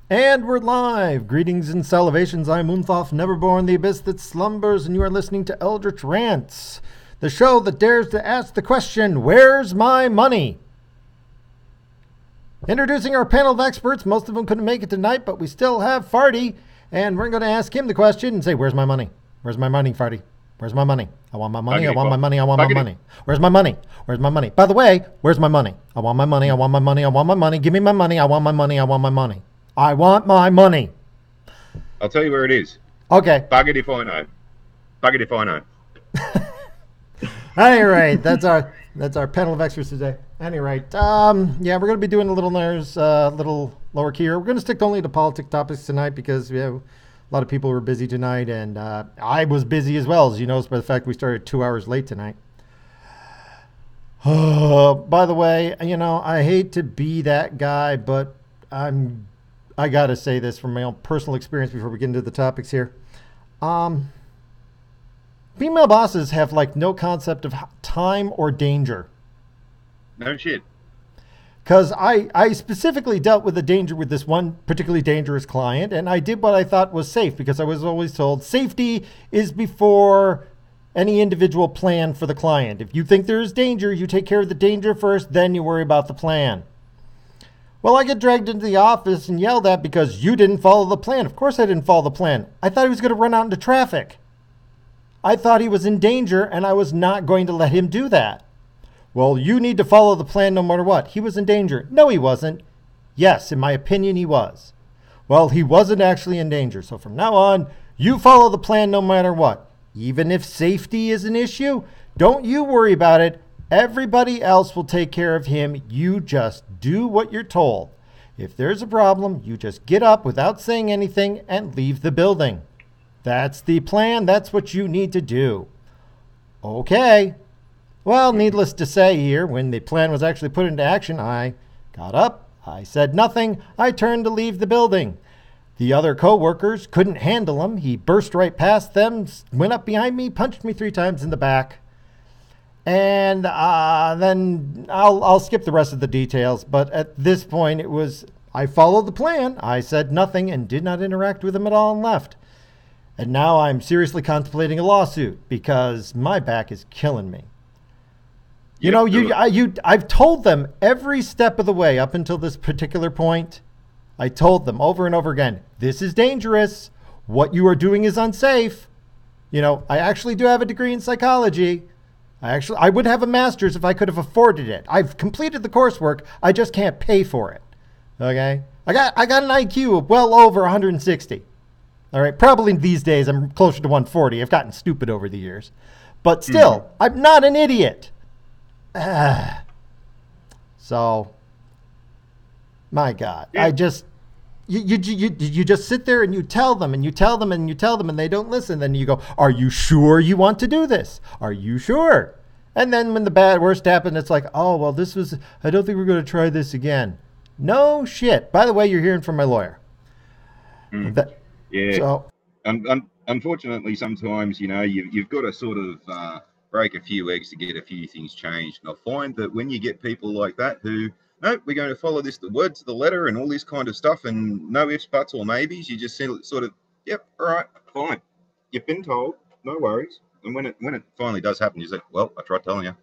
And we're live. Greetings and salutations. I'm Unthoth, Neverborn, the abyss that slumbers, and you are listening to Eldritch Rants, the show that dares to ask the question, where's my money? Introducing our panel of experts. Most of them couldn't make it tonight, but we still have Farty, and we're going to ask him the question and say, where's my money? Where's my money, Farty? Where's my money? I want my money. I want my money. I want my money. Where's my money? Where's my money? By the way, where's my money? I want my money. I want my money. I want my money. Give me my money. I want my money. I want my money. I want my money. I'll tell you where it is. Okay. Buggered if I know. Buggered if I know. All right. That's our panel of experts today. Any rate, yeah, we're going to be doing a little lower key here. We're going to stick only to politic topics tonight because we have a lot of people who are busy tonight, and I was busy as well, as you noticed by the fact we started 2 hours late tonight. By the way, you know, I hate to be that guy, but I got to say this from my own personal experience before we get into the topics here. Female bosses have like no concept of time or danger. No shit. Because I specifically dealt with the danger with this one particularly dangerous client, and I did what I thought was safe because I was always told safety is before any individual plan for the client. If you think there is danger, you take care of the danger first, then you worry about the plan. Well, I get dragged into the office and yelled at because you didn't follow the plan. Of course I didn't follow the plan. I thought he was going to run out into traffic. I thought he was in danger, and I was not going to let him do that. Well, you need to follow the plan no matter what. He was in danger. No, he wasn't. Yes, in my opinion, he was. Well, he wasn't actually in danger. So from now on, you follow the plan no matter what. Even if safety is an issue, don't you worry about it. Everybody else will take care of him. You just do what you're told. If there's a problem, you just get up without saying anything and leave the building. That's the plan. That's what you need to do. Okay. Well, needless to say here, when the plan was actually put into action, I got up, I said nothing, I turned to leave the building. The other co-workers couldn't handle him. He burst right past them, went up behind me, punched me 3 times in the back. And then I'll skip the rest of the details, but at this point I followed the plan. I said nothing and did not interact with him at all and left. And now I'm seriously contemplating a lawsuit because my back is killing me. You know, I've told them every step of the way up until this particular point. I told them over and over again, this is dangerous. What you are doing is unsafe. You know, I actually do have a degree in psychology. I would have a master's if I could have afforded it. I've completed the coursework. I just can't pay for it. Okay? I got an IQ of well over 160. All right? Probably these days I'm closer to 140. I've gotten stupid over the years. But still, I'm not an idiot. So, my God, yeah. You just sit there and you tell them and you tell them and you tell them and they don't listen. Then you go, are you sure you want to do this? Are you sure? And then when the worst happened, it's like, oh, well, I don't think we're going to try this again. No shit. By the way, you're hearing from my lawyer. Yeah. So, unfortunately, sometimes, you know, you've got to sort of break a few eggs to get a few things changed. And I find that when you get people like that who, no, we're going to follow the word to the letter and all this kind of stuff and no ifs, buts or maybes, you just sort of, yep, all right, fine. You've been told, no worries. And when it finally does happen, you say, well, I tried telling you.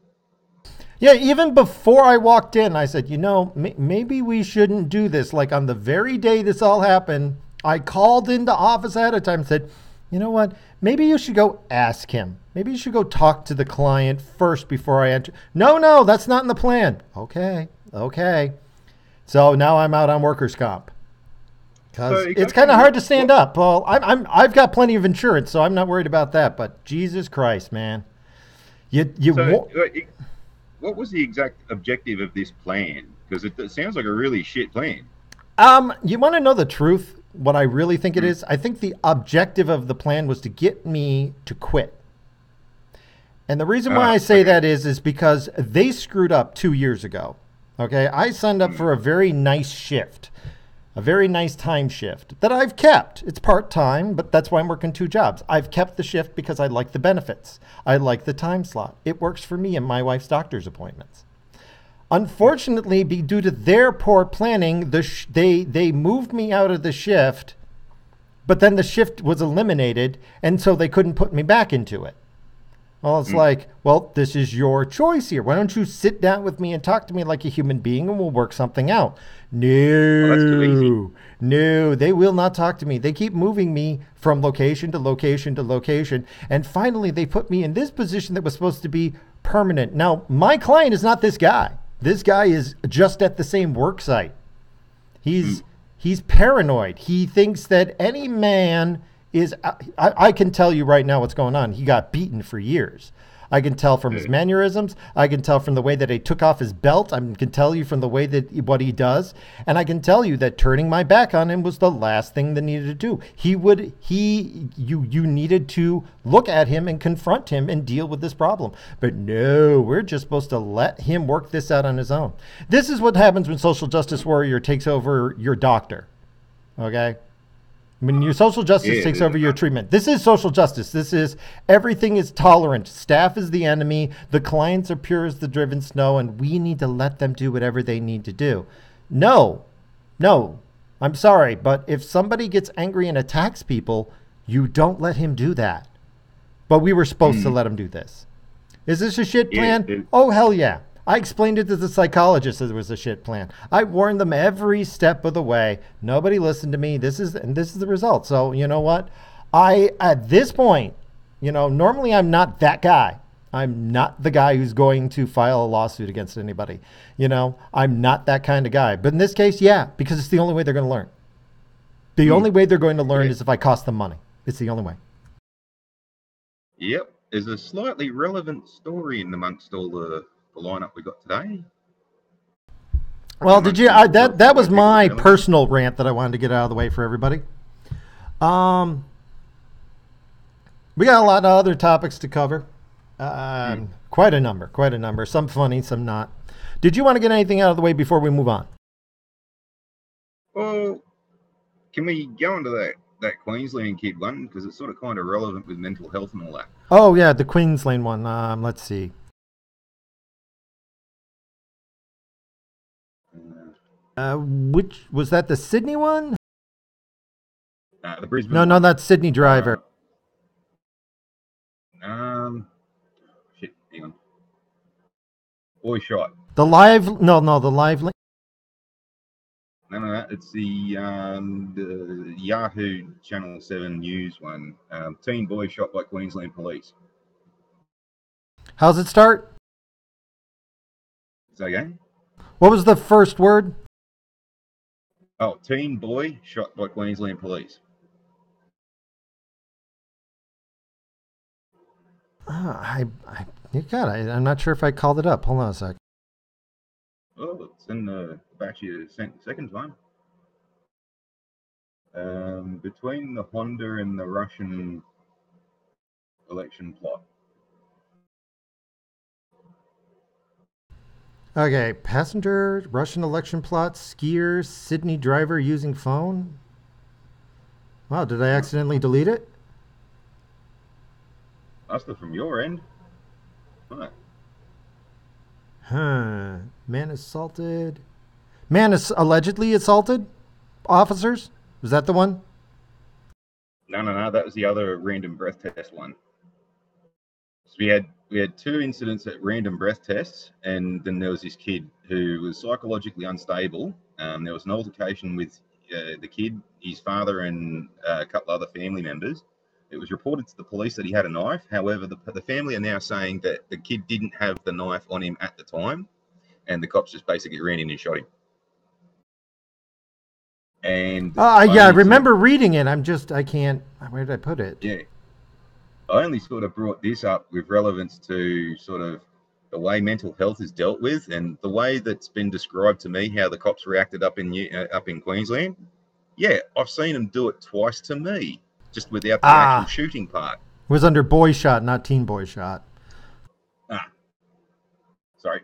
Yeah, even before I walked in, I said, you know, maybe we shouldn't do this. Like on the very day this all happened, I called into office ahead of time and said, you know what, maybe you should go ask him. Maybe you should go talk to the client first before I enter. No, that's not in the plan. Okay. So now I'm out on workers' comp. Because it's kind of hard to stand up. Well, I've got plenty of insurance, so I'm not worried about that. But Jesus Christ, man. What was the exact objective of this plan? Because it sounds like a really shit plan. You want to know the truth? What I really think it is? I think the objective of the plan was to get me to quit. And the reason why I say that is because they screwed up 2 years ago. Okay, I signed up for a very nice shift, a very nice time shift that I've kept. It's part-time, but that's why I'm working 2 jobs. I've kept the shift because I like the benefits. I like the time slot. It works for me and my wife's doctor's appointments. Unfortunately, due to their poor planning, they moved me out of the shift, but then the shift was eliminated, and so they couldn't put me back into it. Well, it's like, well, this is your choice here. Why don't you sit down with me and talk to me like a human being, and we'll work something out? Well, that's too easy. No, they will not talk to me. They keep moving me from location to location to location. And finally, they put me in this position that was supposed to be permanent. Now, my client is not this guy. This guy is just at the same work site. He's paranoid. He thinks that any man is. I can tell you right now what's going on. He got beaten for years. I can tell from his mannerisms. I can tell from the way that he took off his belt. I can tell you from the way that what he does. And I can tell you that turning my back on him was the last thing that needed to do. You needed to look at him and confront him and deal with this problem. But no, we're just supposed to let him work this out on his own. This is what happens when social justice warrior takes over your doctor. Okay? When your social justice takes over your treatment. This is social justice. This is everything is tolerant. Staff is the enemy. The clients are pure as the driven snow, and we need to let them do whatever they need to do. No, I'm sorry, but if somebody gets angry and attacks people, you don't let him do that. But we were supposed to let him do this. Is this a shit plan? Oh, hell yeah. I explained it to the psychologist that it was a shit plan. I warned them every step of the way. Nobody listened to me. This is the result. So you know what? At this point, normally I'm not that guy. I'm not the guy who's going to file a lawsuit against anybody. I'm not that kind of guy. But in this case, yeah, because it's the only way they're going to learn. The only way they're going to learn is if I cost them money. It's the only way. Yep. There's a slightly relevant story in amongst all the lineup we got today. Well, that was my personal rant that I wanted to get out of the way for everybody. We got a lot of other topics to cover. Quite a number. Some funny, some not. Did you want to get anything out of the way before we move on? Well, can we go into that Queensland kid one? Because it's sort of kind of relevant with mental health and all that. Oh, yeah, the Queensland one. Let's see. Which was that? The Sydney one? The Brisbane. No, that's Sydney Driver. Shit. Hang on. Boy shot. The live link. No. It's the Yahoo Channel 7 News one. Teen boy shot by Queensland police. How's it start? Say again? What was the first word? Oh, teen boy shot by Queensland police. I'm not sure if I called it up. Hold on a sec. Oh, it's in the back of your second time. Between the Honda and the Russian election plot. Okay, passenger, Russian election plot, skier, Sydney driver using phone. Wow, did I accidentally delete it? That's from your end. Right. Man assaulted. Man is allegedly assaulted officers? Was that the one? No. That was the other random breath test one. So we had two incidents at random breath tests, and then there was this kid who was psychologically unstable. There was an altercation with the kid, his father, and a couple other family members. It was reported to the police that he had a knife. However, the family are now saying that the kid didn't have the knife on him at the time, and the cops just basically ran in and shot him. And I remember reading it. I can't. Where did I put it? Yeah. I only sort of brought this up with relevance to sort of the way mental health is dealt with and the way that's been described to me, how the cops reacted up in Queensland. Yeah, I've seen them do it twice to me, just without the actual shooting part. It was under boy shot, not teen boy shot. Sorry.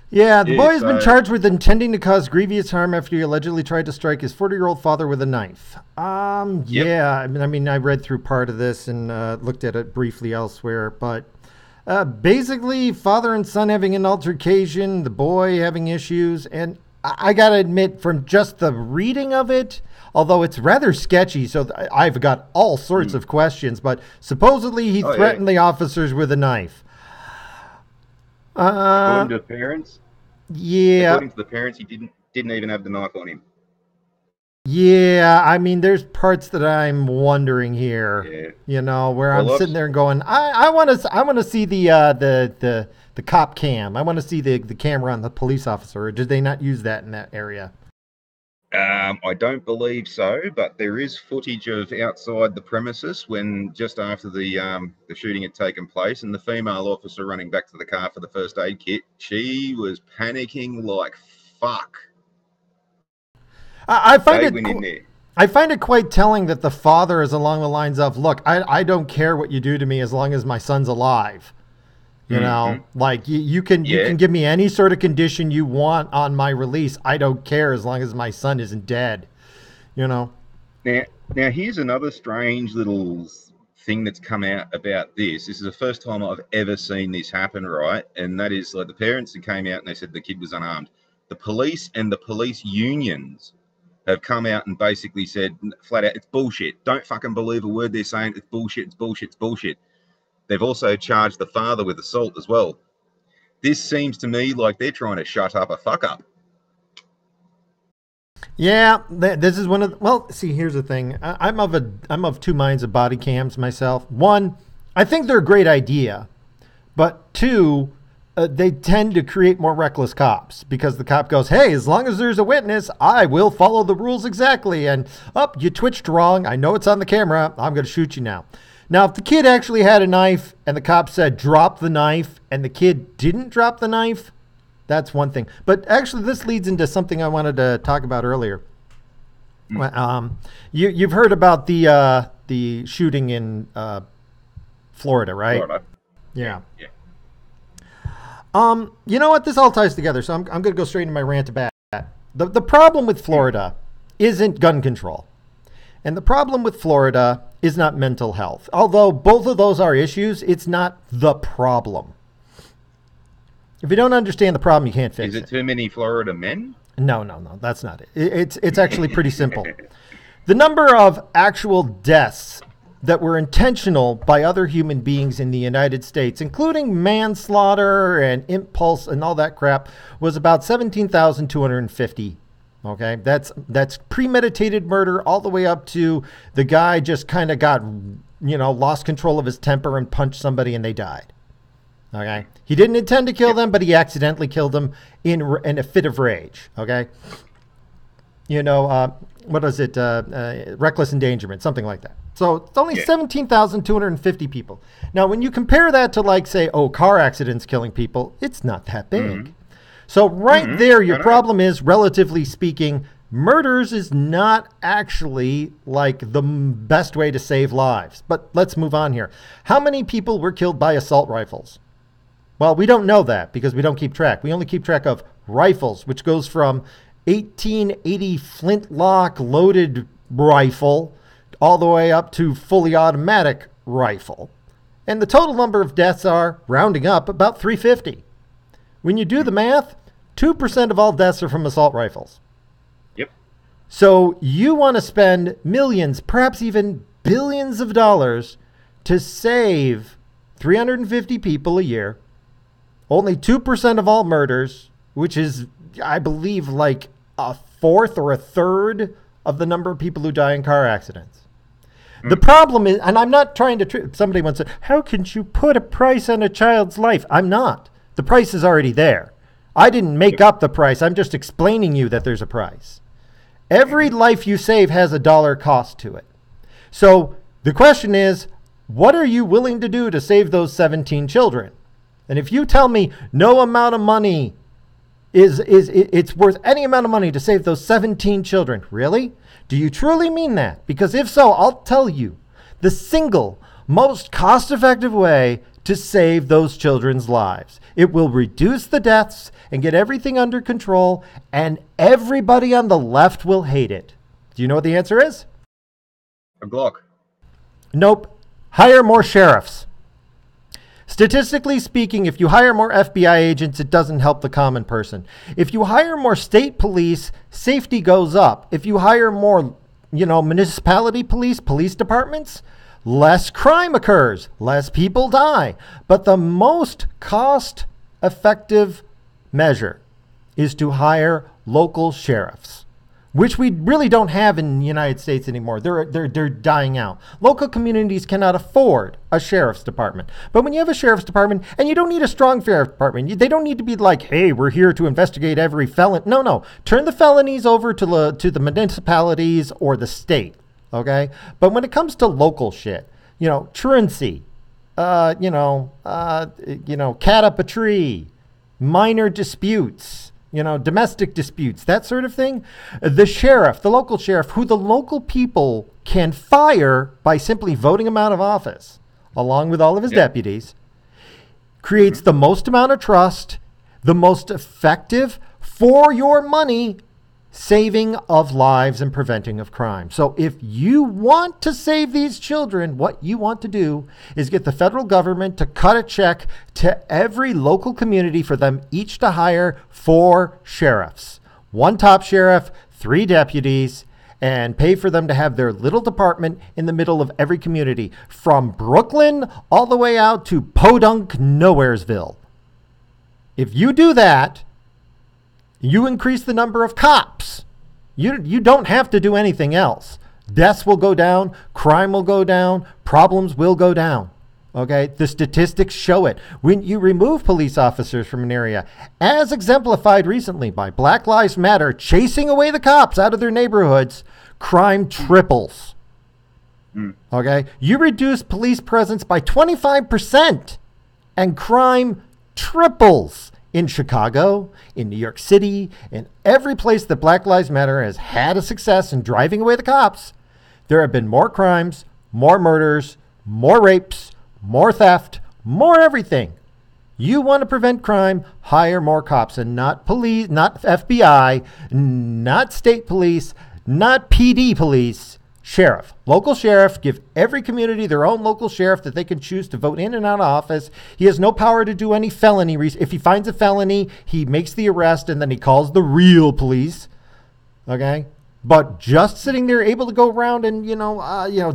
Yeah, the boy has been charged with intending to cause grievous harm after he allegedly tried to strike his 40-year-old father with a knife. Yeah, I mean, I read through part of this and looked at it briefly elsewhere, but Basically, father and son having an altercation, the boy having issues, and I gotta admit, from just the reading of it, although it's rather sketchy, so I've got all sorts of questions, but supposedly he threatened the officers with a knife. According to the parents? Yeah. According to the parents, he didn't even have the knife on him. Yeah, I mean, there's parts that I'm wondering here. Yeah. Where I'm sitting there going, I want to see the cop cam. I want to see the camera on the police officer. Or did they not use that in that area? I don't believe so, but there is footage of outside the premises when just after the shooting had taken place, and the female officer running back to the car for the first aid kit. She was panicking like fuck. I find it quite telling that the father is along the lines of, look, I don't care what you do to me as long as my son's alive. Like you can give me any sort of condition you want on my release. I don't care as long as my son isn't dead. Now here's another strange little thing that's come out about this. This is the first time I've ever seen this happen, right? And that is like the parents that came out and they said the kid was unarmed. The police and the police unions have come out and basically said flat out, it's bullshit. Don't fucking believe a word they're saying. It's bullshit. It's bullshit. It's bullshit. They've also charged the father with assault as well. This seems to me like they're trying to shut up a fuck up. Yeah, this is one of well, see, here's the thing. I'm of two minds of body cams myself. One, I think they're a great idea, but two, they tend to create more reckless cops because the cop goes, hey, as long as there's a witness, I will follow the rules exactly. And you twitched wrong. I know it's on the camera. I'm going to shoot you now. Now, if the kid actually had a knife and the cop said, drop the knife, and the kid didn't drop the knife, that's one thing. But actually, this leads into something I wanted to talk about earlier. You've heard about the shooting in Florida, right? Florida. Yeah. You know what? This all ties together, so I'm going to go straight into my rant about that. The problem with Florida isn't gun control. And the problem with Florida is not mental health. Although both of those are issues, it's not the problem. If you don't understand the problem, you can't fix it. Is it too many Florida men? No, that's not it. It's actually pretty simple. The number of actual deaths that were intentional by other human beings in the United States, including manslaughter and impulse and all that crap, was about 17,250. Okay, that's premeditated murder all the way up to the guy just kind of got, lost control of his temper and punched somebody and they died. Okay, he didn't intend to kill them, but he accidentally killed them in a fit of rage. Okay, what is it? Reckless endangerment, something like that. So it's only 17,250 people. Now, when you compare that to, like, say, car accidents killing people, it's not that big. Mm-hmm. So there, your problem is, relatively speaking, murders is not actually like the best way to save lives. But let's move on here. How many people were killed by assault rifles? Well, we don't know that because we don't keep track. We only keep track of rifles, which goes from 1880 flintlock loaded rifle all the way up to fully automatic rifle. And the total number of deaths are, rounding up, about 350. When you do the math, 2% of all deaths are from assault rifles. Yep. So you want to spend millions, perhaps even billions of dollars to save 350 people a year. Only 2% of all murders, which is, I believe, like a fourth or a third of the number of people who die in car accidents. The problem is, and I'm not trying to, somebody once said, how can you put a price on a child's life? I'm not. The price is already there. I didn't make up the price. I'm just explaining you that there's a price. Every life you save has a dollar cost to it. So the question is, what are you willing to do to save those 17 children? And if you tell me no amount of money it's worth any amount of money to save those 17 children, really? Do you truly mean that? Because if so, I'll tell you the single most cost-effective way to save those children's lives. It will reduce the deaths and get everything under control, and everybody on the left will hate it. Do you know what the answer is? A Glock. Nope. Hire more sheriffs. Statistically speaking, if you hire more FBI agents, it doesn't help the common person. If you hire more state police, safety goes up. If you hire more, municipality police departments, less crime occurs, less people die. But the most cost effective measure is to hire local sheriffs, which we really don't have in the United States anymore. They're dying out. Local communities cannot afford a sheriff's department. But when you have a sheriff's department, and you don't need a strong sheriff's department, they don't need to be like, hey, we're here to investigate every felon. No. Turn the felonies over to the municipalities or the state, okay? But when it comes to local shit, truancy, cat up a tree, minor disputes, domestic disputes, that sort of thing. The local sheriff, who the local people can fire by simply voting him out of office, along with all of his deputies, creates the most amount of trust, the most effective for your money saving of lives and preventing of crime. So if you want to save these children, what you want to do is get the federal government to cut a check to every local community for them each to hire 4 sheriffs. 1 top sheriff, 3 deputies, and pay for them to have their little department in the middle of every community, from Brooklyn all the way out to Podunk Nowheresville. If you do that, you increase the number of cops. You don't have to do anything else. Deaths will go down. Crime will go down. Problems will go down. Okay? The statistics show it. When you remove police officers from an area, as exemplified recently by Black Lives Matter chasing away the cops out of their neighborhoods, crime triples. Okay? You reduce police presence by 25% and crime triples. In Chicago, in New York City, in every place that Black Lives Matter has had a success in driving away the cops, there have been more crimes, more murders, more rapes, more theft, more everything. You want to prevent crime, hire more cops, and not police, not FBI, not state police, not PD police, sheriff. Local sheriff, give every community their own local sheriff that they can choose to vote in and out of office. He has no power to do any felony. If he finds a felony, he makes the arrest and then he calls the real police. Okay? But just sitting there able to go around and,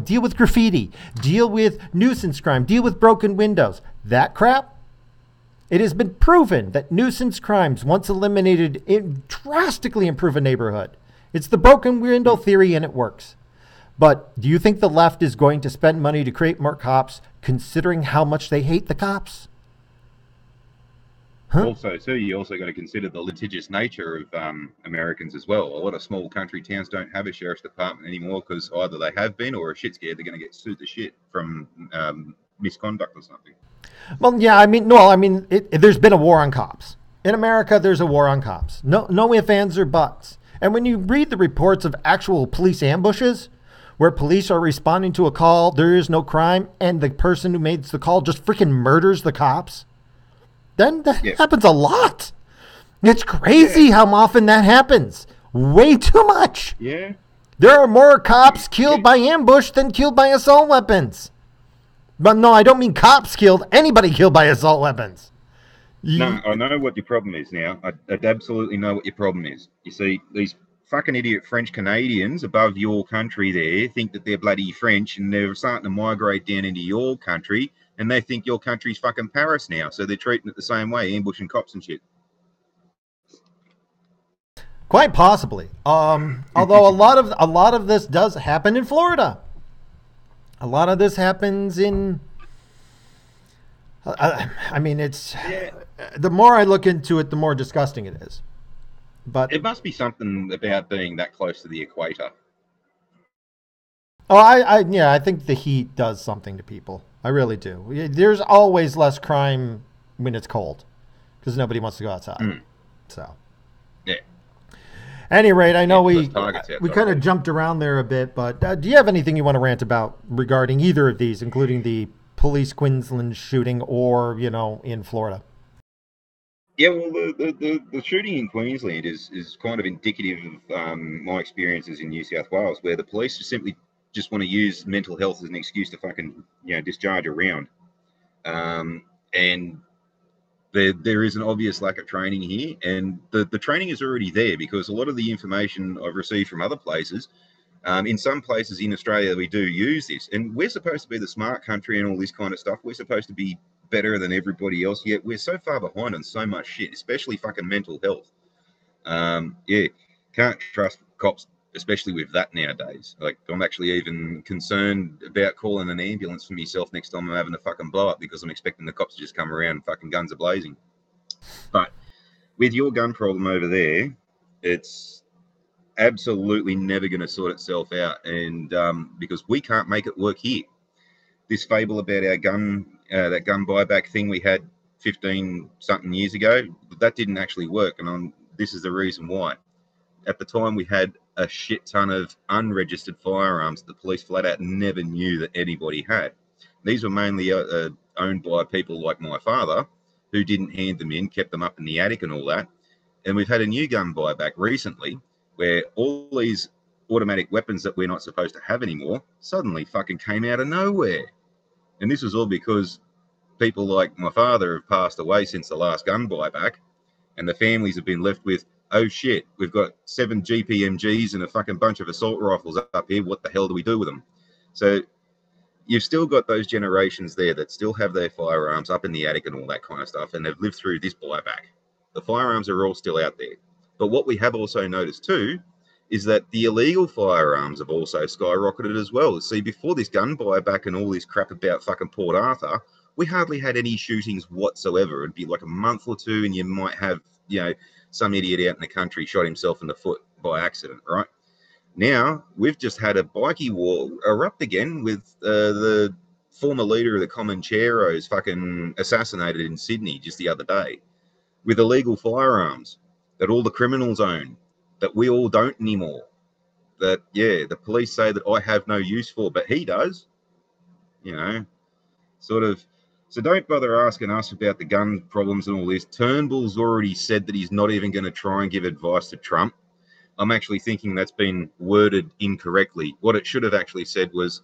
deal with graffiti, deal with nuisance crime, deal with broken windows, that crap, it has been proven that nuisance crimes, once eliminated, it drastically improve a neighborhood. It's the broken window theory and it works. But do you think the left is going to spend money to create more cops, considering how much they hate the cops? Also, too, you also got to consider the litigious nature of Americans as well. A lot of small country towns don't have a sheriff's department anymore because either they have been or are shit scared they're going to get sued to shit from misconduct or something. Well, yeah, there's been a war on cops. In America, there's a war on cops. No ifs, ands, or buts. And when you read the reports of actual police ambushes, where police are responding to a call, there is no crime, and the person who made the call just freaking murders the cops, then that happens a lot. It's crazy how often that happens. Way too much. Yeah. There are more cops killed by ambush than killed by assault weapons. But no, I don't mean cops killed. Anybody killed by assault weapons. No, I know what your problem is now. I absolutely know what your problem is. You see, these fucking idiot French Canadians above your country there think that they're bloody French and they're starting to migrate down into your country and they think your country's fucking Paris now. So they're treating it the same way, ambushing cops and shit. Quite possibly. Although a lot of this does happen in Florida. A lot of this happens in it's the more I look into it, the more disgusting it is. But it must be something about being that close to the equator. Oh, I think the heat does something to people. I really do. There's always less crime when it's cold because nobody wants to go outside. So, yeah. At any rate, I know we kind of jumped around there a bit, but do you have anything you want to rant about regarding either of these, including the police Queensland shooting or, in Florida? Yeah, well, the shooting in Queensland is kind of indicative of my experiences in New South Wales, where the police just want to use mental health as an excuse to fucking discharge a round. and there is an obvious lack of training here, and the training is already there because a lot of the information I've received from other places, in some places in Australia, we do use this, and we're supposed to be the smart country and all this kind of stuff. We're supposed to be better than everybody else, yet we're so far behind on so much shit, especially fucking mental health. Yeah, can't trust cops, especially with that nowadays. Like, I'm actually even concerned about calling an ambulance for myself next time I'm having a fucking blow up because I'm expecting the cops to just come around and fucking guns are blazing. But with your gun problem over there, it's absolutely never going to sort itself out, and because we can't make it work here. This fable about our gun, that gun buyback thing we had 15 something years ago, that didn't actually work, and this is the reason why. At the time, we had a shit ton of unregistered firearms that the police flat out never knew that anybody had. These were mainly owned by people like my father, who didn't hand them in, kept them up in the attic and all that. And we've had a new gun buyback recently where all these automatic weapons that we're not supposed to have anymore suddenly fucking came out of nowhere. And this was all because people like my father have passed away since the last gun buyback, and the families have been left with, oh shit, we've got 7 GPMGs and a fucking bunch of assault rifles up here. What the hell do we do with them? So you've still got those generations there that still have their firearms up in the attic and all that kind of stuff, and they've lived through this buyback. The firearms are all still out there. But what we have also noticed too is that the illegal firearms have also skyrocketed as well. See, before this gun buyback and all this crap about fucking Port Arthur, we hardly had any shootings whatsoever. It'd be like a month or two and you might have, some idiot out in the country shot himself in the foot by accident, right? Now, we've just had a bikie war erupt again with the former leader of the Comancheros fucking assassinated in Sydney just the other day with illegal firearms that all the criminals own, that we all don't anymore. That, the police say that I have no use for, but he does, sort of. So don't bother asking us about the gun problems and all this. Turnbull's already said that he's not even going to try and give advice to Trump. I'm actually thinking that's been worded incorrectly. What it should have actually said was,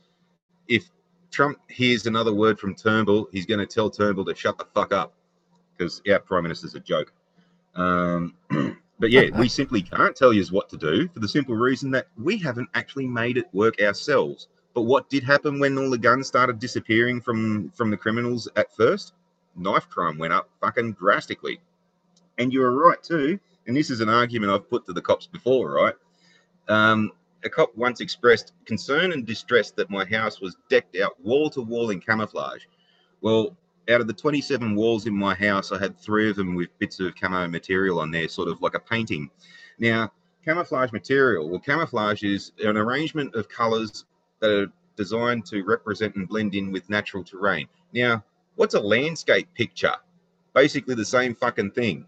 if Trump hears another word from Turnbull, he's going to tell Turnbull to shut the fuck up, because our Prime Minister's a joke. But we simply can't tell you what to do for the simple reason that we haven't actually made it work ourselves. But what did happen when all the guns started disappearing from the criminals at first? Knife crime went up fucking drastically. And you were right too, and this is an argument I've put to the cops before, right? A cop once expressed concern and distress that my house was decked out wall to wall in camouflage. Well, out of the 27 walls in my house, I had 3 of them with bits of camo material on there, sort of like a painting. Now, camouflage material, well, camouflage is an arrangement of colours that are designed to represent and blend in with natural terrain. Now, what's a landscape picture? Basically the same fucking thing.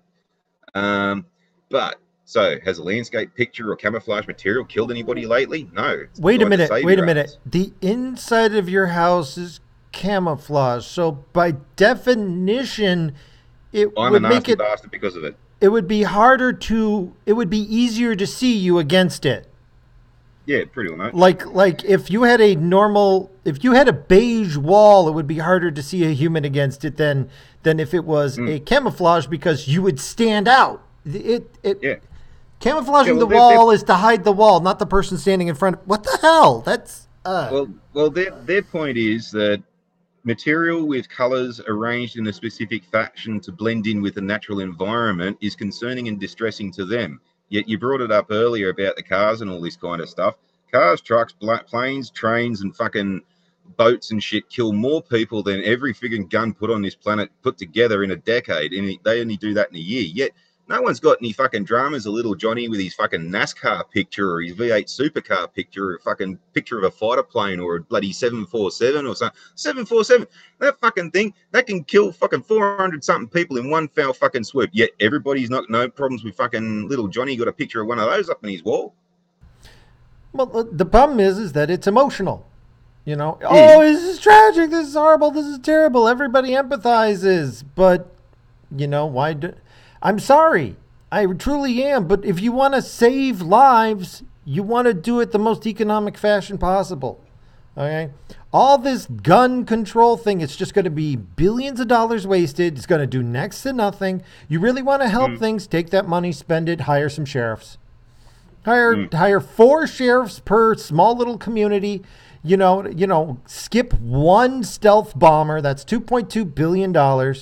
So has a landscape picture or camouflage material killed anybody lately? No. Wait a minute. The inside of your house is camouflage. So by definition, it would make it bastard because of it. It would be easier to see you against it. Yeah, pretty much. Like if you had a beige wall, it would be harder to see a human against it than if it was a camouflage, because you would stand out. Camouflaging the wall is to hide the wall, not the person standing in front. What the hell? That's well, their point is that material with colours arranged in a specific fashion to blend in with the natural environment is concerning and distressing to them. Yet you brought it up earlier about the cars and all this kind of stuff. Cars, trucks, planes, trains, and fucking boats and shit kill more people than every friggin' gun put on this planet put together in a decade. And they only do that in a year. Yet no one's got any fucking dramas of little Johnny with his fucking NASCAR picture or his V8 supercar picture or a fucking picture of a fighter plane or a bloody 747 or something. 747, that fucking thing, that can kill fucking 400 something people in one foul fucking swoop. Yet everybody's no problems with fucking little Johnny got a picture of one of those up in his wall. Well, the problem is that it's emotional. Oh, this is tragic, this is horrible, this is terrible. Everybody empathizes, but why do... I'm sorry. I truly am. But if you want to save lives, you want to do it the most economic fashion possible. Okay. All this gun control thing, it's just going to be billions of dollars wasted. It's going to do next to nothing. You really want to help things, take that money, spend it, hire some sheriffs. Hire 4 sheriffs per small little community. You know, skip one stealth bomber. That's $2.2 billion.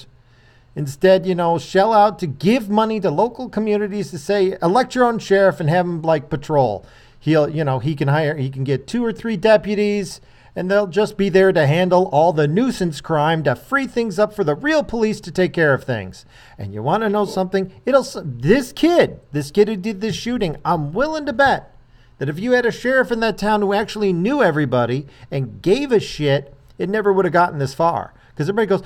Instead, shell out to give money to local communities to say, elect your own sheriff and have him like patrol. He can get 2 or 3 deputies, and they'll just be there to handle all the nuisance crime, to free things up for the real police to take care of things. And you want to know something? This kid who did this shooting, I'm willing to bet that if you had a sheriff in that town who actually knew everybody and gave a shit, it never would have gotten this far. Because everybody goes,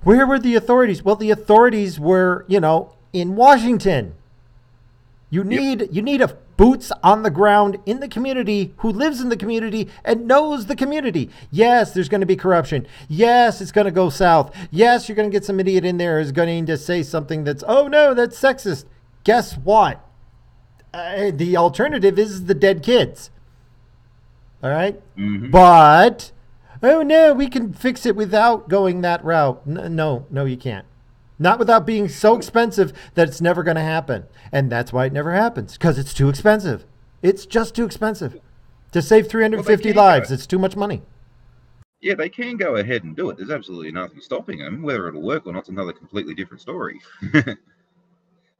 where were the authorities? Well, the authorities were, in Washington. You need a boots on the ground in the community who lives in the community and knows the community. Yes, there's going to be corruption. Yes, it's going to go south. Yes, you're going to get some idiot in there who's going to say something that's, oh no, that's sexist. Guess what? The alternative is the dead kids. All right? Mm-hmm. But, oh no, we can fix it without going that route. No, you can't. Not without being so expensive that it's never going to happen. And that's why it never happens, because it's too expensive. It's just too expensive. To save 350 lives, it's too much money. Yeah, they can go ahead and do it. There's absolutely nothing stopping them. Whether it'll work or not is another completely different story.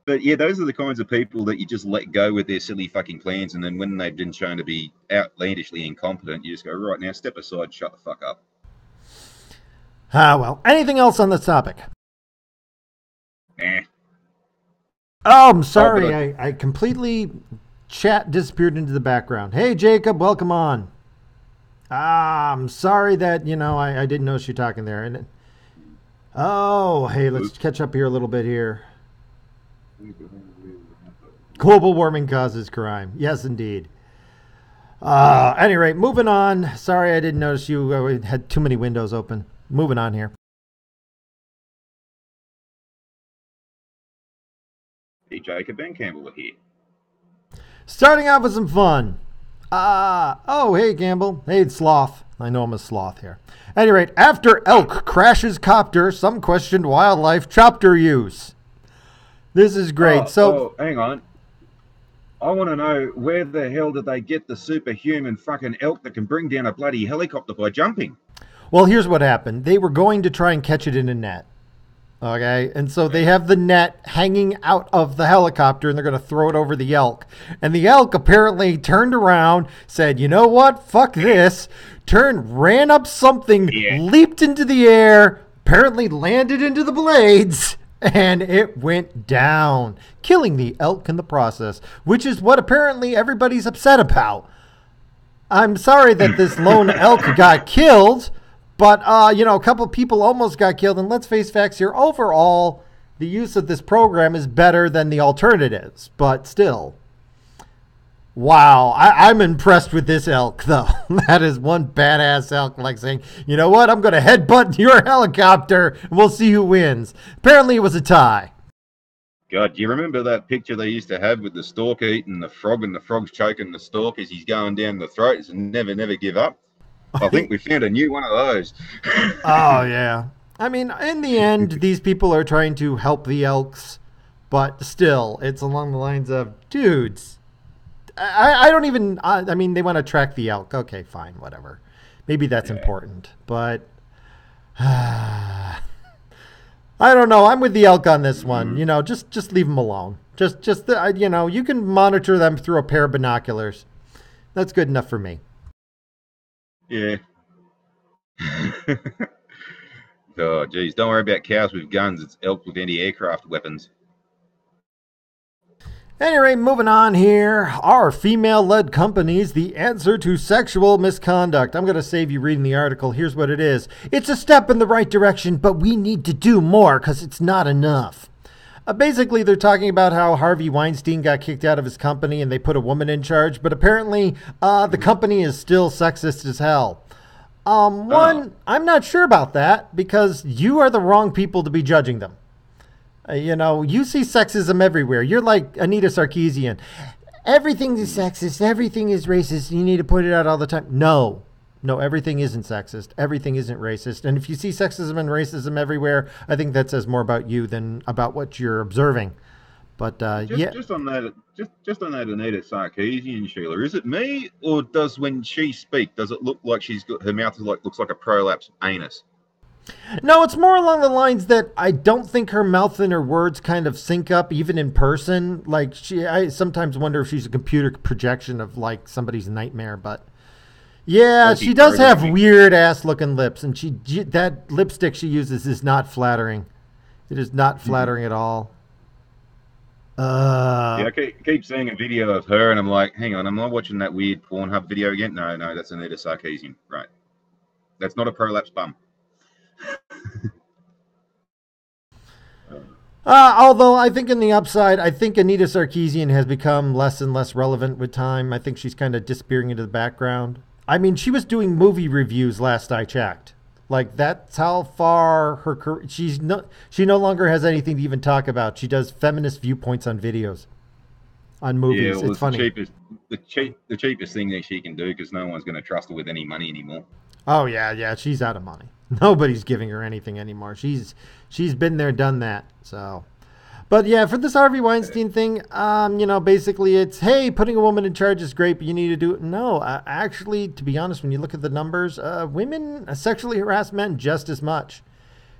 But yeah, those are the kinds of people that you just let go with their silly fucking plans, and then when they've been shown to be outlandishly incompetent, you just go, right, now step aside, shut the fuck up. Well, anything else on this topic? Eh. Oh, I'm sorry. I completely disappeared into the background. Hey, Jacob, welcome on. I'm sorry that, I didn't notice you talking there. And hey, let's catch up here a little bit here. Global warming causes crime. Yes, indeed. Any rate, moving on. Sorry, I didn't notice you had too many windows open. Moving on here. Hey, Jacob and Campbell are here. Starting off with some fun. Hey, Campbell. Hey, Sloth. I know I'm a sloth here. At any rate, after elk crashes copter, some questioned wildlife chopper use. This is great. Hang on. I want to know, where the hell did they get the superhuman fucking elk that can bring down a bloody helicopter by jumping? Well, here's what happened. They were going to try and catch it in a net. Okay, and so they have the net hanging out of the helicopter, and they're going to throw it over the elk. And the elk apparently turned around, said, you know what, fuck this, ran up something, leaped into the air, apparently landed into the blades, and it went down, killing the elk in the process, which is what apparently everybody's upset about. I'm sorry that this lone elk got killed, but, a couple of people almost got killed. And let's face facts here. Overall, the use of this program is better than the alternatives. But still, wow, I'm impressed with this elk, though. That is one badass elk, like saying, you know what, I'm going to headbutt your helicopter, and we'll see who wins. Apparently, it was a tie. God, do you remember that picture they used to have with the stork eating the frog, and the frog's choking the stork as he's going down the throat? It's never give up. I think we found a new one of those. Oh, yeah. I mean, in the end, these people are trying to help the elks, but still, it's along the lines of, dudes, I don't even, they want to track the elk. Okay, fine, whatever. Maybe that's important, but I don't know. I'm with the elk on this one. Just leave them alone. You can monitor them through a pair of binoculars. That's good enough for me. Yeah. Oh, geez. Don't worry about cows with guns. It's elk with anti-aircraft weapons. Anyway, moving on here. Are female-led companies the answer to sexual misconduct? I'm going to save you reading the article. Here's what it is. It's a step in the right direction, but we need to do more because it's not enough. Basically, they're talking about how Harvey Weinstein got kicked out of his company and they put a woman in charge, but apparently the company is still sexist as hell. I'm not sure about that because you are the wrong people to be judging them. You see sexism everywhere. You're like Anita Sarkeesian. Everything is sexist. Everything is racist. You need to point it out all the time. No, No, everything isn't sexist. Everything isn't racist. And if you see sexism and racism everywhere, I think that says more about you than about what you're observing. But Just yeah, just on that, just on that Anita Sarkeesian, Sheila, is it me or does when she speak, does it look like she's got her mouth is like looks like a prolapse anus? no, it's more along the lines that I don't think her mouth and her words kind of sync up, even in person. Like I sometimes wonder if she's a computer projection of like somebody's nightmare. But yeah, Faulty she does have programming. weird ass looking lips, and that lipstick she uses is not flattering. It is not flattering at all. Yeah, Uh, I keep seeing a video of her, and I'm like, hang on, am I watching that weird Pornhub video again? No, no, that's Anita Sarkeesian, right? That's not a prolapse bum. Although I think in the upside, I think Anita Sarkeesian has become less and less relevant with time. I think she's kind of disappearing into the background. I mean, she was doing movie reviews last I checked. Like that's how far her she no longer has anything to even talk about. She does feminist viewpoints on videos, on Yeah, movies. well, It's it's the funny. cheapest, the cheapest thing that she can do because no one's going to trust her with any money anymore. Oh yeah, yeah, she's out of money. Nobody's giving her anything anymore. She's been there, done that. So but yeah, for this Harvey Weinstein thing, basically it's, hey, putting a woman in charge is great, but you need to do it. No, actually, to be honest, when you look at the numbers, women sexually harass men just as much.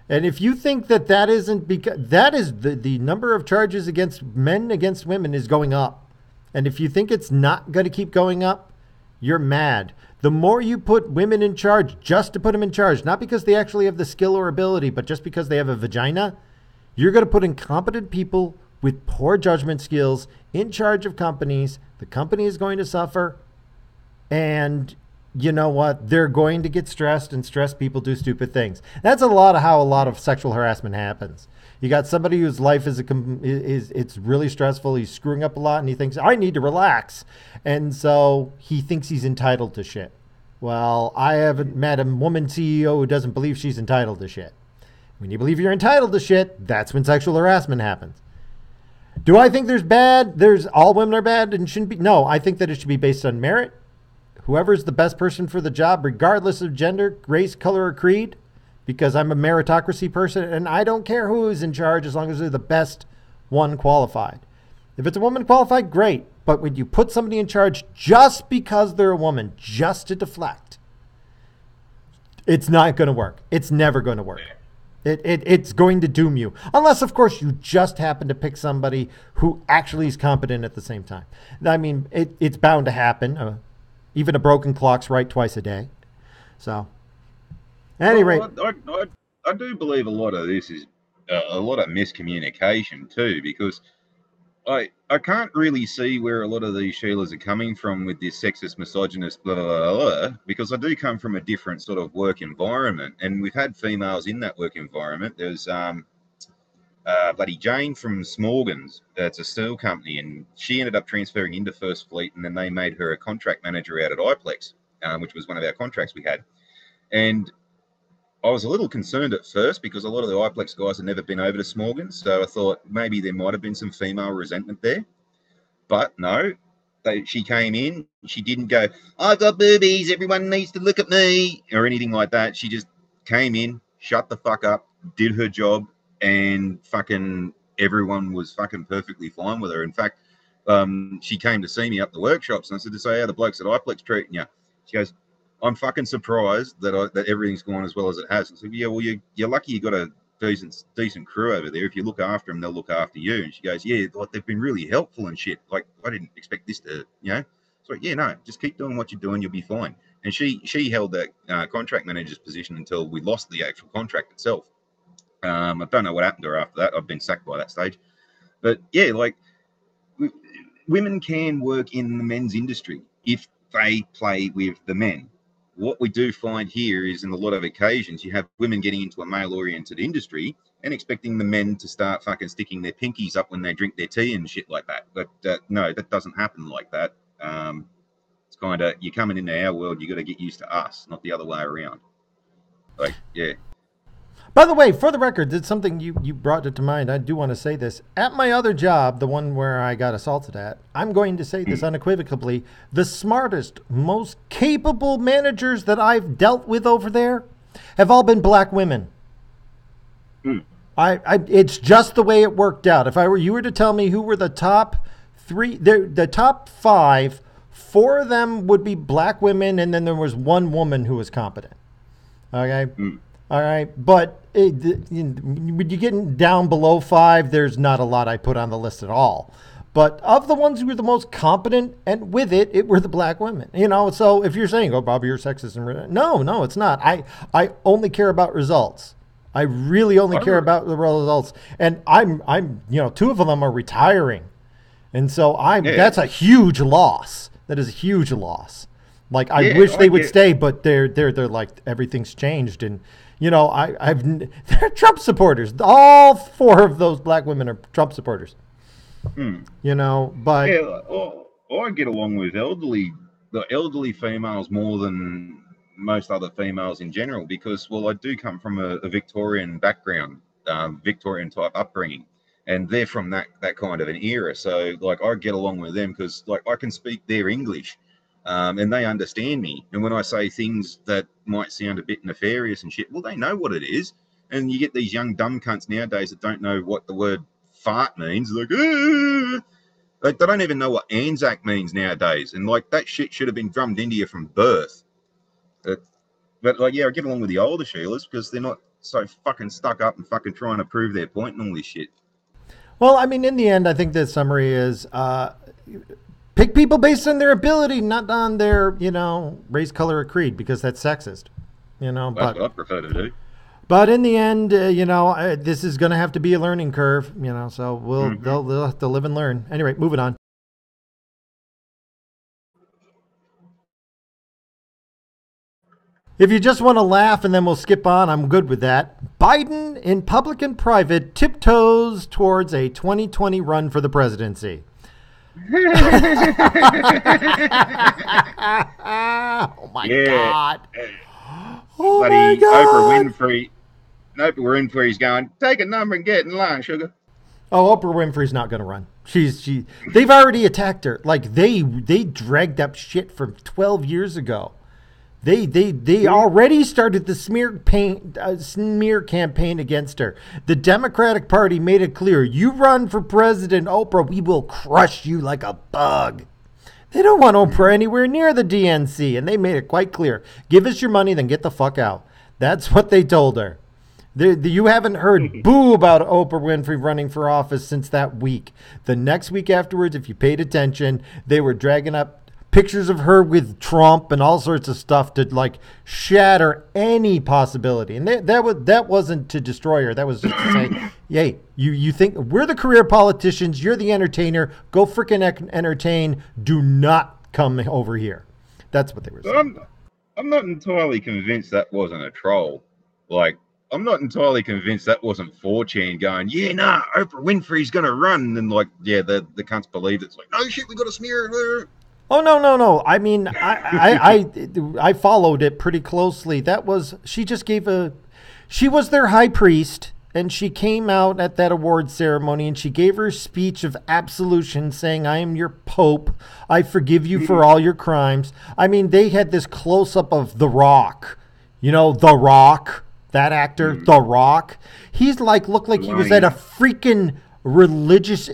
And if you think that that isn't because that is the number of charges against men against women is going up. And if you think it's not going to keep going up, you're mad. The more you put women in charge just to put them in charge, not because they actually have the skill or ability, but just because they have a vagina, you're going to put incompetent people with poor judgment skills in charge of companies. The company is going to suffer. And you know what? They're going to get stressed, and stressed people do stupid things. That's a lot of how a lot of sexual harassment happens. You got somebody whose life is it's really stressful. He's screwing up a lot, and he thinks I need to relax, and so he thinks he's entitled to shit. Well, I haven't met a woman CEO who doesn't believe she's entitled to shit. When you believe you're entitled to shit, that's when sexual harassment happens. Do I think there's all women are bad and shouldn't be? No, I think that it should be based on merit. Whoever's the best person for the job, regardless of gender, race, color, or creed, because I'm a meritocracy person and I don't care who is in charge as long as they're the best one qualified. If it's a woman qualified, great. But when you put somebody in charge just because they're a woman, just to deflect, it's not going to work. It's never going to work. It's going to doom you. Unless, of course, you just happen to pick somebody who actually is competent at the same time. I mean, it's bound to happen. Even a broken clock's right twice a day. So, at any rate. Well, I do believe a lot of this is a lot of miscommunication too, because I can't really see where a lot of these Sheilas are coming from with this sexist, misogynist, blah, blah, blah, blah, because I do come from a different sort of work environment, and we've had females in that work environment. There's bloody Jane from Smorgans. It's a steel company, and she ended up transferring into First Fleet, and then they made her a contract manager out at iPlex, which was one of our contracts we had. And I was a little concerned at first because a lot of the iPlex guys had never been over to Smorgans, so I thought maybe there might have been some female resentment there. But no, she came in. She didn't go, I've got boobies, everyone needs to look at me, or anything like that. She just came in, shut the fuck up, did her job, and fucking everyone was fucking perfectly fine with her. In fact, she came to see me up the workshops, and I said to say, how the blokes at iPlex treating you? She goes, I'm fucking surprised that everything's gone as well as it has. I said, yeah, well, you're lucky you got a decent crew over there. If you look after them, they'll look after you. And she goes, yeah, like they've been really helpful and shit. Like I didn't expect this to, So yeah, no, just keep doing what you're doing. You'll be fine. And she held that contract manager's position until we lost the actual contract itself. I don't know what happened to her after that. I've been sacked by that stage. But yeah, like women can work in the men's industry if they play with the men. What we do find here is in a lot of occasions, you have women getting into a male-oriented industry and expecting the men to start fucking sticking their pinkies up when they drink their tea and shit like that. But no, that doesn't happen like that. It's kind of, you're coming into our world, you got to get used to us, not the other way around. Like, yeah. By the way, for the record, it's something you brought it to mind. I do want to say this. At my other job, the one where I got assaulted at, I'm going to say this unequivocally. The smartest, most capable managers that I've dealt with over there have all been black women. It's just the way it worked out. If you were to tell me who were the top three, the top five, four of them would be black women, and then there was one woman who was competent. Okay? All right, but when you get down below five, there's not a lot I put on the list at all. But of the ones who were the most competent and with it were the black women. So if you're saying, "Oh, Bobby, you're sexist," no, it's not. I only care about results. I really only care about the results. And I'm two of them are retiring, and so that's a huge loss. That is a huge loss. Like I wish they would stay, but they're like everything's changed and. They're Trump supporters. All four of those black women are Trump supporters. But I get along with the elderly females more than most other females in general because, I do come from a Victorian background, Victorian type upbringing, and they're from that kind of an era. So, I get along with them because, I can speak their English. And they understand me. And when I say things that might sound a bit nefarious and shit, they know what it is. And you get these young dumb cunts nowadays that don't know what the word fart means. Like they don't even know what Anzac means nowadays. And that shit should have been drummed into you from birth. But I get along with the older Sheilas because they're not so fucking stuck up and fucking trying to prove their point and all this shit. Well, I mean, in the end, I think the summary is... pick people based on their ability, not on their, race, color, or creed, because that's sexist. That's what I prefer to do. But in the end, this is going to have to be a learning curve, so they'll have to live and learn. Anyway, moving on. If you just want to laugh and then we'll skip on, I'm good with that. Biden, in public and private, tiptoes towards a 2020 run for the presidency. Oh my God. Oh my God. Oprah Winfrey's going, take a number and get in line, sugar. Oh, Oprah Winfrey's not going to run. They've already attacked her. Like they dragged up shit from 12 years ago. They already started the smear campaign against her. The Democratic Party made it clear, you run for president, Oprah, we will crush you like a bug. They don't want Oprah anywhere near the DNC, and they made it quite clear. Give us your money, then get the fuck out. That's what they told her. You haven't heard boo about Oprah Winfrey running for office since that week. The next week afterwards, if you paid attention, they were dragging up pictures of her with Trump and all sorts of stuff to shatter any possibility. And that wasn't to destroy her. That was just to say, hey, you think we're the career politicians, you're the entertainer, go freaking entertain, do not come over here. That's what they were saying. I'm not entirely convinced that wasn't a troll. I'm not entirely convinced that wasn't 4chan going, Oprah Winfrey's going to run. And the cunts believed it's no shit, we got to smear her. Oh, no. I mean, I followed it pretty closely. She was their high priest, and she came out at that award ceremony, and she gave her speech of absolution saying, I am your pope. I forgive you for all your crimes. I mean, they had this close-up of The Rock. The Rock, that actor, The Rock. He's looked like he was at a freaking religious,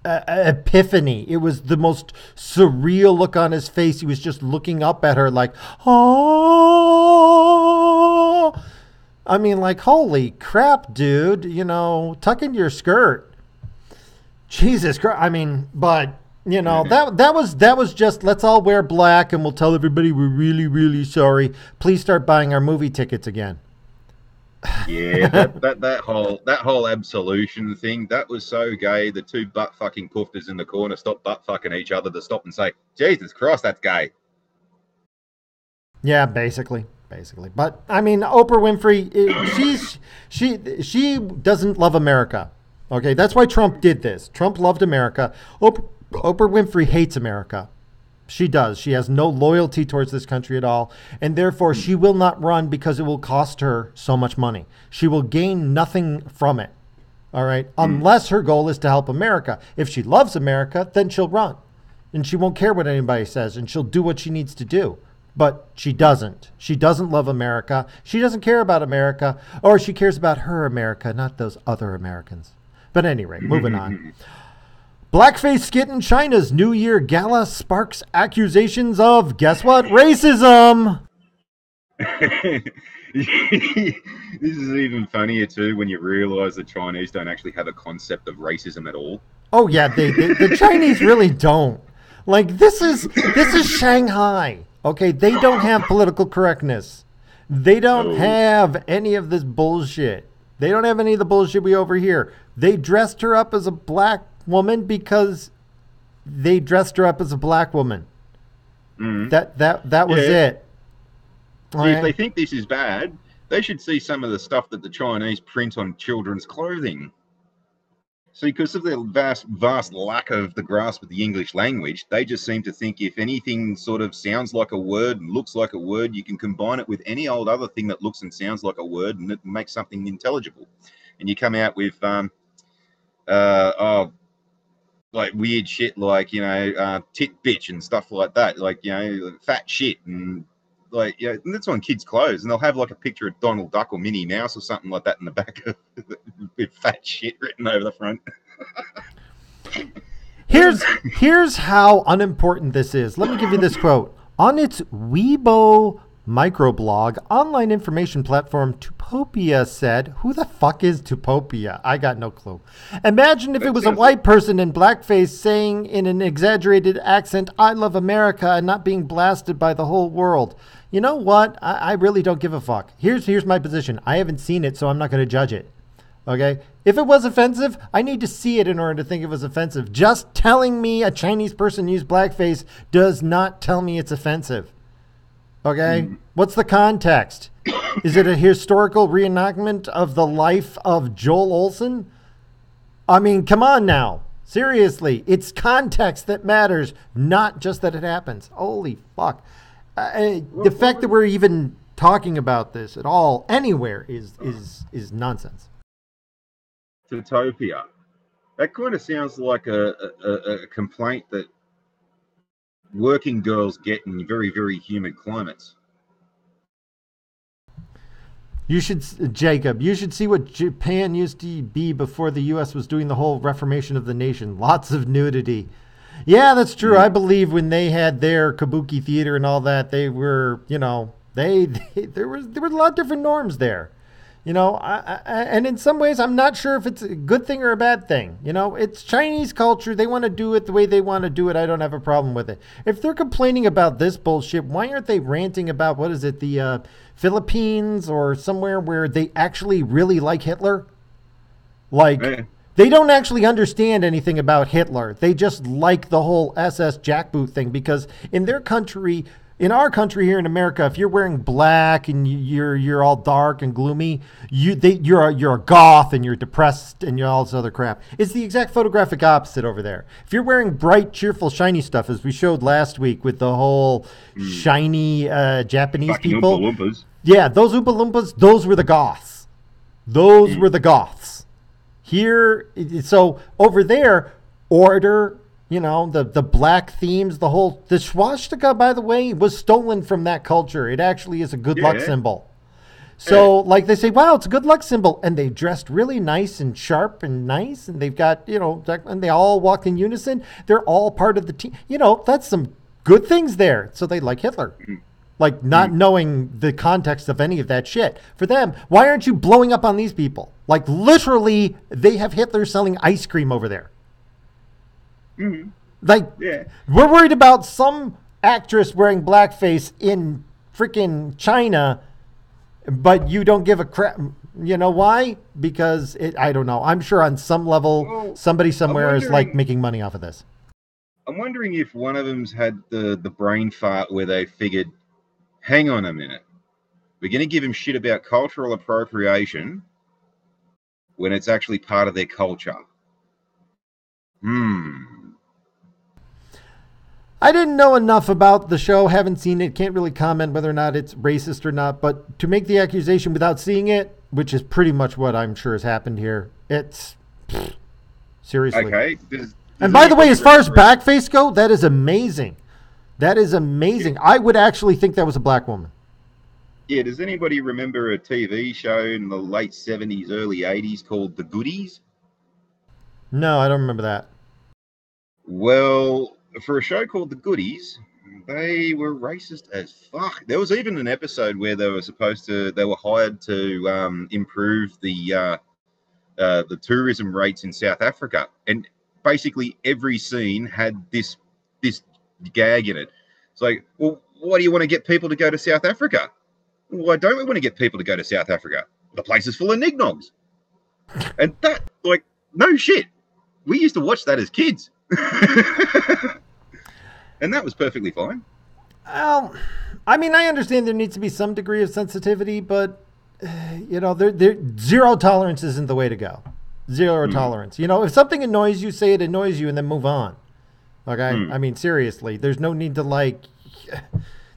epiphany. It was the most surreal look on his face. He was just looking up at her like, oh. I mean, holy crap, dude. Tuck in your skirt. Jesus Christ. I mean, but that was just let's all wear black and we'll tell everybody we're really, really sorry. Please start buying our movie tickets again. Yeah, that whole absolution thing, that was so gay. The two butt fucking poofters in the corner stopped butt fucking each other to stop and say, Jesus Christ, that's gay. Yeah, basically. But I mean, Oprah Winfrey, she doesn't love America. Okay, that's why Trump did this. Trump loved America. Oprah Winfrey hates America. She does. She has no loyalty towards this country at all. And therefore, she will not run because it will cost her so much money. She will gain nothing from it. All right. Unless her goal is to help America. If she loves America, then she'll run. And she won't care what anybody says. And she'll do what she needs to do. But she doesn't. She doesn't love America. She doesn't care about America. Or she cares about her America, not those other Americans. But anyway, moving on. Blackface skit in China's New Year gala sparks accusations of, guess what, racism. This is even funnier too when you realize the Chinese don't actually have a concept of racism at all. Oh yeah, the Chinese really don't. Like this is Shanghai. Okay, they don't have political correctness. They don't have any of this bullshit. They don't have any of the bullshit we over here. They dressed her up as a black woman because they dressed her up as a black woman. That was it. See, if they think this is bad, they should see some of the stuff that the Chinese print on children's clothing. See, because of their vast lack of the grasp of the English language, they just seem to think if anything sort of sounds like a word and looks like a word, you can combine it with any old other thing that looks and sounds like a word and it makes something intelligible. And you come out with like weird shit like, tit bitch and stuff like that, like, fat shit and like, and that's on kids' clothes, and they'll have like a picture of Donald Duck or Minnie Mouse or something like that in the back of with fat shit written over the front. Here's how unimportant this is. Let me give you this quote. On its Weibo microblog, online information platform Tupopia said, who the fuck is Tupopia? I got no clue. Imagine if it was a white person in blackface saying in an exaggerated accent, I love America, and not being blasted by the whole world. You know what? I really don't give a fuck. Here's my position. I haven't seen it, so I'm not going to judge it. Okay? If it was offensive, I need to see it in order to think it was offensive. Just telling me a Chinese person used blackface does not tell me it's offensive. Okay? What's the context? Is it a historical reenactment of the life of Joel Olsen? I mean, come on now. Seriously. It's context that matters, not just that it happens. Holy fuck. The fact that we're even talking about this at all anywhere is nonsense. Utopia. That kind of sounds like a complaint that working girls get in very, very humid climates. Jacob, you should see what Japan used to be before the U.S. was doing the whole reformation of the nation. Lots of nudity. Yeah, that's true. I believe when they had their kabuki theater and all that, they were, there was a lot of different norms there. And in some ways, I'm not sure if it's a good thing or a bad thing. It's Chinese culture. They want to do it the way they want to do it. I don't have a problem with it. If they're complaining about this bullshit, why aren't they ranting about, what is it, the Philippines or somewhere where they actually really like Hitler? They don't actually understand anything about Hitler. They just like the whole SS jackboot thing because in their country, in our country here in America, if you're wearing black and you're all dark and gloomy, you're a goth and you're depressed and you're all this other crap. It's the exact photographic opposite over there. If you're wearing bright, cheerful, shiny stuff, as we showed last week with the whole shiny Japanese fucking people, Oompa Loompas. Yeah, those Oompa Loompas, those were the goths. Those were the goths. Here, so over there, order. The black themes, the swastika, by the way, was stolen from that culture. It actually is a good luck symbol. So, they say, wow, it's a good luck symbol. And they dressed really nice and sharp and nice. And they've got, and they all walk in unison. They're all part of the team. That's some good things there. So they like Hitler. Not knowing the context of any of that shit. For them, why aren't you blowing up on these people? Literally, they have Hitler selling ice cream over there. We're worried about some actress wearing blackface in freaking China, but you don't give a crap. You know why? Because I don't know. I'm sure on some level, somebody somewhere is making money off of this. I'm wondering if one of them's had the brain fart where they figured, hang on a minute, we're going to give him shit about cultural appropriation when it's actually part of their culture. I didn't know enough about the show, haven't seen it, can't really comment whether or not it's racist or not, but to make the accusation without seeing it, which is pretty much what I'm sure has happened here, it's seriously. Okay. And by the way, as far as Backface go, that is amazing. That is amazing. I would actually think that was a black woman. Yeah, does anybody remember a TV show in the late 70s, early 80s called The Goodies? No, I don't remember that. Well, for a show called The Goodies, they were racist as fuck. There was even an episode where they were hired to improve the tourism rates in South Africa, and basically every scene had this gag in it. It's like, well, why do you want to get people to go to South Africa? Why don't we want to get people to go to South Africa? The place is full of nignogs. And that, like, no shit. We used to watch that as kids. And that was perfectly fine. Well, I mean, I understand there needs to be some degree of sensitivity, but, zero tolerance isn't the way to go. Zero tolerance. If something annoys you, say it annoys you and then move on. Okay? I mean, seriously, there's no need to,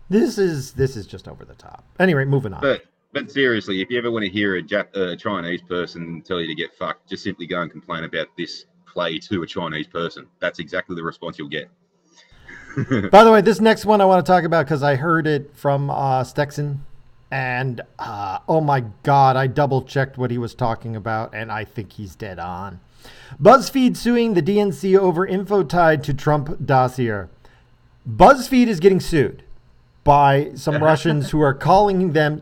this is just over the top. Anyway, moving on. But seriously, if you ever want to hear a Chinese person tell you to get fucked, just simply go and complain about this play to a Chinese person. That's exactly the response you'll get. By the way, this next one I want to talk about because I heard it from Stexon, and oh my God, I double checked what he was talking about, and I think he's dead on. BuzzFeed suing the DNC over info tied to Trump dossier. BuzzFeed is getting sued by some Russians who are calling them,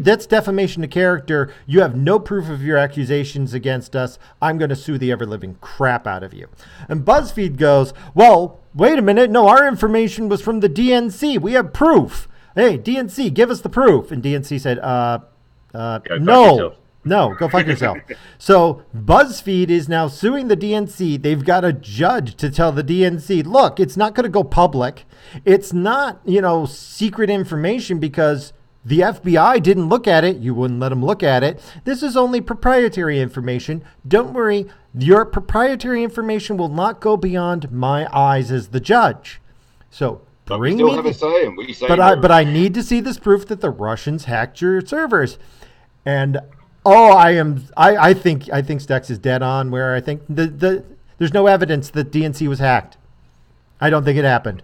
that's defamation of character. You have no proof of your accusations against us. I'm going to sue the ever-living crap out of you. And BuzzFeed goes, well, wait a minute. No, our information was from the DNC. We have proof. Hey, DNC, give us the proof. And DNC said, no, go fuck yourself. So BuzzFeed is now suing the DNC. They've got a judge to tell the DNC, look, it's not going to go public. It's not, secret information because the FBI didn't look at it. You wouldn't let them look at it. This is only proprietary information. Don't worry. Your proprietary information will not go beyond my eyes as the judge. So bring me. Have a say, and we say but I need to see this proof that the Russians hacked your servers. And I think Stex is dead on where I think there's no evidence that DNC was hacked. I don't think it happened.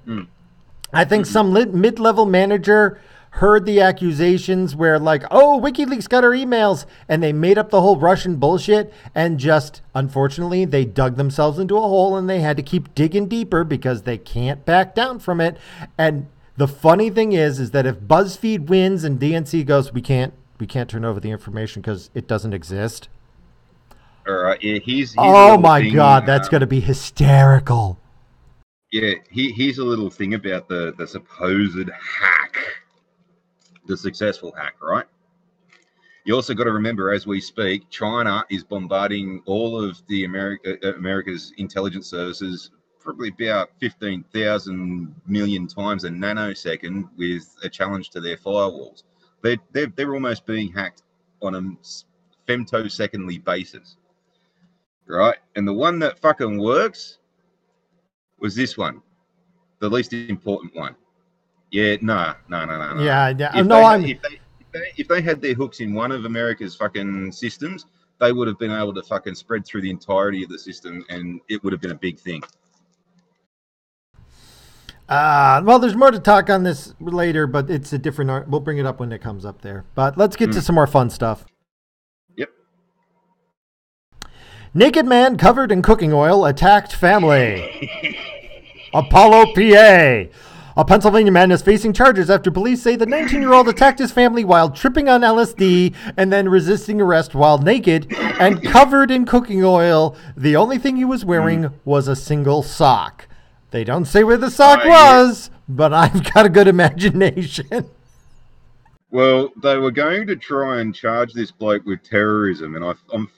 I think some mid-level manager heard the accusations where WikiLeaks got our emails, and they made up the whole Russian bullshit, and just, unfortunately, they dug themselves into a hole, and they had to keep digging deeper because they can't back down from it. And the funny thing is that if BuzzFeed wins and DNC goes, we can't turn over the information because it doesn't exist. All right. Yeah, he's oh my God, that's going to be hysterical. Yeah, here's a little thing about the supposed hack, the successful hack, right? You also got to remember, as we speak, China is bombarding all of the America's intelligence services probably about 15,000 million times a nanosecond with a challenge to their firewalls. They're almost being hacked on a femtosecondly basis, right? And the one that fucking works was this one, the least important one. Yeah, no. Yeah. If they had their hooks in one of America's fucking systems, they would have been able to fucking spread through the entirety of the system, and it would have been a big thing. Well, there's more to talk on this later, but it's a different. We'll bring it up when it comes up there. But let's get to some more fun stuff. Yep. Naked man covered in cooking oil attacked family. Apollo, PA. A Pennsylvania man is facing charges after police say the 19-year-old attacked his family while tripping on LSD and then resisting arrest while naked and covered in cooking oil. The only thing he was wearing was a single sock. They don't say where the sock was, but I've got a good imagination. Well, they were going to try and charge this bloke with terrorism, and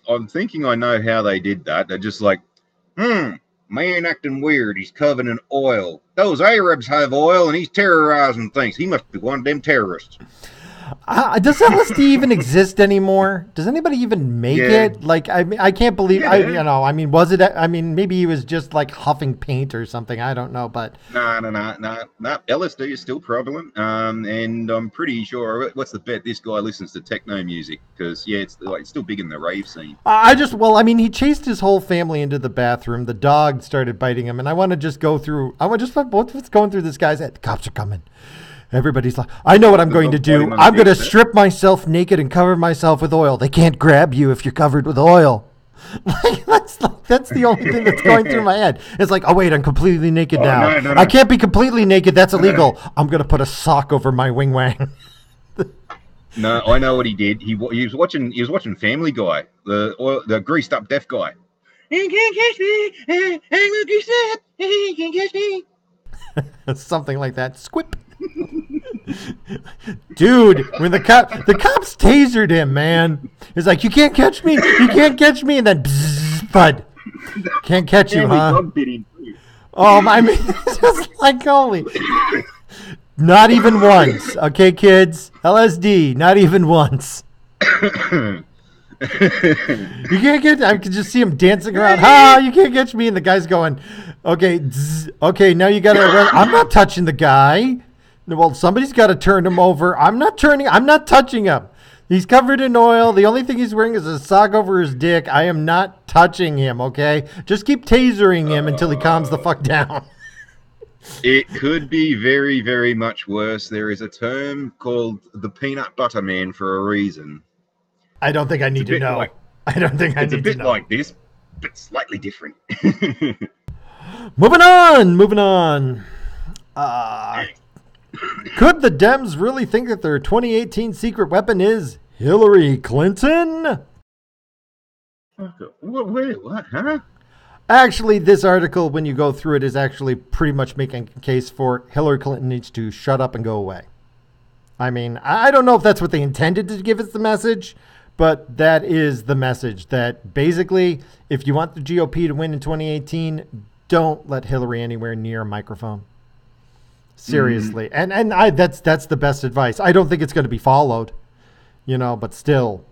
I'm thinking I know how they did that. They're just like, man acting weird. He's covered in oil. Those Arabs have oil, and he's terrorizing things. He must be one of them terrorists. Does LSD even exist anymore? Does anybody even make it? Like, I can't believe. Was it? I mean, maybe he was just like huffing paint or something. I don't know, but No. LSD is still prevalent, and I'm pretty sure. What's the bet? This guy listens to techno music because it's still big in the rave scene. He chased his whole family into the bathroom. The dog started biting him, and I want to just go through. What's going through this guy's head? The cops are coming. Everybody's like, I know what I'm going to do. I'm going to strip myself naked and cover myself with oil. They can't grab you if you're covered with oil. That's the only thing that's going through my head. It's like, oh wait, I'm completely naked now. No. I can't be completely naked. That's illegal. I'm going to put a sock over my wing wang. No, I know what he did. He was watching Family Guy, the greased up deaf guy. He can't catch me. Hey, look, he said he can't catch me. Something like that. Squip. Dude, when the cops tasered him, man. It's like, you can't catch me, and then bzzz, bud. Can't catch you, huh? I mean, it's just like, holy. Not even once. Okay, kids. LSD, not even once. You can't get. I could just see him dancing around. You can't catch me, and the guy's going, okay, okay, now you gotta. I'm not touching the guy. Well, somebody's got to turn him over. I'm not touching him. He's covered in oil. The only thing he's wearing is a sock over his dick. I am not touching him, okay? Just keep tasering him until he calms the fuck down. It could be very, very much worse. There is a term called the peanut butter man for a reason. I don't think I need to know. I don't think I need to know. It's a bit like this, but slightly different. Moving on. Could the Dems really think that their 2018 secret weapon is Hillary Clinton? What, huh? Actually, this article, when you go through it, is actually pretty much making a case for Hillary Clinton needs to shut up and go away. I mean, I don't know if that's what they intended to give us the message, but that is the message that basically, if you want the GOP to win in 2018, don't let Hillary anywhere near a microphone. Seriously. And that's the best advice. I don't think it's going to be followed, but still.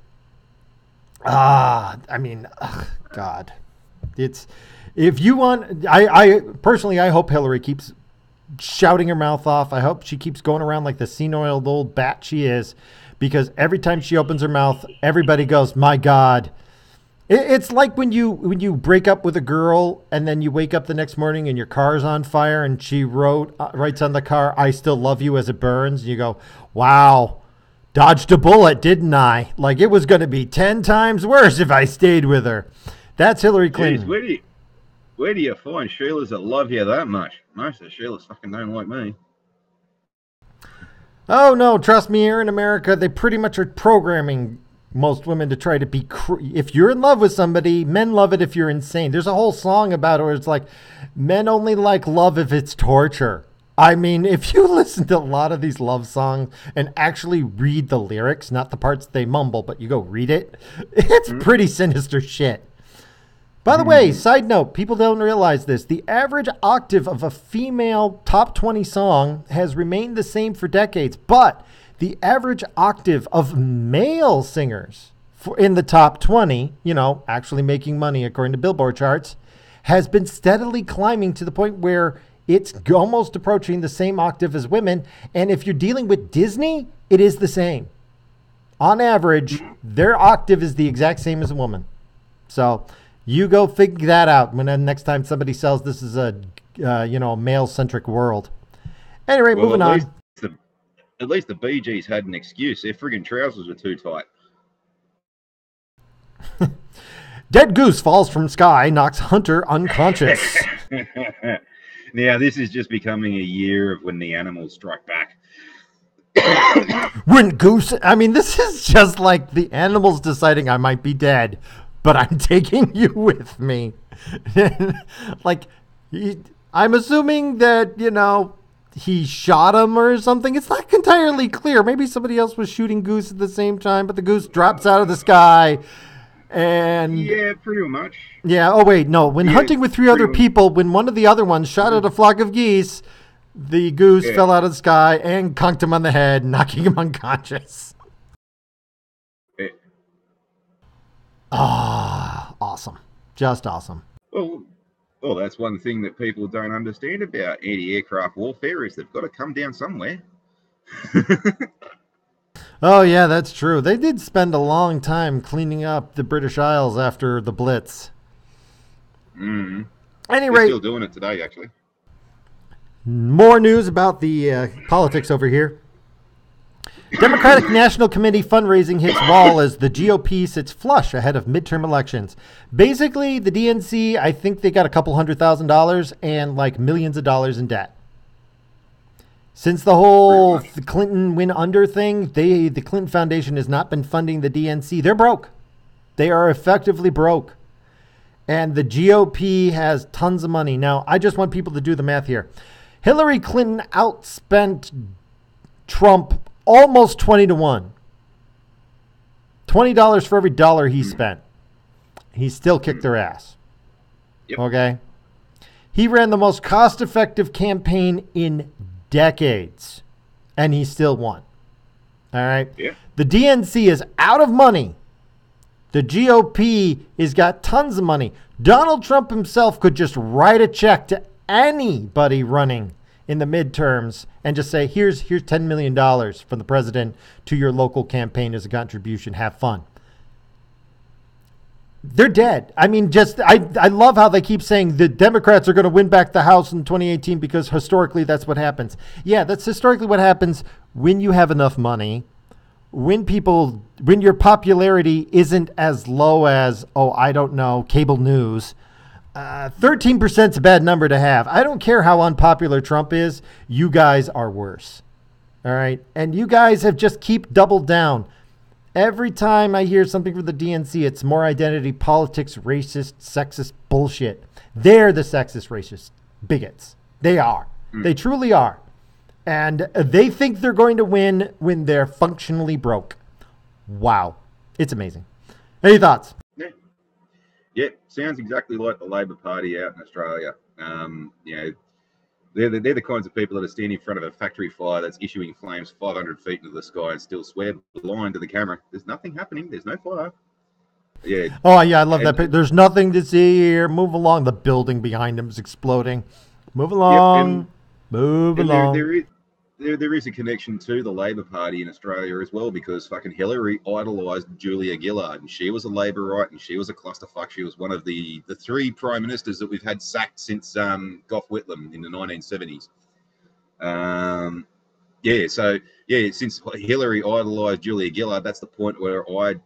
God. It's, if you want, I personally, I hope Hillary keeps shouting her mouth off. I hope she keeps going around like the senile old bat she is, because every time she opens her mouth, everybody goes, my God. It's like when you break up with a girl and then you wake up the next morning and your car's on fire and she writes on the car, I still love you as it burns. And you go, wow, dodged a bullet, didn't I? Like, it was going to be 10 times worse if I stayed with her. That's Hillary Clinton. Jeez, where do you find Sheilas that love you that much? Most of the Sheilas fucking don't like me. Oh, no, trust me, here in America, they pretty much are programming most women to try to be, if you're in love with somebody, men love it if you're insane. There's a whole song about it where it's like, men only like love if it's torture. I mean, if you listen to a lot of these love songs and actually read the lyrics, not the parts they mumble, but you go read it, it's pretty sinister shit. By the way, side note, people don't realize this. The average octave of a female top 20 song has remained the same for decades, but the average octave of male singers in the top 20, actually making money according to Billboard charts, has been steadily climbing to the point where it's almost approaching the same octave as women. And if you're dealing with Disney, it is the same. On average, their octave is the exact same as a woman. So you go figure that out when next time somebody sells this is a male-centric world. Anyway, moving on. At least the Bee Gees had an excuse. Their friggin' trousers were too tight. Dead goose falls from sky, knocks hunter unconscious. Now, this is just becoming a year of when the animals strike back. This is just like the animals deciding I might be dead, but I'm taking you with me. I'm assuming that, he shot him or something. It's not entirely clear. Maybe somebody else was shooting goose at the same time, but the goose drops out of the sky. And yeah, pretty much. Yeah. Oh, wait, no. When hunting with three other people, when one of the other ones shot at a flock of geese, The goose Yeah. fell out of the sky and conked him on the head, knocking him unconscious. Yeah. Ah, awesome. Just awesome. Well, well, that's one thing that people don't understand about anti-aircraft warfare is they've got to come down somewhere. Oh, yeah, that's true. They did spend a long time cleaning up the British Isles after the Blitz. Mm. At any They're rate, still doing it today, actually. more news about the politics over here. Democratic National Committee fundraising hits wall as the GOP sits flush ahead of midterm elections. Basically, the DNC, I think they got a couple $100,000 and like millions of dollars in debt. Since the whole Clinton win under thing, the Clinton Foundation has not been funding the DNC. They're broke. They are effectively broke. And the GOP has tons of money. Now, I just want people to do the math here. Hillary Clinton outspent Trump almost 20-1. $20 for every dollar he spent. He still kicked their ass. Yep. Okay? He ran the most cost-effective campaign in decades, and he still won. All right? Yeah. The DNC is out of money. The GOP has got tons of money. Donald Trump himself could just write a check to anybody running in the midterms and just say, here's $10 million from the president to your local campaign as a contribution. Have fun. They're dead. I mean, I love how they keep saying the Democrats are going to win back the House in 2018 because historically that's what happens. Yeah, that's historically what happens when you have enough money, when your popularity isn't as low as, I don't know, cable news. 13% is a bad number to have. I don't care how unpopular Trump is. You guys are worse. All right. And you guys have just keep doubled down. Every time I hear something from the DNC, it's more identity politics, racist, sexist bullshit. They're the sexist, racist bigots. They are. They truly are. And they think they're going to win when they're functionally broke. Wow. It's amazing. Any thoughts? Yeah, sounds exactly like the Labor Party out in Australia. They're the kinds of people that are standing in front of a factory fire that's issuing flames 500 feet into the sky and still swear blind to the camera. There's nothing happening. There's no fire. Yeah. Oh, yeah, I love that. There's nothing to see here. Move along. The building behind him is exploding. Move along. Move along. There is a connection to the Labor Party in Australia as well because fucking Hillary idolised Julia Gillard and she was a Laborite and she was a clusterfuck. She was one of the three prime ministers that we've had sacked since Gough Whitlam in the 1970s. Since Hillary idolised Julia Gillard, that's the point where I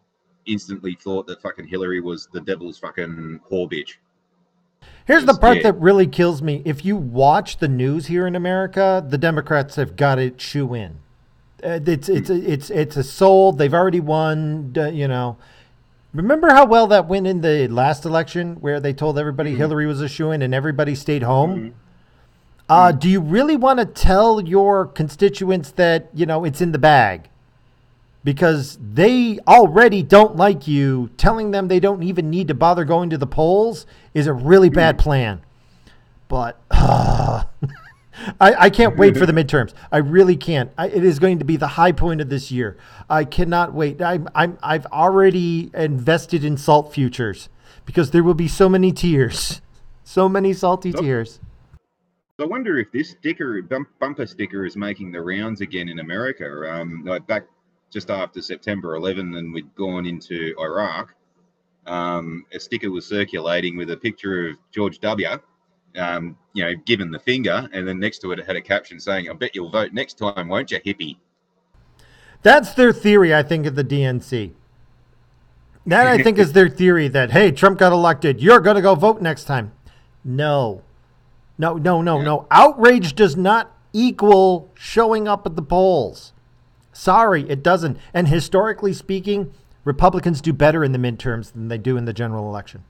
instantly thought that fucking Hillary was the devil's fucking whore bitch. Here's the part that really kills me. If you watch the news here in America, the Democrats have got it shoe in. It's a sold. They've already won. Remember how well that went in the last election, where they told everybody Hillary was a shoe in and everybody stayed home. Do you really want to tell your constituents that it's in the bag? Because they already don't like you. Telling them they don't even need to bother going to the polls is a really bad plan. But I can't wait for the midterms. I really can't. It is going to be the high point of this year. I cannot wait. I've already invested in salt futures because there will be so many tears, so many salty tears. I wonder if this bumper sticker is making the rounds again in America. Back just after September 11 and we'd gone into Iraq, a sticker was circulating with a picture of George W., given the finger, and then next to it had a caption saying, "I bet you'll vote next time, won't you, hippie?" That's their theory, I think, of the DNC. That, I think, is their theory that, hey, Trump got elected. You're going to go vote next time. No. Outrage does not equal showing up at the polls. Sorry, it doesn't. And historically speaking, Republicans do better in the midterms than they do in the general election.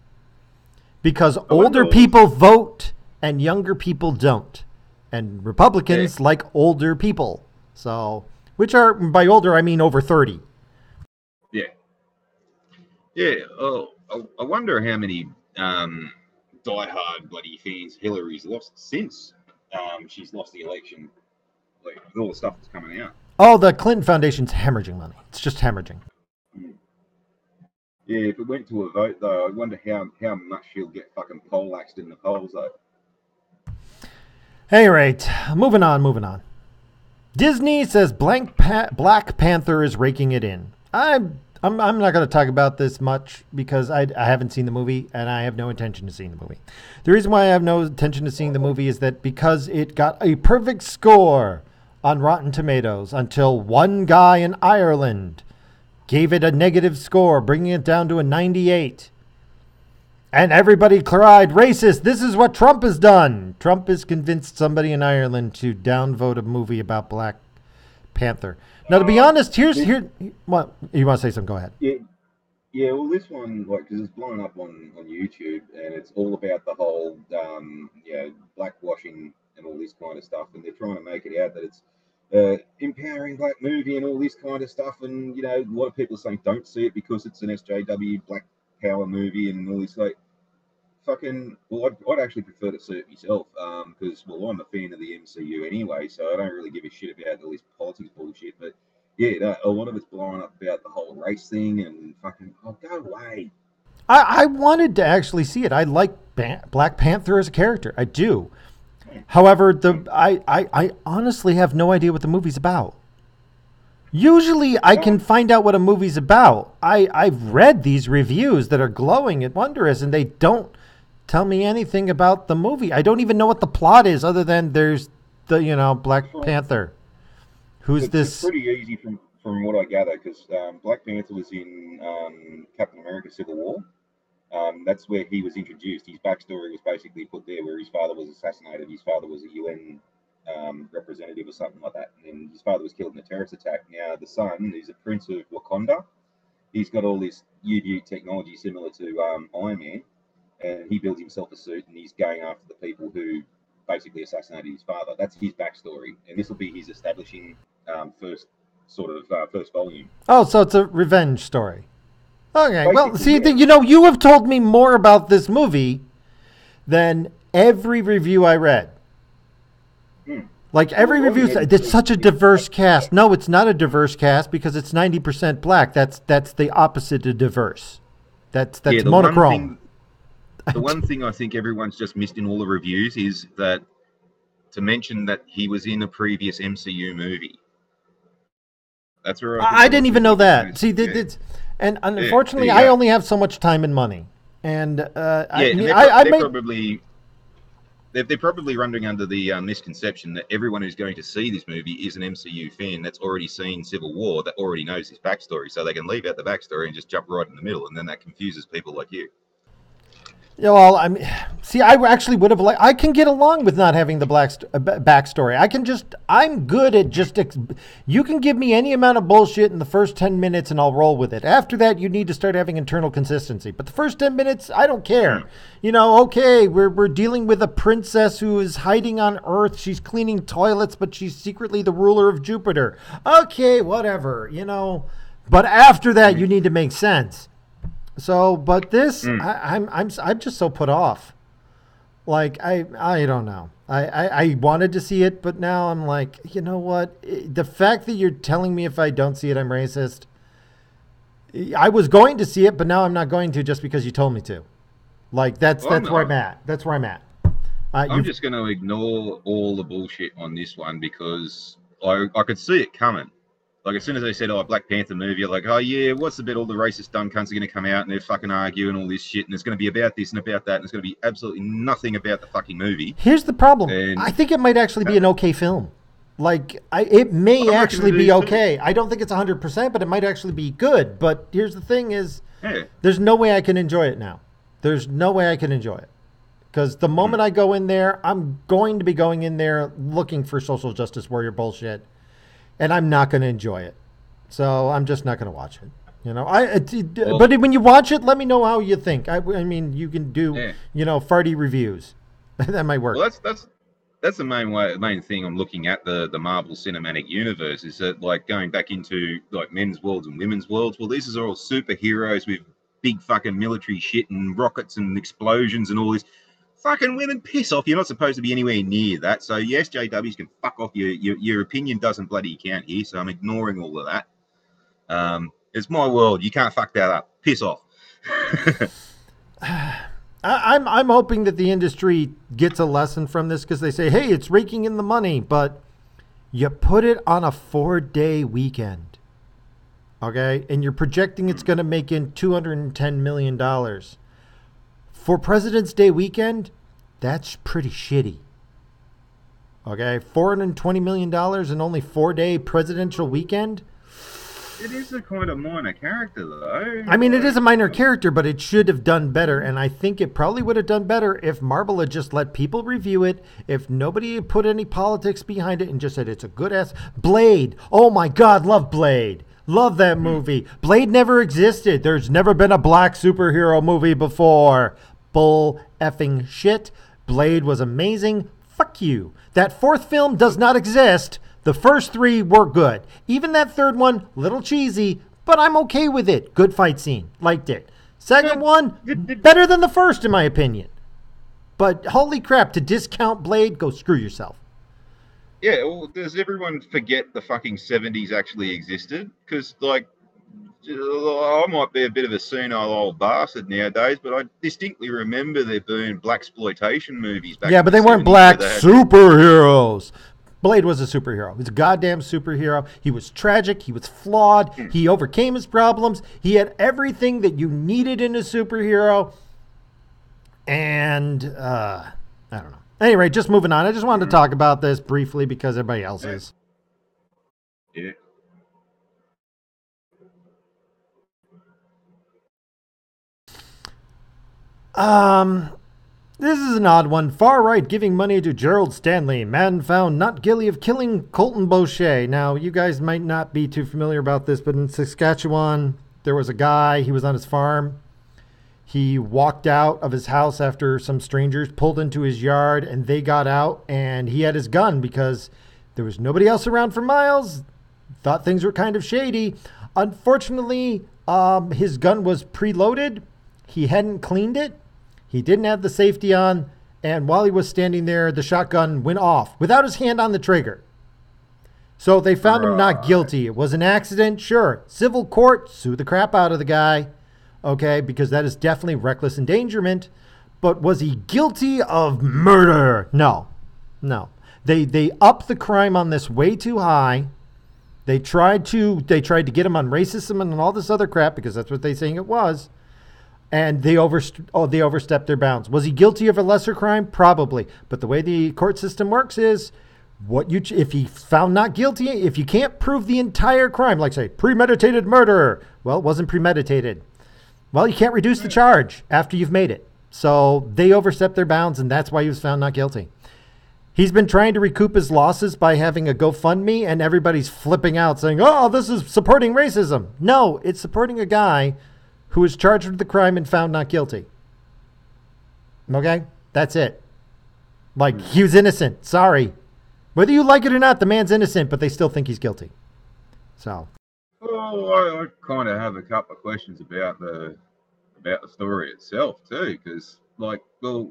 Because older people vote and younger people don't. And Republicans like older people. So, which are, by older, I mean over 30. Yeah. Yeah. Oh, I wonder how many diehard bloody fans Hillary's lost since. she's lost the election, like with all the stuff that's coming out. Oh, the Clinton Foundation's hemorrhaging money. It's just hemorrhaging. Yeah, if it went to a vote though, I wonder how much she'll get fucking poleaxed in the polls though. Hey, right. Moving on. Disney says Black Panther is raking it in. I'm not going to talk about this much because I haven't seen the movie and I have no intention of seeing the movie. The reason why I have no intention of seeing the movie is that because it got a perfect score on Rotten Tomatoes until one guy in Ireland gave it a negative score, bringing it down to a 98. And everybody cried, racist, this is what Trump has done. Trump has convinced somebody in Ireland to downvote a movie about Black Panther. Now, to be honest, what you want to say something? Go ahead. Yeah. Well, this one, like, because it's blown up on YouTube, and it's all about the whole, blackwashing and all this kind of stuff, and they're trying to make it out that it's empowering black movie and all this kind of stuff, and a lot of people are saying don't see it because it's an SJW Black Power movie and all this like. Well, I'd actually prefer to see it myself because, I'm a fan of the MCU anyway, so I don't really give a shit about all this politics bullshit. But yeah, a lot of it's blowing up about the whole race thing and fucking, go away. I wanted to actually see it. I like Black Panther as a character. I do. However, I honestly have no idea what the movie's about. Usually I can find out what a movie's about. I've read these reviews that are glowing and wondrous, and they don't tell me anything about the movie. I don't even know what the plot is other than there's the, Black Panther. It's pretty easy from what I gather because Black Panther was in Captain America Civil War. That's where he was introduced. His backstory was basically put there where his father was assassinated. His father was a UN representative or something like that. And his father was killed in a terrorist attack. Now, the son is a prince of Wakanda. He's got all this UU technology similar to Iron Man. And he builds himself a suit and he's going after the people who basically assassinated his father. That's his backstory. And this will be his establishing first volume. Oh, so it's a revenge story. Okay. Well, see, yeah. You have told me more about this movie than every review I read. Like every review, it's such a diverse cast. No, it's not a diverse cast because it's 90% black. That's the opposite of diverse. That's monochrome. The one thing I think everyone's just missed in all the reviews is that to mention that he was in a previous MCU movie. That's where I didn't even know that. See, and unfortunately, I only have so much time and money, and they're probably running under the misconception that everyone who's going to see this movie is an MCU fan that's already seen Civil War, that already knows his backstory, so they can leave out the backstory and just jump right in the middle, and then that confuses people like you. Yeah, well, I actually would have I can get along with not having the backstory. I'm good at you can give me any amount of bullshit in the first 10 minutes and I'll roll with it. After that, you need to start having internal consistency. But the first 10 minutes, I don't care. Okay, we're dealing with a princess who is hiding on Earth. She's cleaning toilets, but she's secretly the ruler of Jupiter. Okay, whatever, But after that, you need to make sense. So, but this, I'm just so put off. Like, I don't know. I wanted to see it, but now I'm like, you know what? The fact that you're telling me if I don't see it, I'm racist. I was going to see it, but now I'm not going to just because you told me to. Like, that's where I'm at. That's where I'm at. I'm just going to ignore all the bullshit on this one because I could see it coming. Like, as soon as they said, Black Panther movie, you're like, oh, yeah, what's the bit? All the racist dumb cunts are going to come out and they're fucking arguing all this shit and it's going to be about this and about that and it's going to be absolutely nothing about the fucking movie. Here's the problem. I think it might actually be an okay film. Like, it may actually be okay. I don't think it's 100%, but it might actually be good. But here's the thing is, there's no way I can enjoy it now. There's no way I can enjoy it. Because the moment I go in there, I'm going to be going in there looking for social justice warrior bullshit. And I'm not going to enjoy it. So I'm just not going to watch it. But when you watch it, let me know how you think. I mean, you can do, farty reviews. That might work. Well, that's the main thing I'm looking at the Marvel Cinematic Universe is that, like, going back into, like, men's worlds and women's worlds. Well, these are all superheroes with big fucking military shit and rockets and explosions and all this. Fucking women, piss off. You're not supposed to be anywhere near that. So yes, JWs can fuck off. Your opinion doesn't bloody count here. So I'm ignoring all of that. It's my world. You can't fuck that up. Piss off. I'm hoping that the industry gets a lesson from this because they say, hey, it's raking in the money, but you put it on a 4-day weekend, okay? And you're projecting it's going to make in $210 million. For President's Day weekend, that's pretty shitty. Okay, $420 million in only 4-day presidential weekend? It is a kind of minor character, though. I mean, it is a minor character, but it should have done better. And I think it probably would have done better if Marvel had just let people review it, if nobody had put any politics behind it and just said it's a good ass. Blade. Oh my God, love Blade. Love that movie. Blade never existed. There's never been a black superhero movie before. Bull effing shit. Blade was amazing. Fuck you. That fourth film does not exist. The first 3 were good. Even that third one, little cheesy, but I'm okay with it. Good fight scene. Liked it. Second one, better than the first in my opinion. But holy crap, to discount Blade, go screw yourself. Yeah, well, does everyone forget the fucking 70s actually existed? Because, like, I might be a bit of a senile old bastard nowadays, but I distinctly remember there being blaxploitation movies back. Yeah, but they weren't black superheroes. Blade was a superhero. He was a goddamn superhero. He was tragic. He was flawed. He overcame his problems. He had everything that you needed in a superhero. And I don't know. Anyway, just moving on. I just wanted to talk about this briefly because everybody else is. Yeah. This is an odd one. Far right giving money to Gerald Stanley. Man found not guilty of killing Colton Boucher. Now, you guys might not be too familiar about this, but in Saskatchewan, there was a guy. He was on his farm. He walked out of his house after some strangers pulled into his yard, and they got out, and he had his gun because there was nobody else around for miles. Thought things were kind of shady. Unfortunately, his gun was preloaded. He hadn't cleaned it. He didn't have the safety on, and while he was standing there, the shotgun went off without his hand on the trigger. So they found him not guilty. It was an accident, sure. Civil court, sue the crap out of the guy, okay, because that is definitely reckless endangerment. But was he guilty of murder? No. They upped the crime on this way too high. They tried to get him on racism and all this other crap because that's what they're saying it was. And they overstepped their bounds. Was he guilty of a lesser crime? Probably. But the way the court system works is, if he found not guilty, if you can't prove the entire crime, like say premeditated murder, well, it wasn't premeditated. Well, you can't reduce the charge after you've made it. So they overstepped their bounds, and that's why he was found not guilty. He's been trying to recoup his losses by having a GoFundMe, and everybody's flipping out saying, oh, this is supporting racism. No, it's supporting a guy who was charged with the crime and found not guilty. Okay? That's it. Like, he was innocent. Sorry. Whether you like it or not, the man's innocent, but they still think he's guilty. So. Well, I kind of have a couple of questions about the story itself, too, because, like, well,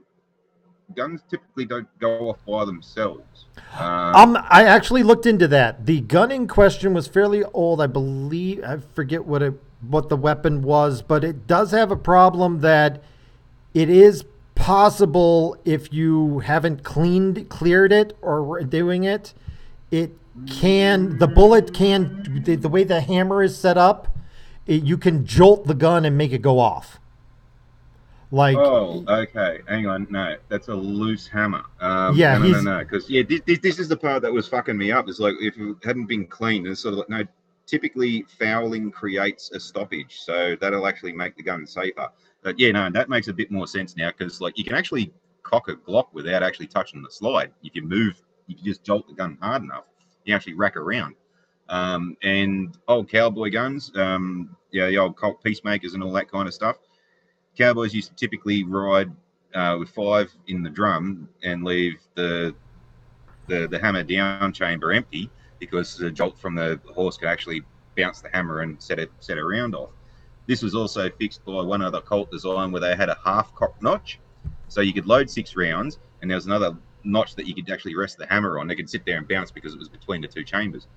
guns typically don't go off by themselves. I actually looked into that. The gun in question was fairly old. I believe, I forget what the weapon was, but it does have a problem that it is possible if you haven't cleared it or doing it, the bullet can, the way the hammer is set up, you can jolt the gun and make it go off. Like, oh, okay. Hang on. No, that's a loose hammer. Yeah, no. Because this is the part that was fucking me up. It's like if it hadn't been cleaned, it's sort of like no. Typically, fouling creates a stoppage, so that'll actually make the gun safer. But yeah, no, that makes a bit more sense now because like you can actually cock a Glock without actually touching the slide. If you just jolt the gun hard enough, you actually rack around. And old cowboy guns, the old Colt Peacemakers and all that kind of stuff. Cowboys used to typically ride with 5 in the drum and leave the hammer down chamber empty because the jolt from the horse could actually bounce the hammer and set a round off. This was also fixed by one other Colt design where they had a half cock notch. So you could load 6 rounds, and there was another notch that you could actually rest the hammer on. They could sit there and bounce because it was between the 2 chambers.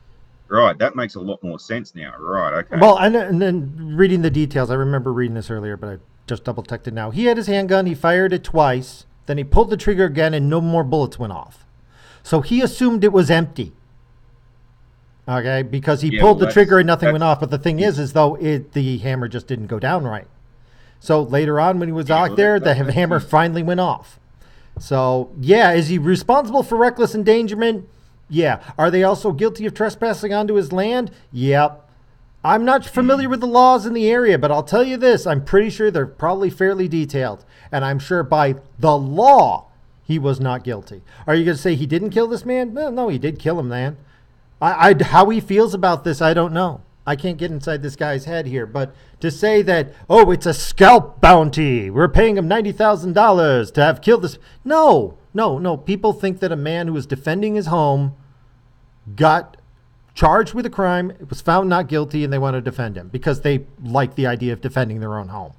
Right, that makes a lot more sense now. Right, okay. Well, and then reading the details, I remember reading this earlier, but I just double checked it now. He had his handgun, he fired it twice, then he pulled the trigger again, and no more bullets went off. So he assumed it was empty. Okay, because he pulled the trigger and nothing went off. But the thing is though the hammer just didn't go down right. So later on, when he was out there, the hammer finally went off. So yeah, is he responsible for reckless endangerment? Yeah. Are they also guilty of trespassing onto his land? Yep. I'm not familiar with the laws in the area, but I'll tell you this: I'm pretty sure they're probably fairly detailed, and I'm sure by the law he was not guilty. Are you going to say he didn't kill this man? No, he did kill him, man. How he feels about this, I don't know. I can't get inside this guy's head here. But to say that, oh, it's a scalp bounty, we're paying him $90,000 to have killed this. No. People think that a man who was defending his home got charged with a crime, was found not guilty, and they want to defend him because they like the idea of defending their own home.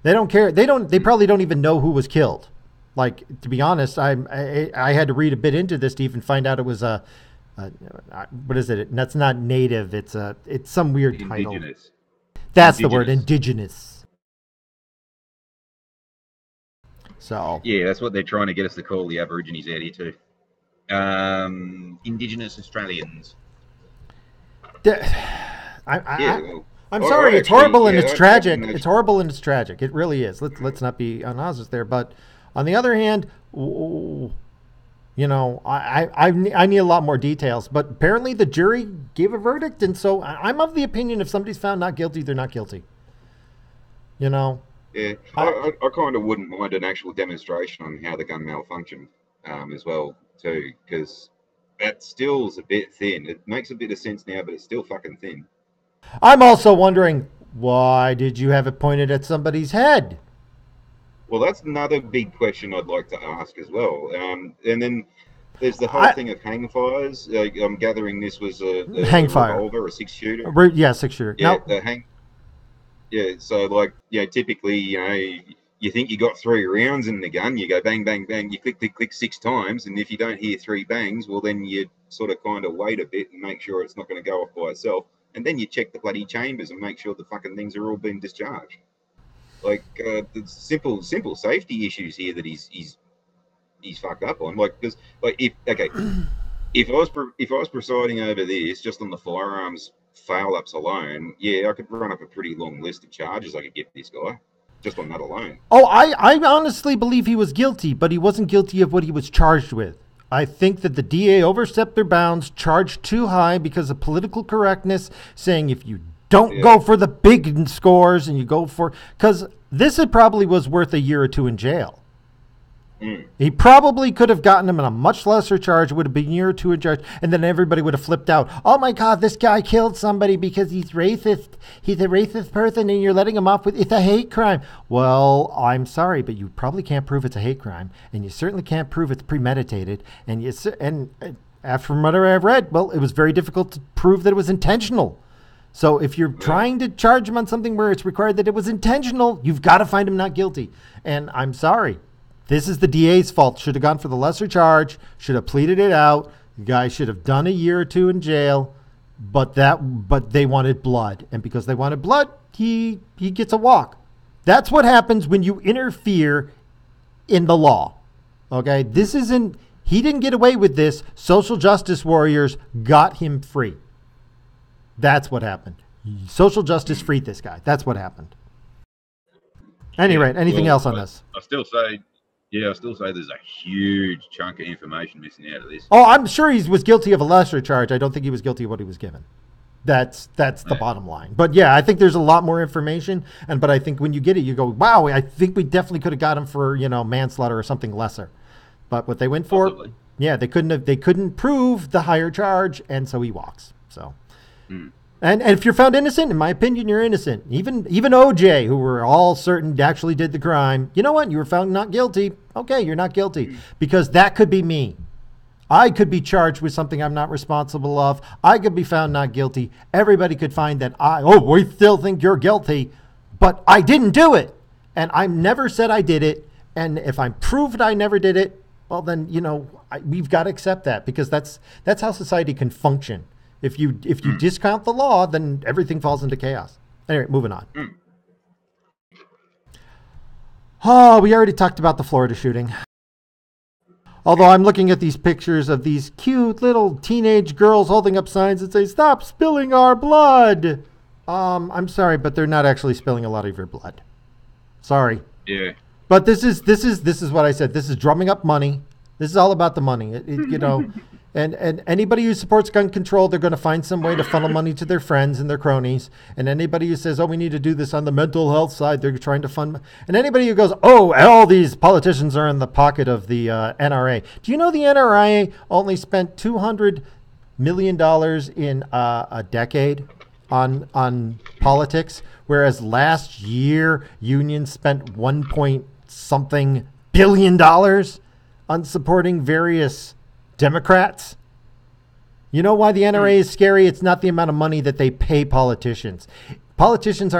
They don't care. They probably don't even know who was killed. Like, to be honest, I had to read a bit into this to even find out it was what is it? That's not native. It's some weird title. That's the word, indigenous. So yeah, that's what they're trying to get us to call the Aborigines out here too. Indigenous Australians. I'm sorry. It's horrible and it's tragic. It's horrible and it's tragic. It really is. Let's not be honest there. But on the other hand, you know, I need a lot more details, but apparently the jury gave a verdict, and so I'm of the opinion if somebody's found not guilty, they're not guilty. You know? Yeah, I kind of wouldn't mind an actual demonstration on how the gun malfunctioned as well, too, because that still is a bit thin. It makes a bit of sense now, but it's still fucking thin. I'm also wondering, why did you have it pointed at somebody's head? Well, that's another big question I'd like to ask as well. And then there's the whole thing of hang fires. I'm gathering this was a hang fire revolver, a 6-shooter. Yeah, 6-shooter. Yeah, the hang. Yeah, so like, typically, you think you got 3 rounds in the gun, you go bang, bang, bang, you click 6 times, and if you don't hear 3 bangs, well, then you sort of kind of wait a bit and make sure it's not going to go off by itself, and then you check the bloody chambers and make sure the fucking things are all being discharged. Like the simple safety issues here that he's fucked up on. Like, because if I was presiding over this just on the firearms fail ups alone, yeah, I could run up a pretty long list of charges I could give this guy just on that alone. Oh, I honestly believe he was guilty, but he wasn't guilty of what he was charged with. I think that the DA overstepped their bounds, charged too high because of political correctness, saying if you don't go for the big scores and you go for... Because this probably was worth a year or 2 in jail. He probably could have gotten him in a much lesser charge. It would have been a year or 2 in charge. And then everybody would have flipped out. Oh, my God, this guy killed somebody because he's racist. He's a racist person and you're letting him off with... It's a hate crime. Well, I'm sorry, but you probably can't prove it's a hate crime. And you certainly can't prove it's premeditated. And after what I've read, well, it was very difficult to prove that it was intentional. So if you're trying to charge him on something where it's required that it was intentional, you've got to find him not guilty. And I'm sorry. This is the DA's fault. Should have gone for the lesser charge. Should have pleaded it out. The guy should have done a year or 2 in jail. But they wanted blood. And because they wanted blood, he gets a walk. That's what happens when you interfere in the law. Okay? He didn't get away with this. Social justice warriors got him free. That's what happened. Social justice freed this guy. That's what happened. Anyway, anything else on this? I still say there's a huge chunk of information missing out of this. Oh, I'm sure he was guilty of a lesser charge. I don't think he was guilty of what he was given. That's the bottom line. But yeah, I think there's a lot more information. But I think when you get it, you go, wow, I think we definitely could have got him for, manslaughter or something lesser. But what they went for, possibly. Yeah, they couldn't prove the higher charge, and so he walks. So. And if you're found innocent, in my opinion, you're innocent. Even OJ, who were all certain actually did the crime, you know what? You were found not guilty. Okay, you're not guilty. Because that could be me. I could be charged with something I'm not responsible of. I could be found not guilty. Everybody could find that we still think you're guilty, but I didn't do it. And I never said I did it. And if I'm proved I never did it, well, then, we've got to accept that, because that's how society can function. If you discount the law, then everything falls into chaos. Anyway, moving on. Oh, we already talked about the Florida shooting. Although I'm looking at these pictures of these cute little teenage girls holding up signs that say, "Stop spilling our blood." I'm sorry, but they're not actually spilling a lot of your blood. Sorry. Yeah. But this is what I said. This is drumming up money. This is all about the money. And anybody who supports gun control, they're going to find some way to funnel money to their friends and their cronies. And anybody who says, "Oh, we need to do this on the mental health side," they're trying to fund. And anybody who goes, "Oh, all these politicians are in the pocket of the NRA." Do you know the NRA only spent $200 million in a decade on politics, whereas last year unions spent $1.something billion on supporting various Democrats? You know why the NRA is scary? It's not the amount of money that they pay politicians. Politicians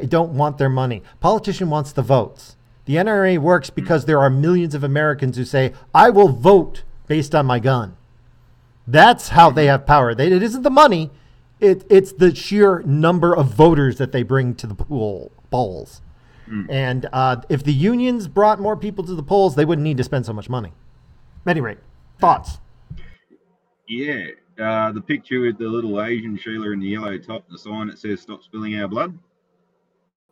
don't want their money. Politician wants the votes. The NRA works because there are millions of Americans who say, "I will vote based on my gun." That's how they have power. It isn't the money. It's the sheer number of voters that they bring to the polls. And if the unions brought more people to the polls, they wouldn't need to spend so much money. At any rate, thoughts? Yeah. The picture with the little Asian Sheila in the yellow top, the sign that says "Stop spilling our blood."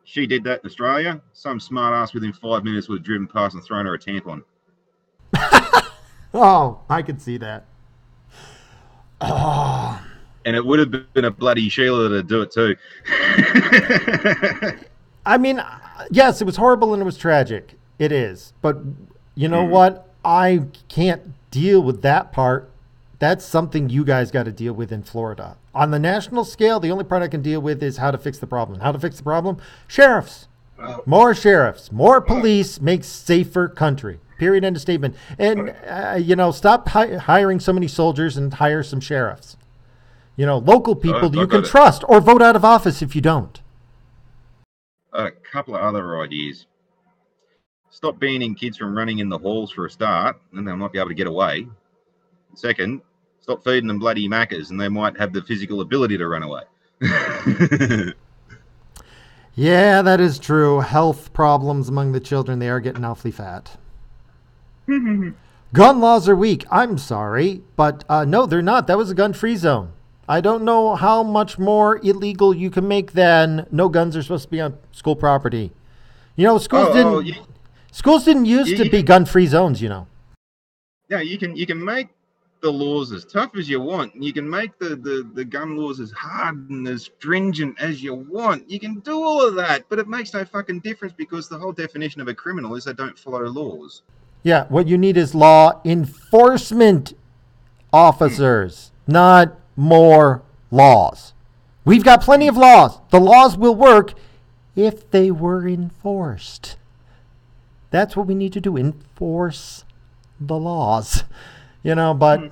She did that in Australia. Some smart ass within 5 minutes would have driven past and thrown her a tampon. Oh, I could see that. Oh. And it would have been a bloody Sheila to do it too. I mean, yes, it was horrible and it was tragic. It is. But you know what? I can't deal with that part. That's something you guys got to deal with in Florida. On the national scale, the only part I can deal with is how to fix the problem. How to fix the problem? Sheriffs. More sheriffs. More police makes safer country. Period. End of statement. And, stop hiring so many soldiers and hire some sheriffs. Local people you can trust, or vote out of office if you don't. A couple of other ideas. Stop banning kids from running in the halls for a start, and they might be able to get away. Second, stop feeding them bloody Maccas, and they might have the physical ability to run away. Yeah, that is true. Health problems among the children, they are getting awfully fat. Gun laws are weak. I'm sorry, but no, they're not. That was a gun-free zone. I don't know how much more illegal you can make than no guns are supposed to be on school property. Schools didn't used to be gun-free zones, Yeah, you can make the laws as tough as you want. You can make the gun laws as hard and as stringent as you want. You can do all of that, but it makes no fucking difference because the whole definition of a criminal is they don't follow laws. Yeah, what you need is law enforcement officers, not more laws. We've got plenty of laws. The laws will work if they were enforced. That's what we need to do, enforce the laws. But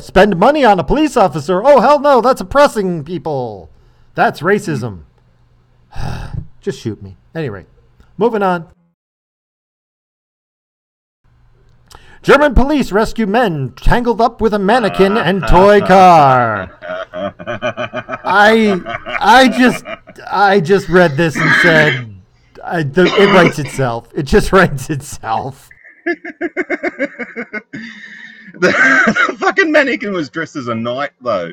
spend money on a police officer. Oh, hell no, that's oppressing people. That's racism. Just shoot me. Anyway, moving on. German police rescue men tangled up with a mannequin and toy car. I just read this and said, it writes itself. It just writes itself. The fucking mannequin was dressed as a knight, though.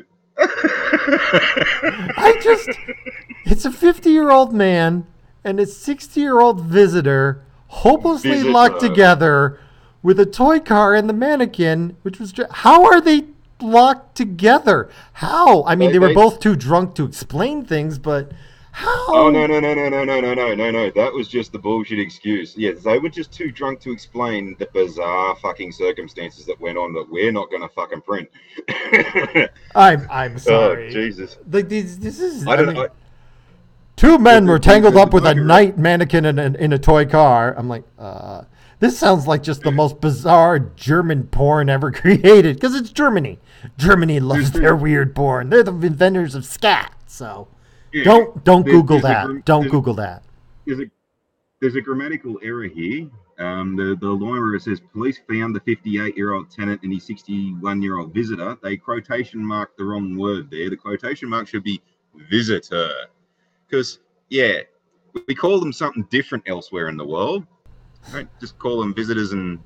It's a 50-year-old man and a 60-year-old visitor hopelessly locked together with a toy car and the mannequin, which was how are they locked together? How? I mean, they were both too drunk to explain things, but how? Oh, no. That was just the bullshit excuse. Yeah, they were just too drunk to explain the bizarre fucking circumstances that went on that we're not going to fucking print. I'm sorry. Oh, Jesus. Like, this is... two men were tangled up with a night mannequin in a toy car. I'm like, this sounds like just the most bizarre German porn ever created, because it's Germany. Germany loves their weird porn. They're the inventors of scat, so... Yeah. Don't Google that. Don't Google that. There's there's a grammatical error here. The line where it says police found the 58-year-old tenant and his 61-year-old visitor, they quotation marked the wrong word there. The quotation mark should be visitor. Because, yeah, we call them something different elsewhere in the world. Don't just call them visitors and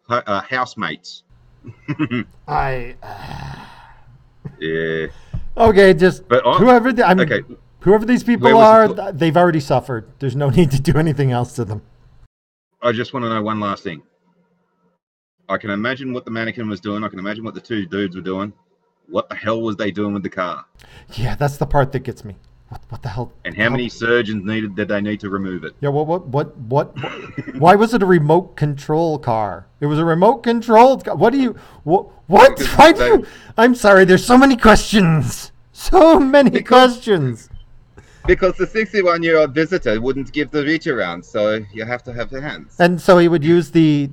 housemates. Yeah. Okay, just But whoever these people are, they've already suffered. There's no need to do anything else to them. I just want to know one last thing. I can imagine what the mannequin was doing. I can imagine what the two dudes were doing. What the hell was they doing with the car? Yeah, that's the part that gets me. What the hell? And how many surgeons did they need to remove it? Yeah, what? Why was it a remote control car? It was a remote controlled car. What? Why do you? I'm sorry, there's so many questions. So many questions. Because the 61-year-old visitor wouldn't give the reach around, so you have to have the hands. And so he would use the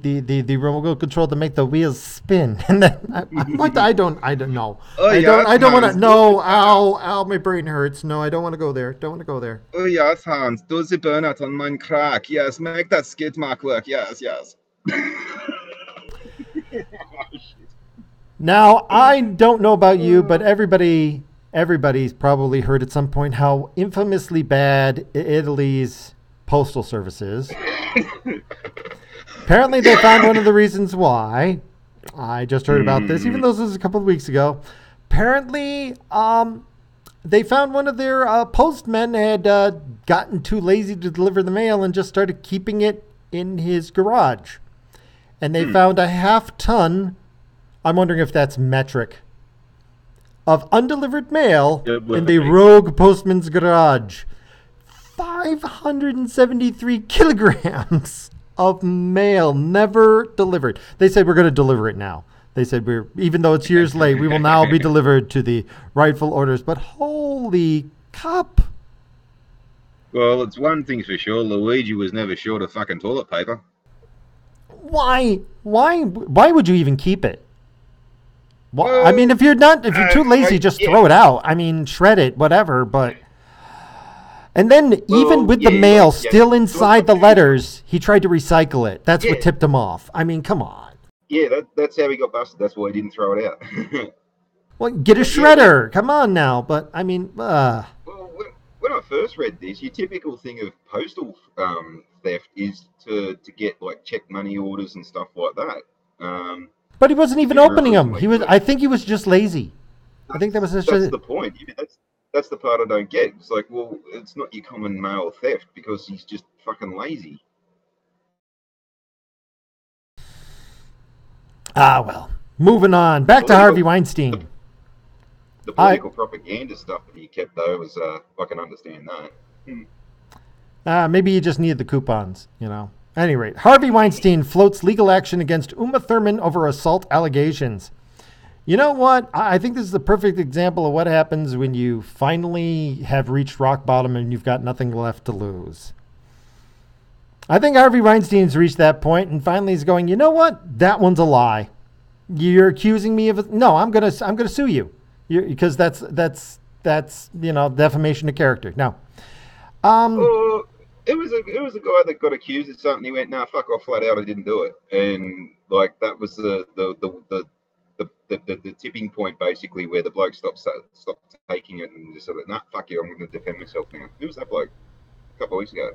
remote control to make the wheels spin. And then I don't know. Oh, I don't want to. No, ow, my brain hurts. No, I don't want to go there. Oh yes, Hans, do the burnout on mine crack. Yes, make that skid mark work. Yes. Now I don't know about you, but everybody's probably heard at some point how infamously bad Italy's postal service is. Apparently they found one of the reasons why. I just heard about this, even though this was a couple of weeks ago. Apparently, they found one of their postmen had gotten too lazy to deliver the mail and just started keeping it in his garage. And they found a half-ton, I'm wondering if that's metric, of undelivered mail in the rogue postman's garage. 573 kilograms of mail never delivered. They said, we're going to deliver it now. They said, even though it's years late, we will now be delivered to the rightful owners. But holy cup. Well, it's one thing for sure. Luigi was never short of fucking toilet paper. Why would you even keep it? Well, I mean, if you're too lazy, just throw it out. I mean, shred it, whatever. But and then even with the mail still inside the letters, he tried to recycle it. That's what tipped him off. I mean, come on. Yeah, that's how he got busted. That's why he didn't throw it out. Well, get a shredder. Come on now. But I mean, well, when I first read this, your typical thing of postal theft is to get like check money orders and stuff like that. But he wasn't even opening them. I think he was just lazy. I think that was that's the point. That's the part I don't get. It's like, well, it's not your common mail theft because he's just fucking lazy. Well, moving on. Back to Harvey Weinstein. The political propaganda stuff that he kept, though, was I can understand that. Maybe he just needed the coupons, you know. At any rate, Harvey Weinstein floats legal action against Uma Thurman over assault allegations. You know what? I think this is the perfect example of what happens when you finally have reached rock bottom and you've got nothing left to lose. I think Harvey Weinstein's reached that point and finally he's going, you know what? That one's a lie. You're accusing me of it. No, I'm gonna sue you, because that's defamation of character. Now, It was a guy that got accused of something. He went, "Nah, fuck off, flat out. I didn't do it." And like that was the tipping point, basically, where the bloke stopped taking it and just said, "Nah, fuck you. I'm going to defend myself now." Who was that bloke? A couple of weeks ago.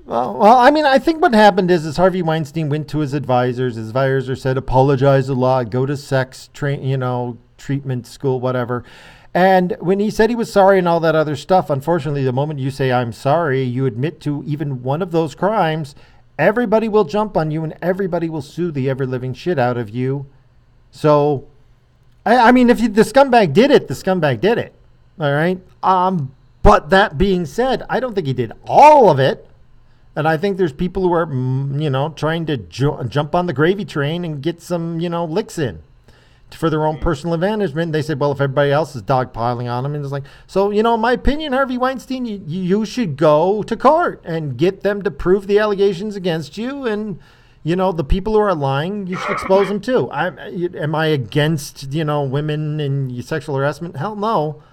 Well, I mean, I think what happened is Harvey Weinstein went to his advisors. His advisors said, "Apologize a lot. Go to sex treatment school, whatever." And when he said he was sorry and all that other stuff, unfortunately, the moment you say, I'm sorry, you admit to even one of those crimes, everybody will jump on you and everybody will sue the ever-living shit out of you. So, I mean, if the scumbag did it, the scumbag did it. All right? But that being said, I don't think he did all of it. And I think there's people who are, trying to jump on the gravy train and get some, licks in for their own personal advancement. They said, well, if everybody else is dogpiling on him, and it's like, so, in my opinion, Harvey Weinstein, you should go to court and get them to prove the allegations against you. And, the people who are lying, you should expose them too. Am I against, women and sexual harassment? Hell no.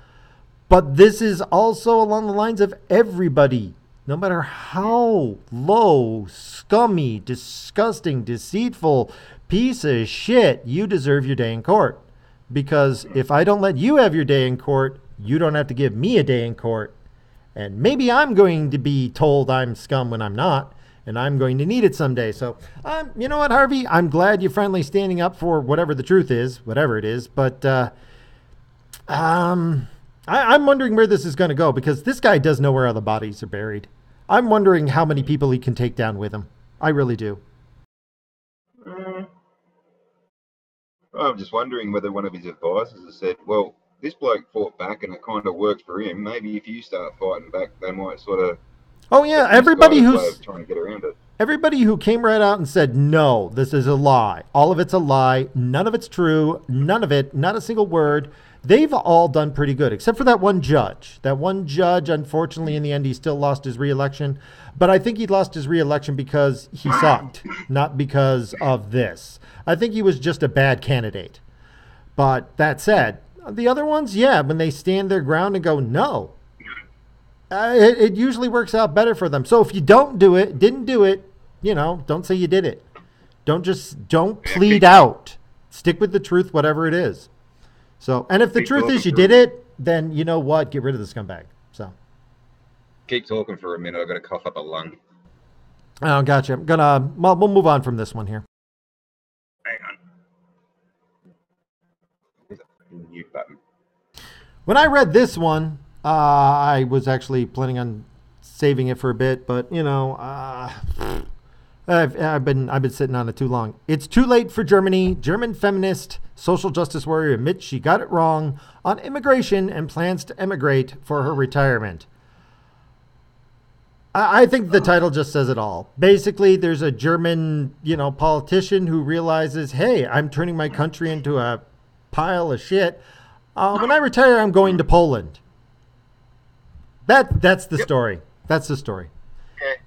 But this is also along the lines of everybody no matter how low, scummy, disgusting, deceitful piece of shit, you deserve your day in court. Because if I don't let you have your day in court, you don't have to give me a day in court. And maybe I'm going to be told I'm scum when I'm not, and I'm going to need it someday. So, you know what, Harvey? I'm glad you're finally standing up for whatever the truth is, whatever it is. But I'm wondering where this is going to go, because this guy does know where other bodies are buried. I'm wondering how many people he can take down with him. I really do. I'm just wondering whether one of his advisors has said, well, this bloke fought back and it kind of works for him. Maybe if you start fighting back, they might sort of. Oh yeah, way of trying to get around it. Everybody who came right out and said, no, this is a lie. All of it's a lie. None of it's true. None of it. Not a single word. They've all done pretty good, except for that one judge. That one judge, unfortunately, in the end, he still lost his reelection. But I think he lost his reelection because he sucked, not because of this. I think he was just a bad candidate. But that said, the other ones, yeah, when they stand their ground and go, no, it usually works out better for them. So if you didn't do it, don't say you did it. Don't plead out. Stick with the truth, whatever it is. So, and if the truth is you did it, then you know what? Get rid of the scumbag. So, keep talking for a minute. I've got to cough up a lung. Oh, gotcha. We'll move on from this one here. Hang on. There's a mute button. When I read this one, I was actually planning on saving it for a bit, but I've been sitting on it too long. It's too late for Germany. German feminist social justice warrior admits she got it wrong on immigration and plans to emigrate for her retirement. I think the title just says it all. Basically, there's a German, politician who realizes, hey, I'm turning my country into a pile of shit. When I retire, I'm going to Poland. That's the story. That's the story.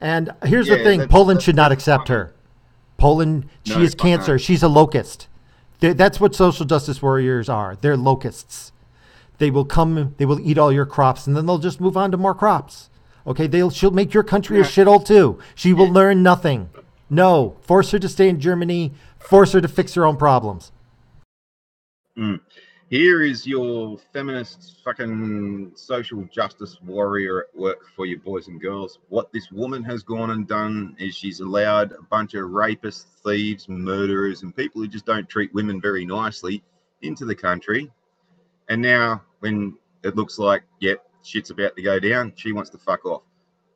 And here's the thing. Poland should not accept her. Poland, she is cancer. She's a locust. That's what social justice warriors are. They're locusts. They will come, they will eat all your crops, and then they'll just move on to more crops. Okay, she'll make your country a shithole too. She will learn nothing. No, force her to stay in Germany. Force her to fix her own problems. Here is your feminist fucking social justice warrior at work for you boys and girls. What this woman has gone and done is she's allowed a bunch of rapists, thieves, murderers, and people who just don't treat women very nicely into the country. And now when it looks like, shit's about to go down, she wants to fuck off.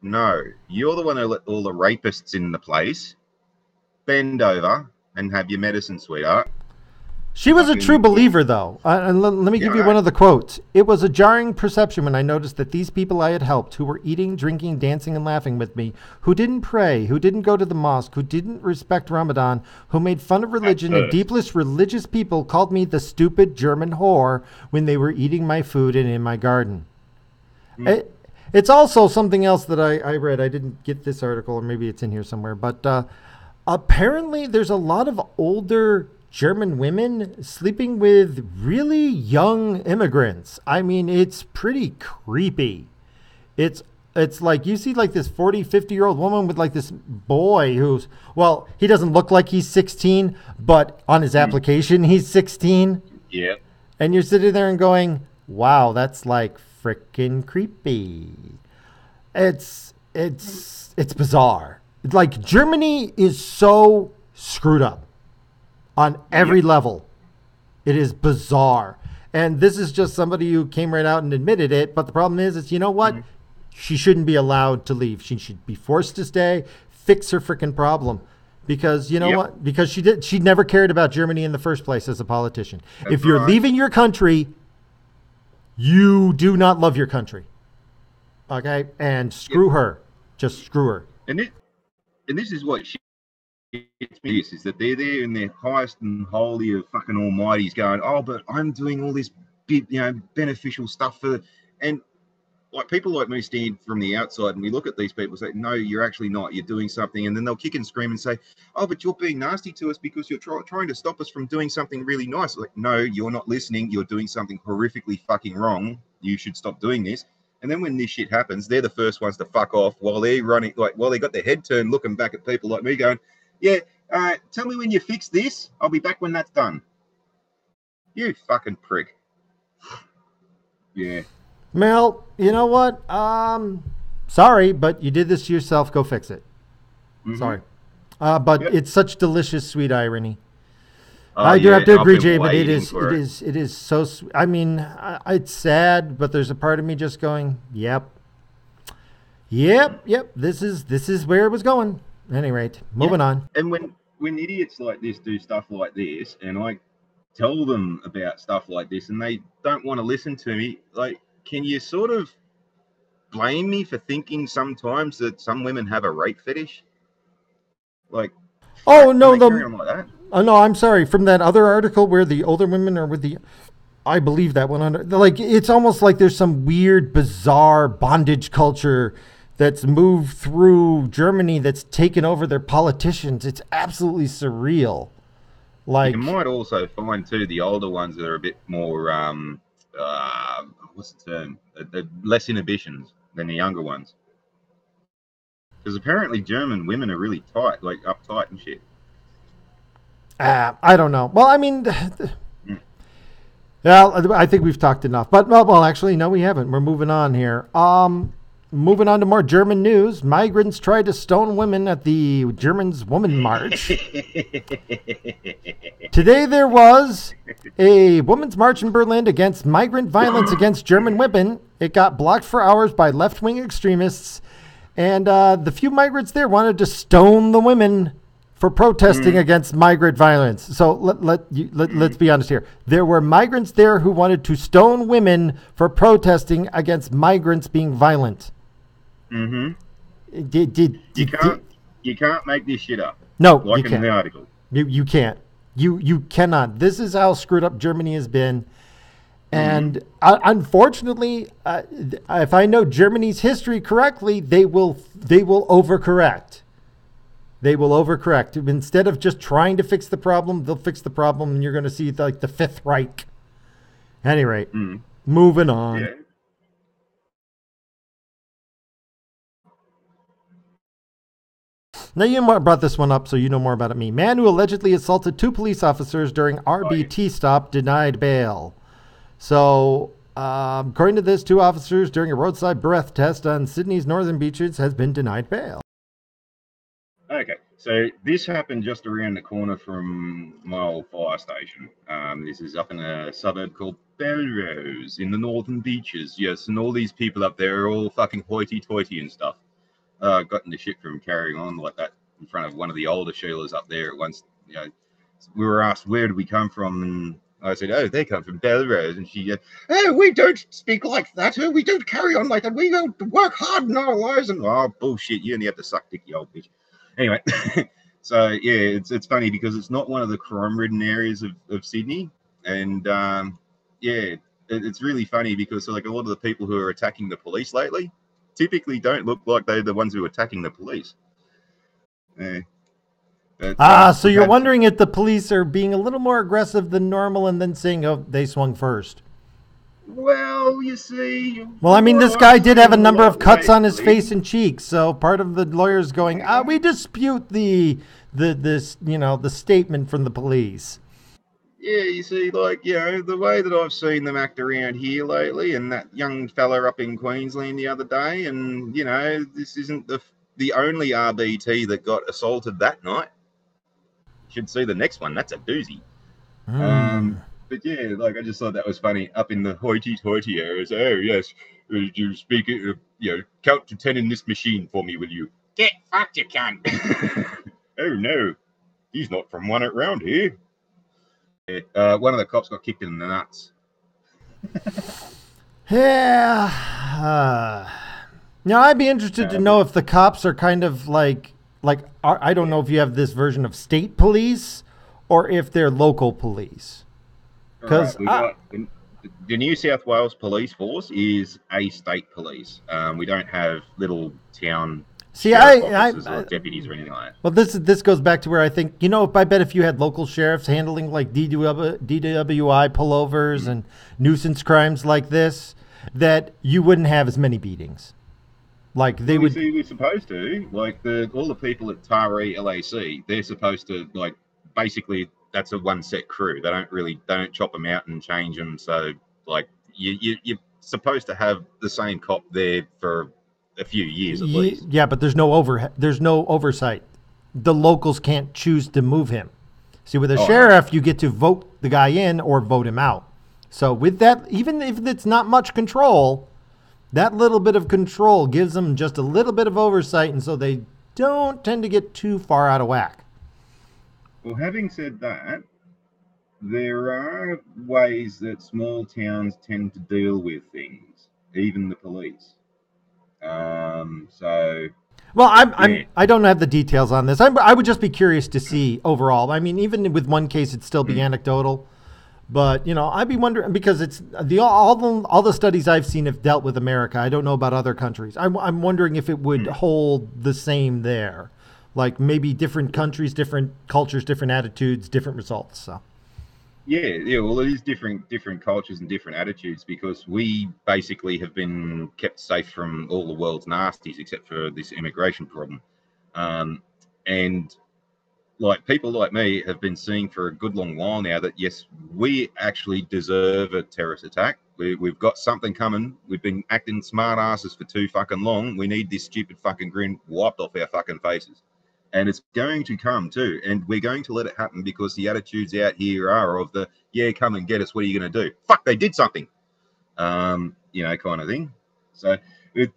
No, you're the one who let all the rapists in the place. Bend over and have your medicine, sweetheart. She was a true believer, though. And let me give you one of the quotes. It was a jarring perception when I noticed that these people I had helped, who were eating, drinking, dancing, and laughing with me, who didn't pray, who didn't go to the mosque, who didn't respect Ramadan, who made fun of religion, and deepest religious people called me the stupid German whore when they were eating my food and in my garden. It's also something else that I read. I didn't get this article, or maybe it's in here somewhere. But apparently there's a lot of older German women sleeping with really young immigrants. I mean, it's pretty creepy. It's like you see like this 40, 50-year-old woman with like this boy who's, well, he doesn't look like he's 16, but on his application, he's 16. Yeah. And you're sitting there and going, wow, that's like freaking creepy. It's bizarre. Like Germany is so screwed up on every level. It is bizarre. And this is just somebody who came right out and admitted it. But the problem is you know what? She shouldn't be allowed to leave. She should be forced to stay, fix her freaking problem. Because you know what? Because she never cared about Germany in the first place as a politician. That's if you're leaving your country, you do not love your country. Okay? And screw her. Just screw her. And this is what she is that they're there in their highest and holy of fucking almighties going, oh, but I'm doing all this beneficial stuff and like people like me stand from the outside and we look at these people and say, no, you're actually not, you're doing something, and then they'll kick and scream and say, oh, but you're being nasty to us because you're trying to stop us from doing something really nice. Like, no, you're not listening, you're doing something horrifically fucking wrong, you should stop doing this. And then when this shit happens, they're the first ones to fuck off while they're running, like while they got their head turned, looking back at people like me, going, "Yeah, tell me when you fix this. I'll be back when that's done." You fucking prick. Yeah. Mel, you know what? Sorry, but you did this to yourself. Go fix it. Mm-hmm. Sorry. But Yep. it's such delicious, sweet irony. Oh, I do yeah, have to I've agree, been Jay, but it waiting is, for it is so. I mean, it's sad, but there's a part of me just going, "Yep, yep. This is where it was going." At any rate, moving on. And when idiots like this do stuff like this, and I tell them about stuff like this, and they don't want to listen to me, like, can you sort of blame me for thinking sometimes that some women have a rape fetish? Like, Oh can no, they carry on like that? oh no, I'm sorry. From that other article where the older women are with the, I believe that one under, like, it's almost like there's some weird, bizarre bondage culture that's moved through Germany that's taken over their politicians. It's absolutely surreal. Like, You might also find too the older ones that are a bit more what's the term? Less inhibitions than the younger ones. Because apparently German women are really tight, like uptight and shit. I don't know. Well, I mean, Mm. yeah, I think we've talked enough. But well, actually, no, we haven't. We're moving on here. Moving on to more German news. Migrants tried to stone women at the Germans' Woman March. Today there was a women's march in Berlin against migrant violence against German women. It got blocked for hours by left-wing extremists, and the few migrants there wanted to stone the women for protesting against migrant violence. So let's be honest here. There were migrants there who wanted to stone women for protesting against migrants being violent. Mm-hmm. Did You can't make this shit up. no, Like you in can't. the article. You can't. You cannot. This is how screwed up Germany has been. And unfortunately, if I know Germany's history correctly, they will overcorrect. They will overcorrect. Instead of just trying to fix the problem, they'll fix the problem, and you're going to see like the Fifth Reich. At any rate, moving on. Yeah. Now, you brought this one up, so you know more about it than me. Man who allegedly assaulted two police officers during RBT stop denied bail. So, according to this, two officers during a roadside breath test on Sydney's northern beaches has been denied bail. Okay, so this happened just around the corner from my old fire station. This is up in a suburb called Belrose in the northern beaches. Yes, and all these people up there are all fucking hoity-toity and stuff. Got into shit from carrying on like that in front of one of the older Sheilas up there at once. You know, we were asked where do we come from, and I said, "Oh, they come from Belrose," and she said, "Oh, we don't speak like that. Oh, we don't carry on like that. We don't work hard in our lives." And oh, bullshit! You only have to suck dick, you old bitch. Anyway, so yeah, it's funny because it's not one of the crime-ridden areas of Sydney, and yeah, it's really funny because like a lot of the people who are attacking the police lately typically don't look like they're the ones who are attacking the police. Yeah. So you're wondering if the police are being a little more aggressive than normal and then saying, oh, they swung first. Well, you see. Well, I mean, this guy did have a number of cuts on his face and cheeks, so part of the lawyer's going, we dispute the statement from the police. Yeah, you see, like, you know, the way that I've seen them act around here lately, and that young fella up in Queensland the other day, and, you know, this isn't the only RBT that got assaulted that night. You should see the next one. That's a doozy. But yeah, like, I just thought that was funny. Up in the hoity-toity areas, oh, yes, you speak, count to 10 in this machine for me, will you? Get fucked, you cunt. Oh, no, he's not from one around here. One of the cops got kicked in the nuts. Yeah. Now, I'd be interested to know if the cops are kind of like I don't know if you have this version of state police or if they're local police. Because the New South Wales Police Force is a state police. We don't have little town See, sheriff officers or deputies or anything like that. well, this goes back to where I think, I bet if you had local sheriffs handling like DWI pullovers and nuisance crimes like this, that you wouldn't have as many beatings. Like they would. See, we're supposed to like all the people at Taree LAC. They're supposed to like basically that's a one set crew. They don't chop them out and change them. So like you're supposed to have the same cop there for a few years at least. Yeah, but there's no oversight. The locals can't choose to move him. See, with a sheriff, you get to vote the guy in or vote him out. So with that, even if it's not much control, that little bit of control gives them just a little bit of oversight, and so they don't tend to get too far out of whack. Well, having said that, there are ways that small towns tend to deal with things, even the police. Well, I don't have the details on this. I would just be curious to see overall. I mean, even with one case, it'd still be anecdotal. But I'd be wondering because it's all the studies I've seen have dealt with America. I don't know about other countries. I'm wondering if it would hold the same there, like maybe different countries, different cultures, different attitudes, different results. So. Yeah. Well, it is different cultures and different attitudes because we basically have been kept safe from all the world's nasties except for this immigration problem, and. Like people like me have been seeing for a good long while now that yes, we actually deserve a terrorist attack. We've got something coming. We've been acting smart asses for too fucking long. We need this stupid fucking grin wiped off our fucking faces. And it's going to come too. And we're going to let it happen because the attitudes out here are of the, yeah, come and get us. What are you going to do? Fuck, they did something. Kind of thing. So,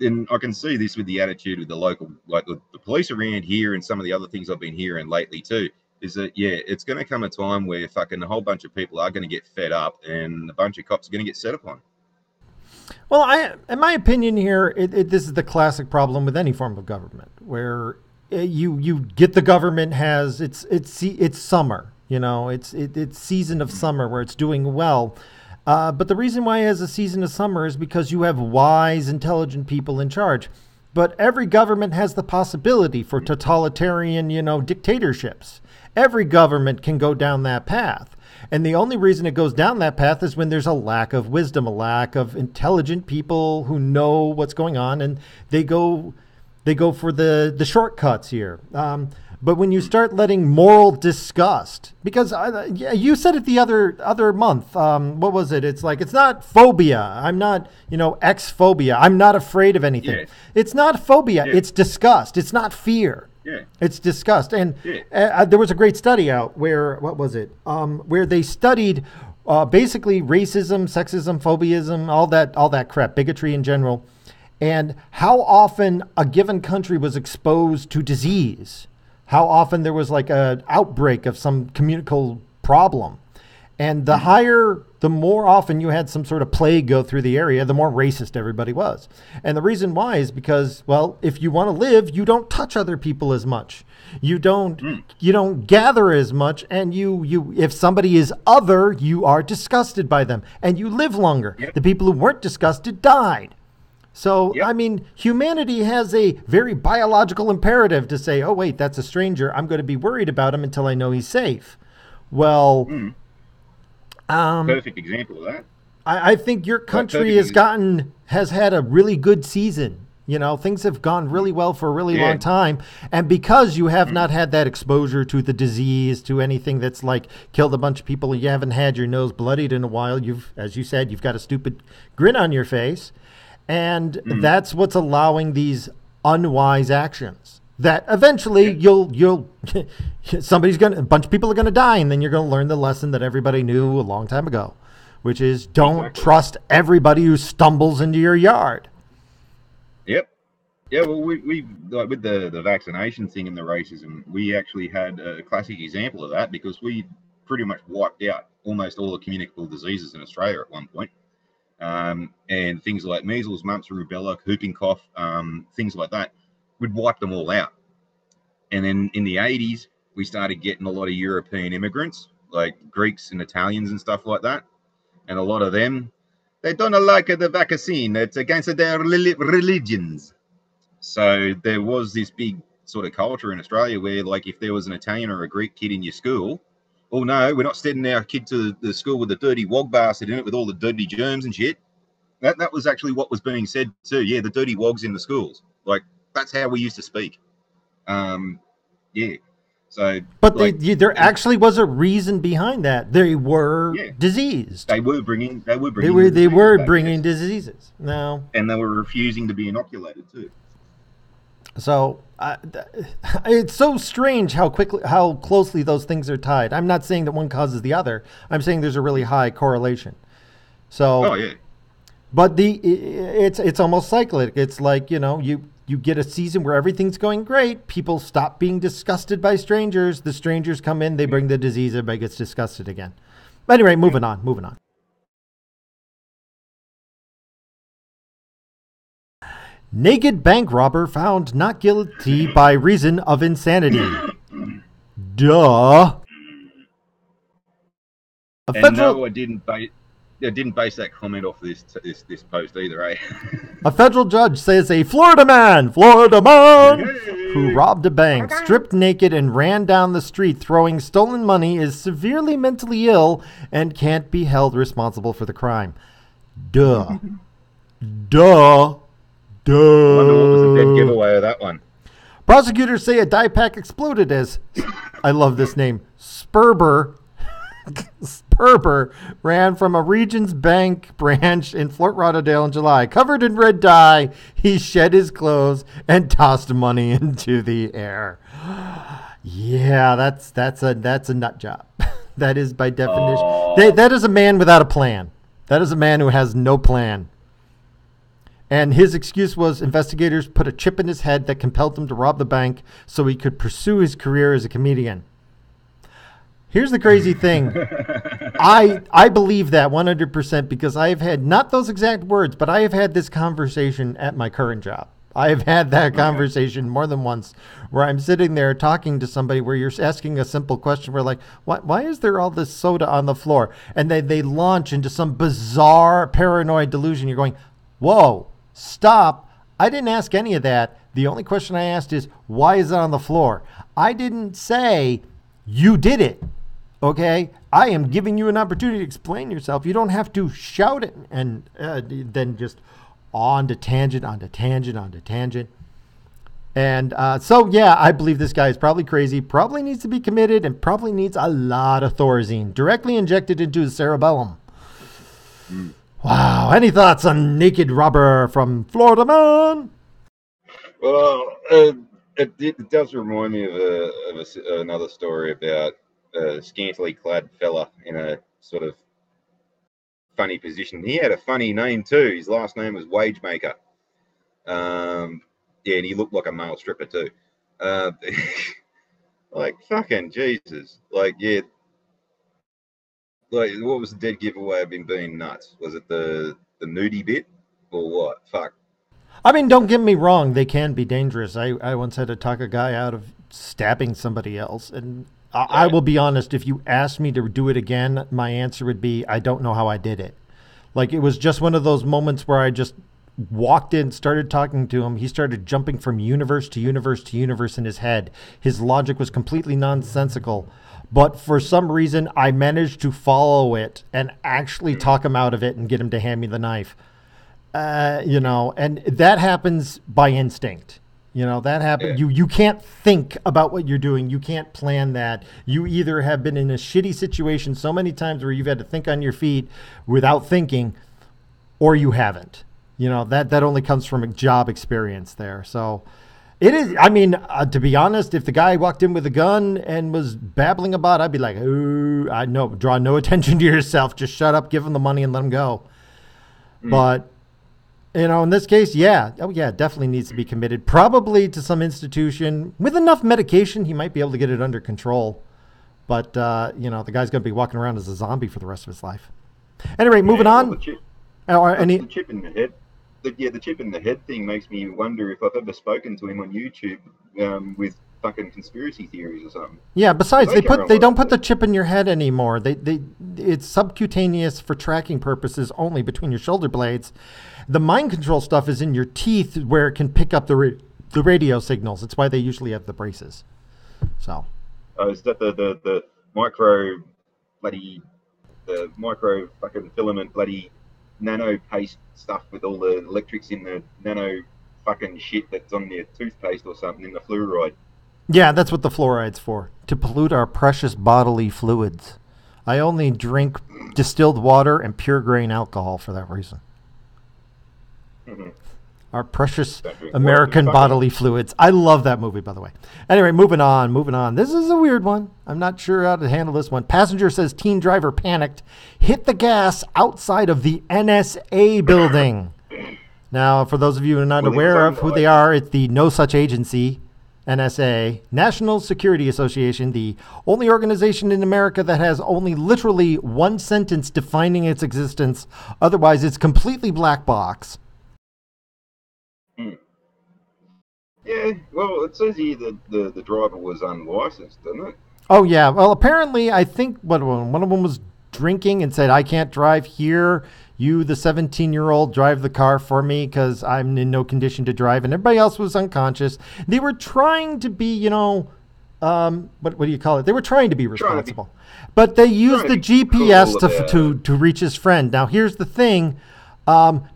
and I can see this with the attitude of the local, like the police around here and some of the other things I've been hearing lately too, is that, yeah, it's going to come a time where fucking a whole bunch of people are going to get fed up and a bunch of cops are going to get set upon. Well, in my opinion here, this is the classic problem with any form of government where you get the government has, it's summer, it's season of summer where it's doing well. But the reason why it has a season of summer is because you have wise, intelligent people in charge. But every government has the possibility for totalitarian, dictatorships. Every government can go down that path. And the only reason it goes down that path is when there's a lack of wisdom, a lack of intelligent people who know what's going on, and they go for the shortcuts here. But when you start letting moral disgust, because you said it the other month, what was it? It's like, it's not phobia. I'm not, X-phobia. I'm not afraid of anything. Yeah. It's not phobia. Yeah. It's disgust. It's not fear. Yeah. It's disgust. And there was a great study out where, what was it? Where they studied basically racism, sexism, phobiaism, all that crap, bigotry in general, and how often a given country was exposed to disease. How often there was like an outbreak of some communicable problem. And the more often you had some sort of plague go through the area, the more racist everybody was. And the reason why is because, well, if you want to live, you don't touch other people as much. You don't gather as much. And if somebody is other, you are disgusted by them and you live longer. Yep. The people who weren't disgusted died. So, yep. I mean, humanity has a very biological imperative to say, oh, wait, that's a stranger. I'm going to be worried about him until I know he's safe. Well, perfect example of that. I think your country has had a really good season. Things have gone really well for a really long time. And because you have not had that exposure to the disease, to anything that's like killed a bunch of people, you haven't had your nose bloodied in a while. As you said, you've got a stupid grin on your face. And that's what's allowing these unwise actions that eventually a bunch of people are going to die. And then you're going to learn the lesson that everybody knew a long time ago, which is don't trust everybody who stumbles into your yard. Yep. Yeah. Well, we like with the vaccination thing and the racism, we actually had a classic example of that because we pretty much wiped out almost all the communicable diseases in Australia at one point. And things like measles, mumps, rubella, whooping cough, things like that, we'd wipe them all out. And then in the 80s, we started getting a lot of European immigrants, like Greeks and Italians and stuff like that. And a lot of them, they don't like the vaccine. It's against their religions. So there was this big sort of culture in Australia where, like, if there was an Italian or a Greek kid in your school, oh no, we're not sending our kid to the school with the dirty wog bastard in it with all the dirty germs and shit. That was actually what was being said too. Yeah, the dirty wogs in the schools. Like, that's how we used to speak. Yeah. So, But like, there actually was a reason behind that. They were diseased. They were bringing diseases. No, and they were refusing to be inoculated too. So it's so strange how closely those things are tied. I'm not saying that one causes the other. I'm saying there's a really high correlation. So, oh yeah. But it's almost cyclic. It's like, you get a season where everything's going great. People stop being disgusted by strangers. The strangers come in, they bring the disease, everybody gets disgusted again. But anyway, moving on. Naked bank robber found not guilty by reason of insanity. Duh. No, I didn't base that comment off this post either, eh? A federal judge says a Florida man who robbed a bank, stripped naked, and ran down the street throwing stolen money is severely mentally ill and can't be held responsible for the crime. Duh. Duh. I wonder what was the dead giveaway of that one. Prosecutors say a dye pack exploded as, I love this name, Sperber ran from a Regions Bank branch in Fort Lauderdale in July. Covered in red dye, he shed his clothes and tossed money into the air. Yeah, that's a nut job. That is by definition. That is a man without a plan. That is a man who has no plan. And his excuse was investigators put a chip in his head that compelled him to rob the bank so he could pursue his career as a comedian. Here's the crazy thing. I believe that 100% because I have had, not those exact words, but I have had this conversation at my current job. I have had that conversation more than once where I'm sitting there talking to somebody where you're asking a simple question. We're like, why is there all this soda on the floor? And they launch into some bizarre paranoid delusion. You're going, whoa, stop. I didn't ask any of that. The only question I asked is, why is it on the floor? I didn't say you did it. Okay, I am giving you an opportunity to explain yourself. You don't have to shout it and then just on to tangent. And so, yeah, I believe this guy is probably crazy, probably needs to be committed, and probably needs a lot of Thorazine directly injected into his cerebellum. Wow. Any thoughts on naked robber from Florida Man? Well, it does remind me of another story about a scantily clad fella in a sort of funny position. He had a funny name too. His last name was Wagemaker. And he looked like a male stripper too. Like, fucking Jesus. Like, yeah. Like, what was the dead giveaway of him being nuts? Was it the nudie bit or what? Fuck. I mean, don't get me wrong. They can be dangerous. I once had to talk a guy out of stabbing somebody else. And I will be honest, if you asked me to do it again, my answer would be, I don't know how I did it. Like, it was just one of those moments where I just walked in, started talking to him. He started jumping from universe to universe to universe in his head. His logic was completely nonsensical. But for some reason, I managed to follow it and actually talk him out of it and get him to hand me the knife. And that happens by instinct. That happens. Yeah. You can't think about what you're doing. You can't plan that. You either have been in a shitty situation so many times where you've had to think on your feet without thinking, or you haven't. That only comes from a job experience there. So it is. I mean, to be honest, if the guy walked in with a gun and was babbling about, I'd be like, ooh, I know, draw no attention to yourself. Just shut up, give him the money and let him go. But in this case, definitely needs to be committed. Probably to some institution with enough medication, he might be able to get it under control. But the guy's going to be walking around as a zombie for the rest of his life. Anyway, moving on. The chip in the head. The chip in the head thing makes me wonder if I've ever spoken to him on YouTube with fucking conspiracy theories or something. Yeah. Besides, they don't put the chip in your head anymore. It's subcutaneous for tracking purposes only between your shoulder blades. The mind control stuff is in your teeth where it can pick up the the radio signals. It's why they usually have the braces. So. Is that the micro bloody the micro fucking filament bloody nano paste stuff with all the electrics in the nano fucking shit that's on their toothpaste or something in the fluoride? Yeah, that's what the fluoride's for, to pollute our precious bodily fluids. I only drink distilled water and pure grain alcohol for that reason. Mm-hmm. Our precious American bodily fluids. I love that movie, by the way. Anyway, moving on. This is a weird one. I'm not sure how to handle this one. Passenger says teen driver panicked, hit the gas outside of the NSA building. Now, for those of you who are not aware of who they are, it's the No Such Agency, NSA, National Security Association, the only organization in America that has only literally one sentence defining its existence. Otherwise, it's completely black box. Yeah, well, it says here that the driver was unlicensed, doesn't it? Oh, yeah. Well, apparently, I think one of them was drinking and said, I can't drive here. You, the 17-year-old, drive the car for me because I'm in no condition to drive. And everybody else was unconscious. They were trying to be, what do you call it? They were trying to be responsible. But they used the GPS to reach his friend. Now, here's the thing.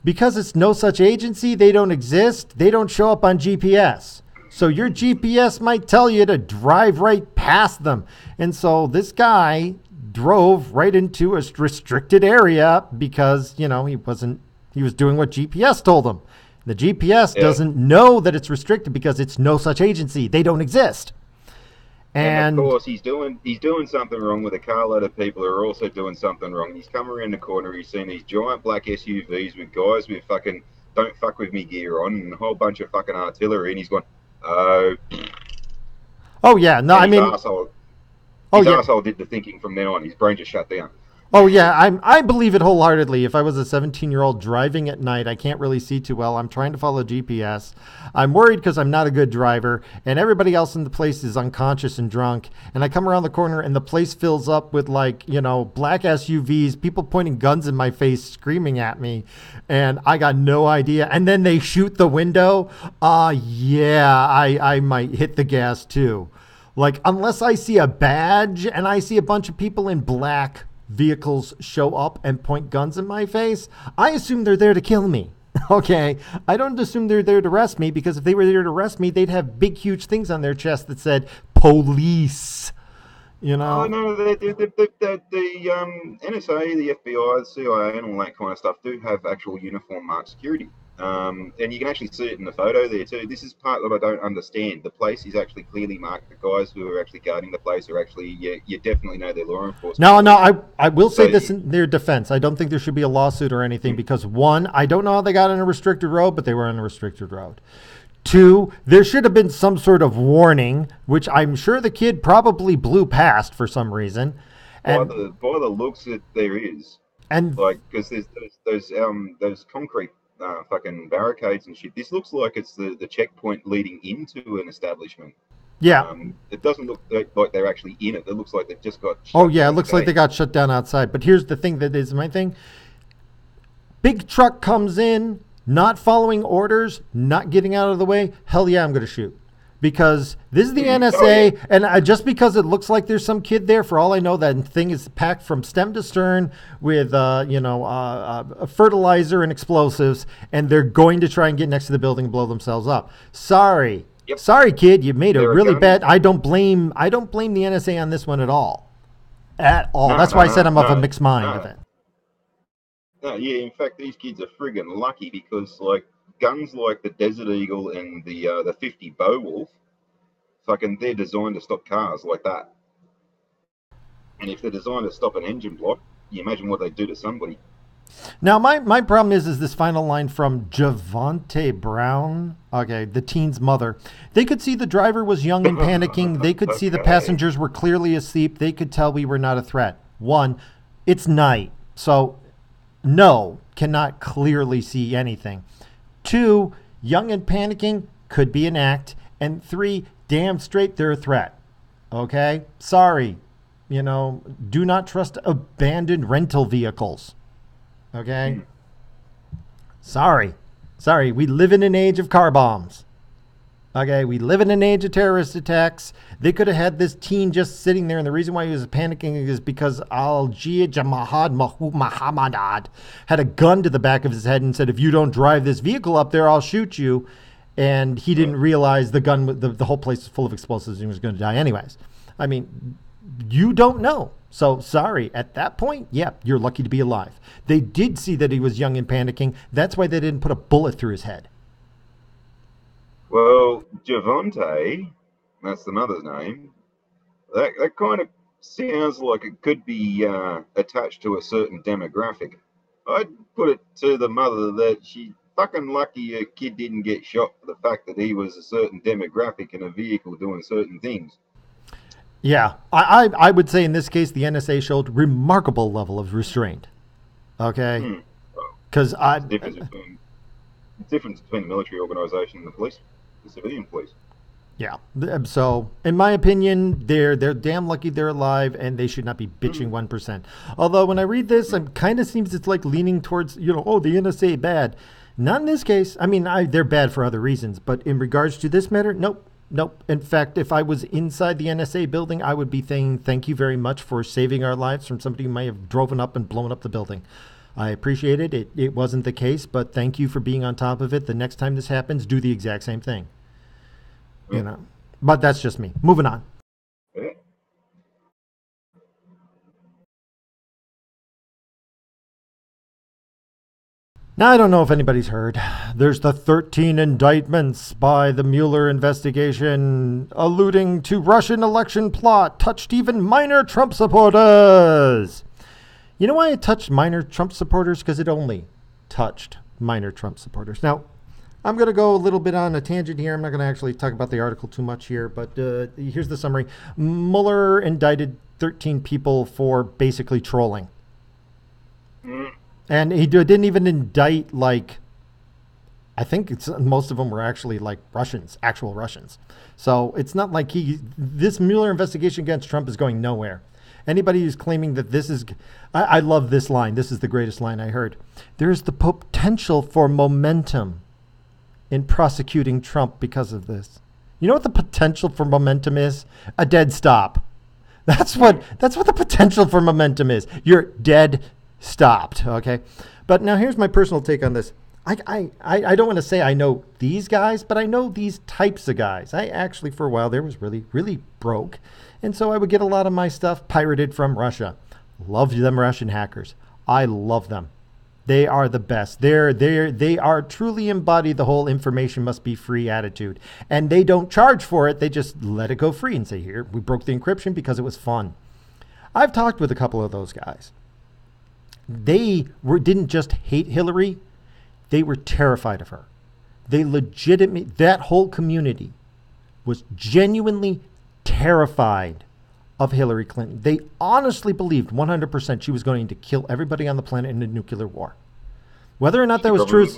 Because it's No Such Agency, they don't exist. They don't show up on GPS. So your GPS might tell you to drive right past them. And so this guy drove right into a restricted area because, he was doing what GPS told him. The GPS doesn't know that it's restricted because it's No Such Agency. They don't exist. And of course, he's doing something wrong with a carload of people who are also doing something wrong. He's come around the corner. He's seen these giant black SUVs with guys with fucking "don't fuck with me" gear on and a whole bunch of fucking artillery. And he's gone, oh yeah, no, I mean, asshole did the thinking from then on. His brain just shut down. Oh, yeah, I believe it wholeheartedly. If I was a 17-year-old driving at night, I can't really see too well. I'm trying to follow GPS. I'm worried because I'm not a good driver, and everybody else in the place is unconscious and drunk. And I come around the corner, and the place fills up with, black SUVs, people pointing guns in my face, screaming at me, and I got no idea. And then they shoot the window. I might hit the gas, too. Unless I see a badge and I see a bunch of people in black vehicles show up and point guns in my face, I assume they're there to kill me. Okay? I don't assume they're there to arrest me, because if they were there to arrest me, they'd have big, huge things on their chest that said police. Oh, no, the NSA, the FBI, the CIA, and all that kind of stuff do have actual uniform marked security. And you can actually see it in the photo there too. This is part that I don't understand. The place is actually clearly marked. The guys who are actually guarding the place are actually, you definitely know they're law enforcement. No, I will say this in their defense. I don't think there should be a lawsuit or anything because, one, I don't know how they got on a restricted road, but they were on a restricted road. Two, there should have been some sort of warning, which I'm sure the kid probably blew past for some reason. And by the looks that there is, and because there's those concrete fucking barricades and shit. This looks like it's the checkpoint leading into an establishment. Yeah. It doesn't look like they're actually in it. It looks like they've just got it looks like they got shut down outside. But here's the thing that is my thing. Big truck comes in, not following orders, not getting out of the way. Hell yeah, I'm going to shoot. Because this is the NSA, and just because it looks like there's some kid there, for all I know, that thing is packed from stem to stern with, fertilizer and explosives, and they're going to try and get next to the building and blow themselves up. Sorry. Yep. Sorry, kid, you made a really bad. I don't blame the NSA on this one at all. That's why I said I'm of a mixed mind of it. No, yeah, in fact, these kids are friggin' lucky because, guns like the Desert Eagle and the 50 Beowulf, they're designed to stop cars like that. And if they're designed to stop an engine block, you imagine what they'd do to somebody. Now, my problem is this final line from Javante Brown, the teen's mother. They could see the driver was young and panicking. They could see the passengers were clearly asleep. They could tell we were not a threat. One, it's night, so no, cannot clearly see anything. Two, young and panicking could be an act. And three, damn straight they're a threat. Okay? Sorry. Do not trust abandoned rental vehicles. Okay? Sorry. We live in an age of car bombs. Okay, we live in an age of terrorist attacks. They could have had this teen just sitting there, and the reason why he was panicking is because Muhammad had a gun to the back of his head and said, "If you don't drive this vehicle up there, I'll shoot you." And he didn't realize the gun, the whole place was full of explosives, and he was going to die anyways. I mean, you don't know. So sorry, at that point, yeah, you're lucky to be alive. They did see that he was young and panicking. That's why they didn't put a bullet through his head. Well, Javante, that's the mother's name. That kind of sounds like it could be attached to a certain demographic. I'd put it to the mother that she fucking lucky her kid didn't get shot for the fact that he was a certain demographic in a vehicle doing certain things. Yeah, I would say in this case the NSA showed remarkable level of restraint. Okay, because difference between the military organization and the police, the civilian police. Yeah. So, in my opinion, they're damn lucky they're alive, and they should not be bitching 1%. Although, when I read this, it kind of seems it's like leaning towards, oh, the NSA bad. Not in this case. I mean, they're bad for other reasons, but in regards to this matter, nope. Nope. In fact, if I was inside the NSA building, I would be saying thank you very much for saving our lives from somebody who might have driven up and blown up the building. I appreciate it. It wasn't the case, but thank you for being on top of it. The next time this happens, do the exact same thing. But that's just me. Moving on. Now, I don't know if anybody's heard. There's the 13 indictments by the Mueller investigation alluding to Russian election plot touched even minor Trump supporters. You know why it touched minor Trump supporters? Because it only touched minor Trump supporters. Now, I'm going to go a little bit on a tangent here. I'm not going to actually talk about the article too much here, but here's the summary. Mueller indicted 13 people for basically trolling. And he didn't even indict, I think most of them were actually Russians, actual Russians. So it's not like this Mueller investigation against Trump is going nowhere. Anybody who's claiming that this is, I love this line. This is the greatest line I heard. There's the potential for momentum in prosecuting Trump because of this. You know what the potential for momentum is? A dead stop. That's what the potential for momentum is. You're dead stopped. Okay. But now here's my personal take on this. I don't want to say I know these guys, but I know these types of guys. I actually, for a while there, was really, really broke. And so I would get a lot of my stuff pirated from Russia. Love them Russian hackers. I love them. They are the best. They are truly embody the whole information must be free attitude. And they don't charge for it. They just let it go free and say, here, we broke the encryption because it was fun. I've talked with a couple of those guys. They didn't just hate Hillary. They were terrified of her. They legitimately, that whole community was genuinely terrified of Hillary Clinton. They honestly believed 100% she was going to kill everybody on the planet in a nuclear war. Whether or not that was true,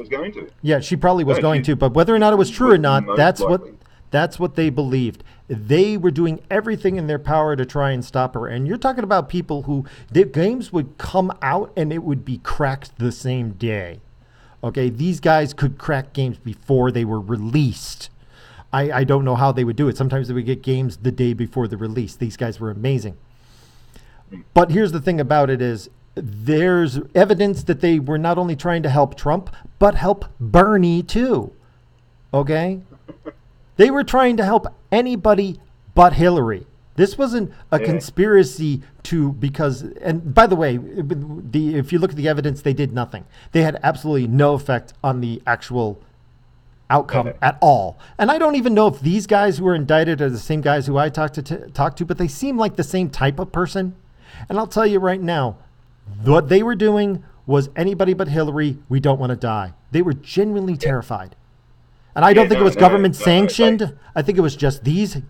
yeah, she probably was going to. But whether or not it was true or not, that's what they believed. They were doing everything in their power to try and stop her. And you're talking about people who their games would come out and it would be cracked the same day. Okay, these guys could crack games before they were released. I don't know how they would do it. Sometimes they would get games the day before the release. These guys were amazing. But here's the thing about it is there's evidence that they were not only trying to help Trump, but help Bernie too. Okay? They were trying to help anybody but Hillary. This wasn't a conspiracy and by the way, if you look at the evidence, they did nothing. They had absolutely no effect on the actual outcome at all. And I don't even know if these guys who were indicted are the same guys who I talked to, but they seem like the same type of person. And I'll tell you right now, what they were doing was anybody but Hillary, we don't want to die. They were genuinely terrified. And I don't think it was government sanctioned. I think it was just these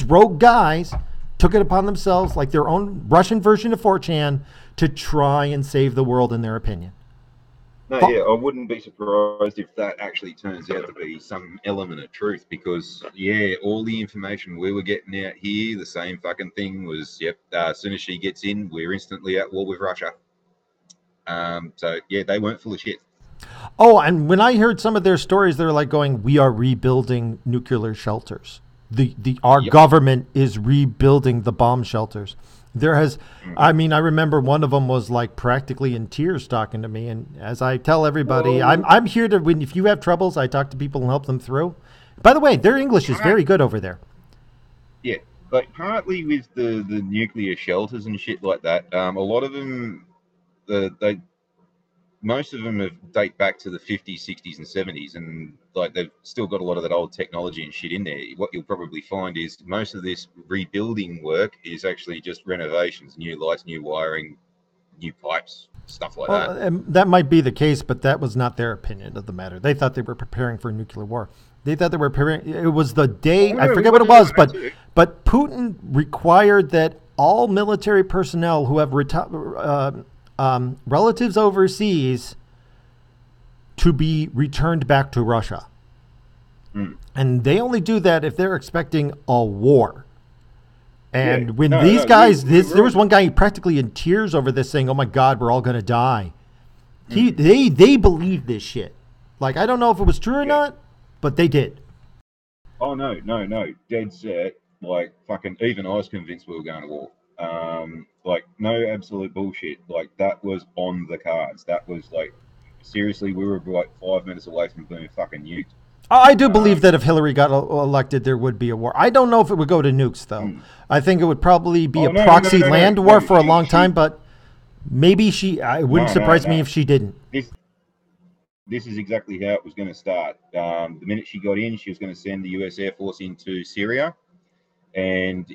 rogue guys took it upon themselves, like their own Russian version of 4chan, to try and save the world in their opinion. No, yeah, I wouldn't be surprised if that actually turns out to be some element of truth because, yeah, all the information we were getting out here, the same fucking thing was, as soon as she gets in, we're instantly at war with Russia. So, yeah, they weren't full of shit. Oh, and when I heard some of their stories, they're like going, "We are rebuilding nuclear shelters. Our Yep. government is rebuilding the bomb shelters." There has, Mhm. I mean, I remember one of them was like practically in tears talking to me, and as I tell everybody, Well, I'm here to when if you have troubles, I talk to people and help them through. By the way, their English is part, very good over there. yeah, but partly with the nuclear shelters and shit like that, a lot of them, they most of them date back to the 50s, 60s, and 70s, and like they've still got a lot of that old technology and shit in there. What you'll probably find is most of this rebuilding work is actually just renovations, new lights, new wiring, new pipes, stuff like Well, that. that might be the case, but that was not their opinion of the matter. They thought they were preparing for nuclear war. They thought they were preparing. It was the day Oh I no, we forget what it wanted to was, do that too. but Putin required that all military personnel who have relatives overseas to be returned back to Russia, Mm. and they only do that if they're expecting a war. Yeah, And when no, these no, we, guys, we were there was all, one guy practically in tears over this, saying, "Oh my God, we're all going to die." mm, They believed this shit. Like I don't know if it was true or yeah. not, but they did. Oh no, no, no, dead set. Like fucking, even I was convinced we were going to war. Like no absolute bullshit. Like that was on the cards. That was like seriously, we were like 5 minutes away from being fucking nuked. I do believe that Um, if Hillary got elected, there would be a war. I don't know if it would go to nukes though. mm. I think it would probably be Oh a no, no, no, proxy no, no, land war no. for a long She, time, but maybe she. It wouldn't no, no, surprise me no. if she didn't. This is exactly how it was going to start. The minute she got in, she was going to send the U.S. Air Force into Syria, and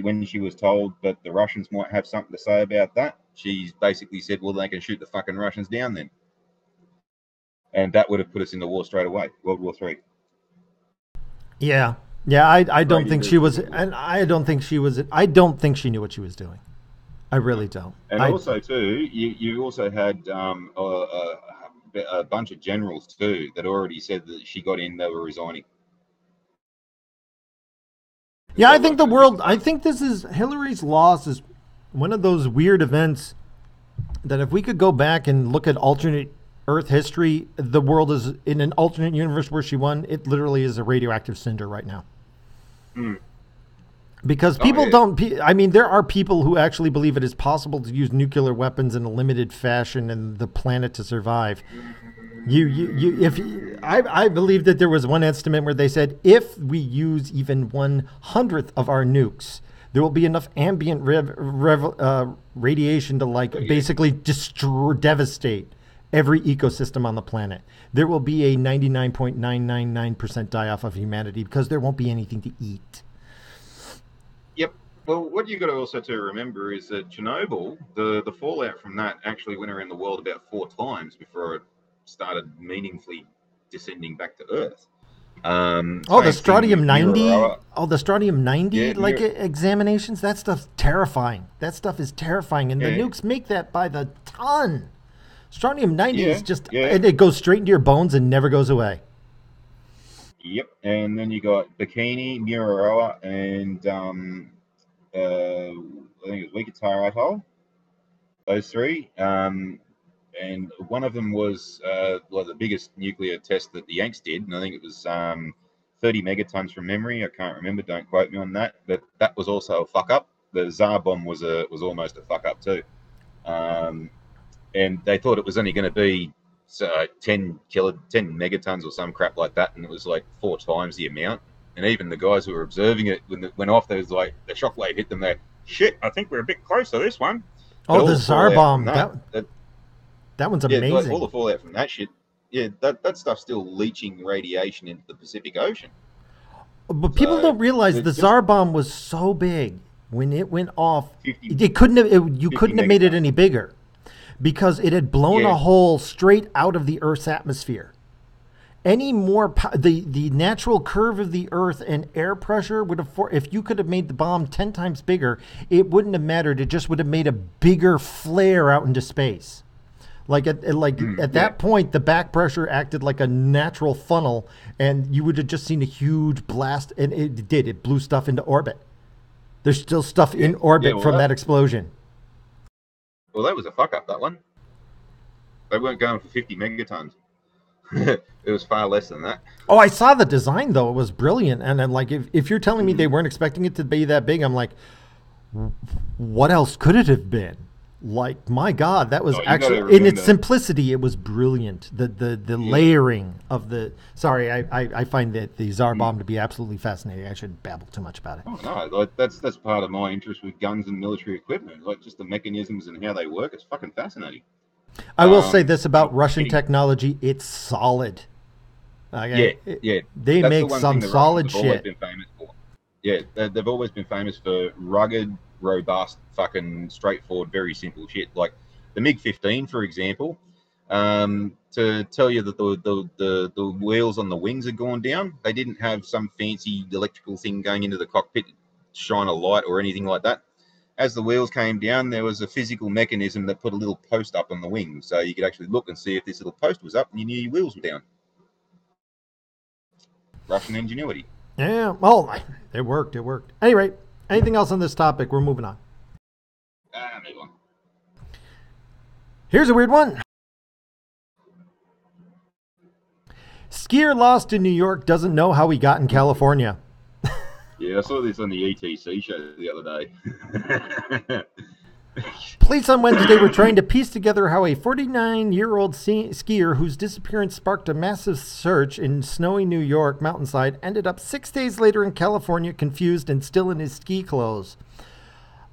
when she was told that the Russians might have something to say about that, she basically said, "Well, they can shoot the fucking Russians down then," and that would have put us in the war straight away, World War Three. Yeah, yeah. I don't Straight think into she was, World War. and I don't think she was. I don't think she knew what she was doing. I No. really don't. And also too, you also had a bunch of generals too that already said that she got in, they were resigning because Yeah, they I think weren't the going to stick world. it to I them. think this is Hillary's loss is one of those weird events that if we could go back and look at alternate Earth history, the world is in an alternate universe where she won. It literally is a radioactive cinder right now. Mm. Because Oh people yeah, don't. I mean, there are people who actually believe it is possible to use nuclear weapons in a limited fashion and the planet to survive. If I believe that there was one estimate where they said if we use even 1/100th of our nukes, there will be enough ambient radiation to like yeah. basically destroy, devastate every ecosystem on the planet. There will be a 99.999% die off of humanity because there won't be anything to eat. Yep. Well, what you got to also to remember is that Chernobyl, the fallout from that actually went around the world about 4 times before it started meaningfully descending back to Earth. Oh, the Same thing strontium with 90. Mururoa. Oh, the strontium 90 Yeah, like examinations. That stuff's terrifying. That stuff is terrifying, and the yeah, nukes make that by the ton. Strontium 90 is yeah, just, yeah. and it goes straight into your bones and never goes away. Yep. And then you got Bikini, Mururoa, and I think it was Wikatar Atoll. Those three. And one of them was well, the biggest nuclear test that the Yanks did, and I think it was 30 megatons from memory. I can't remember. Don't quote me on that. But that was also a fuck up. The Tsar bomb was almost a fuck up too. Um, and they thought it was only going to be 10 megatons or some crap like that, and it was like 4 times the amount. And even the guys who were observing it, when it went off, there was like the shockwave hit them. They shit. I think we're a bit close to this one. But Oh, all the the Tsar fallout from bomb. that, That one's yeah, like all the amazing. fallout from that shit, yeah, that stuff's still leaching radiation into the Pacific Ocean. But people So don't realize the it's just Tsar bomb was so big when it went off. 50, It couldn't have. You 50 couldn't have made it megatons. any bigger because it had blown Yeah, a hole straight out of the Earth's atmosphere. Any more the natural curve of the Earth and air pressure would have if you could have made the bomb 10 times bigger, it wouldn't have mattered. It just would have made a bigger flare out into space. At yeah, that point, the back pressure acted like a natural funnel, and you would have just seen a huge blast, and it did. It blew stuff into orbit. There's still stuff yeah, in yeah. orbit from that explosion. Well, that was a fuck up. That one. They weren't going for 50 megatons. it was far less than that. Oh, I saw the design though; it was brilliant. And I'm like, if you're telling me they weren't expecting it to be that big, I'm like, what else could it have been? Like, my God, that was actually in its simplicity. It was brilliant. The layering of the. Sorry, I find that the Tsar bomb to be absolutely fascinating. I shouldn't babble too much about it. Oh no, like that's part of my interest with guns and military equipment. Like just the mechanisms and how they work. It's fucking fascinating. I will say this about Russian technology: it's solid. Okay? Yeah. They make some solid shit. Been famous for. Yeah, they've always been famous for rugged, robust, fucking straightforward, very simple shit. Like the MiG-15, for example. To tell you that the wheels on the wings had gone down, they didn't have some fancy electrical thing going into the cockpit to shine a light or anything like that. As the wheels came down, there was a physical mechanism that put a little post up on the wing, so you could actually look and see if this little post was up and you knew your wheels were down. Russian ingenuity. Yeah, well, it worked. Anyway, anything else on this topic? We're moving on. Move on. Here's a weird one. Skier lost in New York doesn't know how he got in California. Yeah, I saw this on the ETC show the other day. Police on Wednesday were trying to piece together how a 49-year-old skier whose disappearance sparked a massive search in snowy New York mountainside ended up 6 days later in California, confused and still in his ski clothes.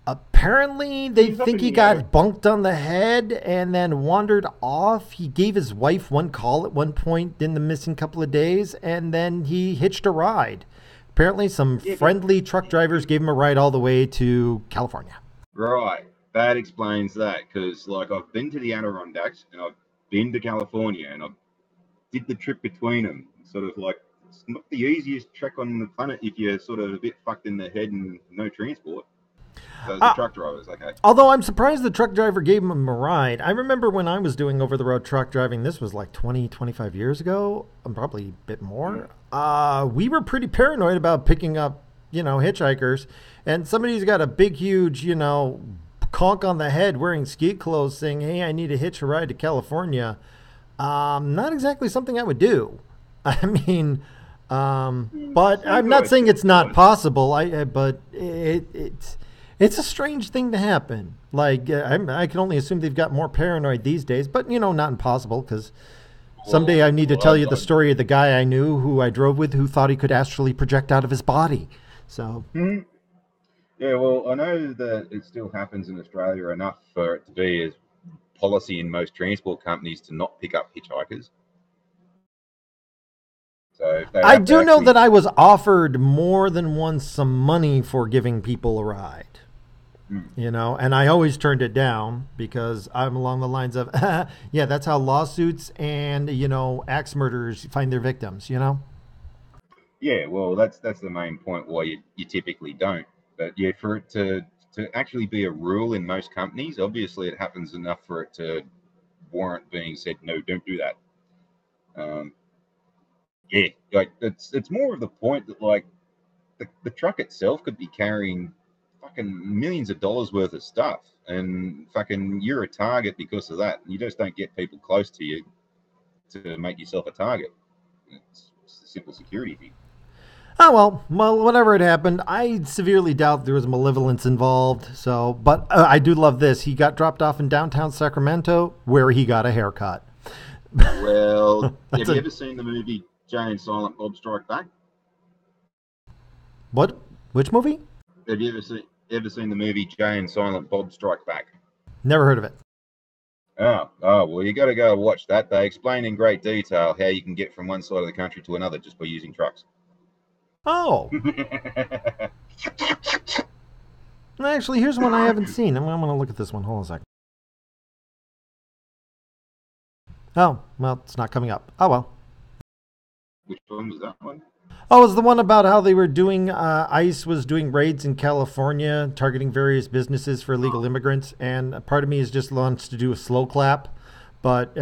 Apparently, they think he got bunked on the head and then wandered off. He gave his wife one call at one point in the missing couple of days, and then he hitched a ride. Apparently, some friendly truck drivers gave him a ride all the way to California. Right. That explains that, because like I've been to the Adirondacks and I've been to California and I did the trip between them. Sort of like it's not the easiest trek on the planet if you're sort of a bit fucked in the head and no transport. So the truck drivers, okay. Although I'm surprised the truck driver gave him a ride. I remember when I was doing over-the-road truck driving, this was like 20, 25 years ago, probably a bit more. We were pretty paranoid about picking up, hitchhikers. And somebody's got a big, huge, conk on the head wearing ski clothes saying, hey, I need a hitch a ride to California. Not exactly something I would do. I mean, but I'm not saying it's not possible. But it's a strange thing to happen. Like, I can only assume they've got more paranoid these days, but, not impossible, because someday I need to tell you the story of the guy I knew who I drove with who thought he could astrally project out of his body. So. Mm-hmm. Yeah, well, I know that it still happens in Australia enough for it to be a policy in most transport companies to not pick up hitchhikers. So I do know that I was offered more than once some money for giving people a ride. And I always turned it down because I'm along the lines of, yeah, that's how lawsuits and, axe murderers find their victims, Yeah, well, that's the main point why you typically don't. But yeah, for it to actually be a rule in most companies, obviously it happens enough for it to warrant being said, no, don't do that. Yeah, like it's more of the point that like the truck itself could be carrying fucking millions of dollars worth of stuff, and fucking you're a target because of that. You just don't get people close to you to make yourself a target. It's a simple security thing. Oh, well, whatever had happened, I severely doubt there was malevolence involved. So, but I do love this. He got dropped off in downtown Sacramento where he got a haircut. Well, have you ever seen the movie Jay and Silent Bob Strike Back? What? Which movie? Have you ever seen the movie Jay and Silent Bob Strike Back? Never heard of it. Oh, well, you got to go watch that. They explain in great detail how you can get from one side of the country to another just by using trucks. Oh. Actually, here's one I haven't seen. I'm going to look at this one. Hold on a second. Oh, well, it's not coming up. Oh, well. Which one was that one? Oh, it was the one about how they were doing, ICE was doing raids in California, targeting various businesses for illegal immigrants. And part of me is just wants to do a slow clap, but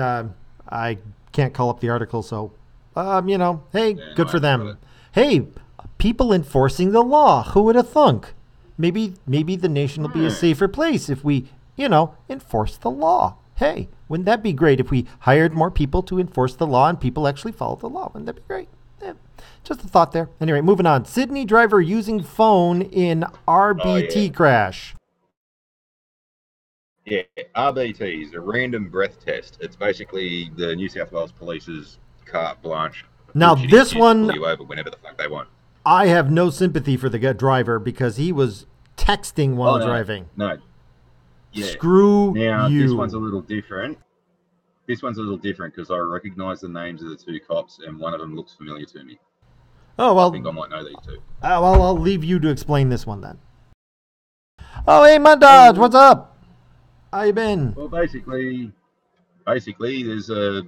I can't call up the article. So, hey, good for them. Hey, people enforcing the law. Who would have thunk? Maybe the nation will be a safer place if we, enforce the law. Hey, wouldn't that be great if we hired more people to enforce the law and people actually follow the law? Wouldn't that be great? Yeah, just a thought there. Anyway, moving on. Sydney driver using phone in Oh yeah, RBT crash. yeah. RBT is a random breath test. It's basically the New South Wales Police's carte blanche Now, bullshit this excuse to one, pull you over whenever the fuck they want. I have no sympathy for the driver because he was texting Oh while no, driving. no, yeah. Screw Now this one's a you. little different. This one's a little different because I recognise the names of the two cops, and one of them looks familiar to me. Oh, I think I well, might know these two. I'll leave you to explain this one then. Oh, hey, Mud Dodge, Well, what's up? How you been? well, basically, there's a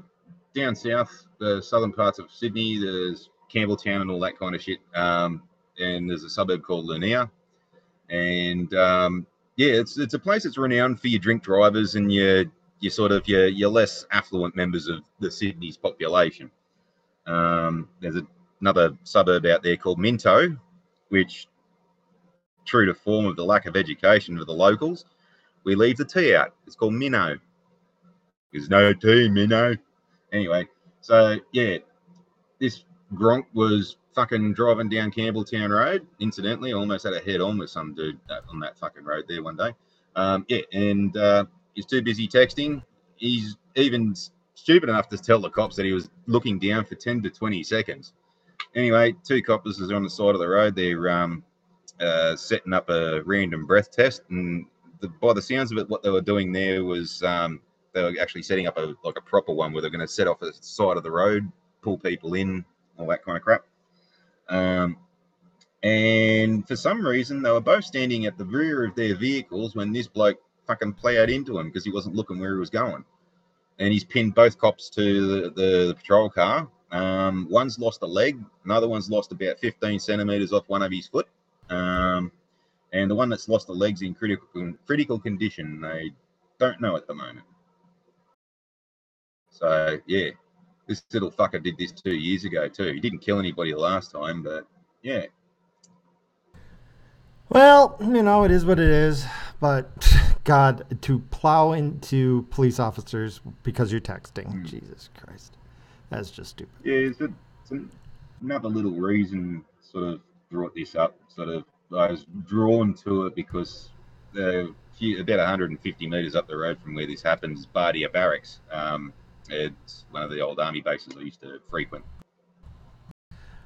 down south, the southern parts of Sydney. There's Campbelltown and all that kind of shit. And there's a suburb called Lanier, and yeah, it's a place that's renowned for your drink drivers and your sort of your less affluent members of the Sydney's population. There's another suburb out there called Minto, which, true to form of the lack of education of the locals, we leave the T out. It's called Minnow. There's no T, Minnow. Anyway, so yeah, this Gronk was fucking driving down Campbelltown Road. Incidentally, I almost had a head on with some dude on that fucking road there one day. Yeah, and he's too busy texting. He's even stupid enough to tell the cops that he was looking down for 10 to 20 seconds. Anyway, two coppers are on the side of the road. They're setting up a random breath test, and by the sounds of it, what they were doing there was they were actually setting up a proper one where they're going to set off the side of the road, pull people in, all that kind of crap. And for some reason, they were both standing at the rear of their vehicles when this bloke fucking plowed into him because he wasn't looking where he was going. And he's pinned both cops to the patrol car. One's lost a leg, another one's lost about 15 centimeters off one of his foot. And the one that's lost the leg's in critical condition. They don't know at the moment. So yeah, this little fucker did this 2 years ago too. He didn't kill anybody the last time, but yeah. Well, it is what it is. But God, to plow into police officers because you're texting, Jesus Christ, that's just stupid. Yeah, it's another little reason sort of brought this up. Sort of, I was drawn to it because about 150 meters up the road from where this happens is Bardia Barracks. It's one of the old army bases I used to frequent.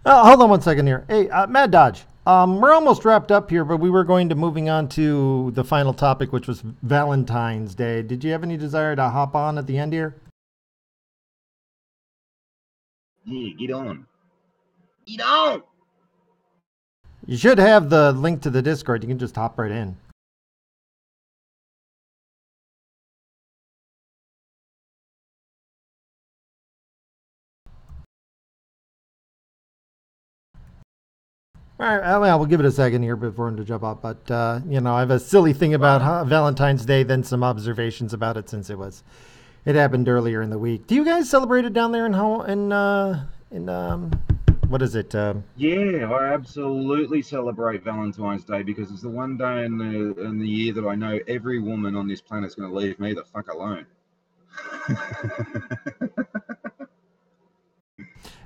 Oh, hold on one second here. Hey, Mad Dodge. We're almost wrapped up here, but we were going to moving on to the final topic, which was Valentine's Day. Did you have any desire to hop on at the end here? Yeah, get on. Get on! You should have the link to the Discord. You can just hop right in. All right, well, we'll give it a second here before him to jump up. But, I have a silly thing about Valentine's Day, then some observations about it since it happened earlier in the week. Do you guys celebrate it down there in what is it? Yeah, I absolutely celebrate Valentine's Day because it's the one day in the year that I know every woman on this planet's going to leave me the fuck alone.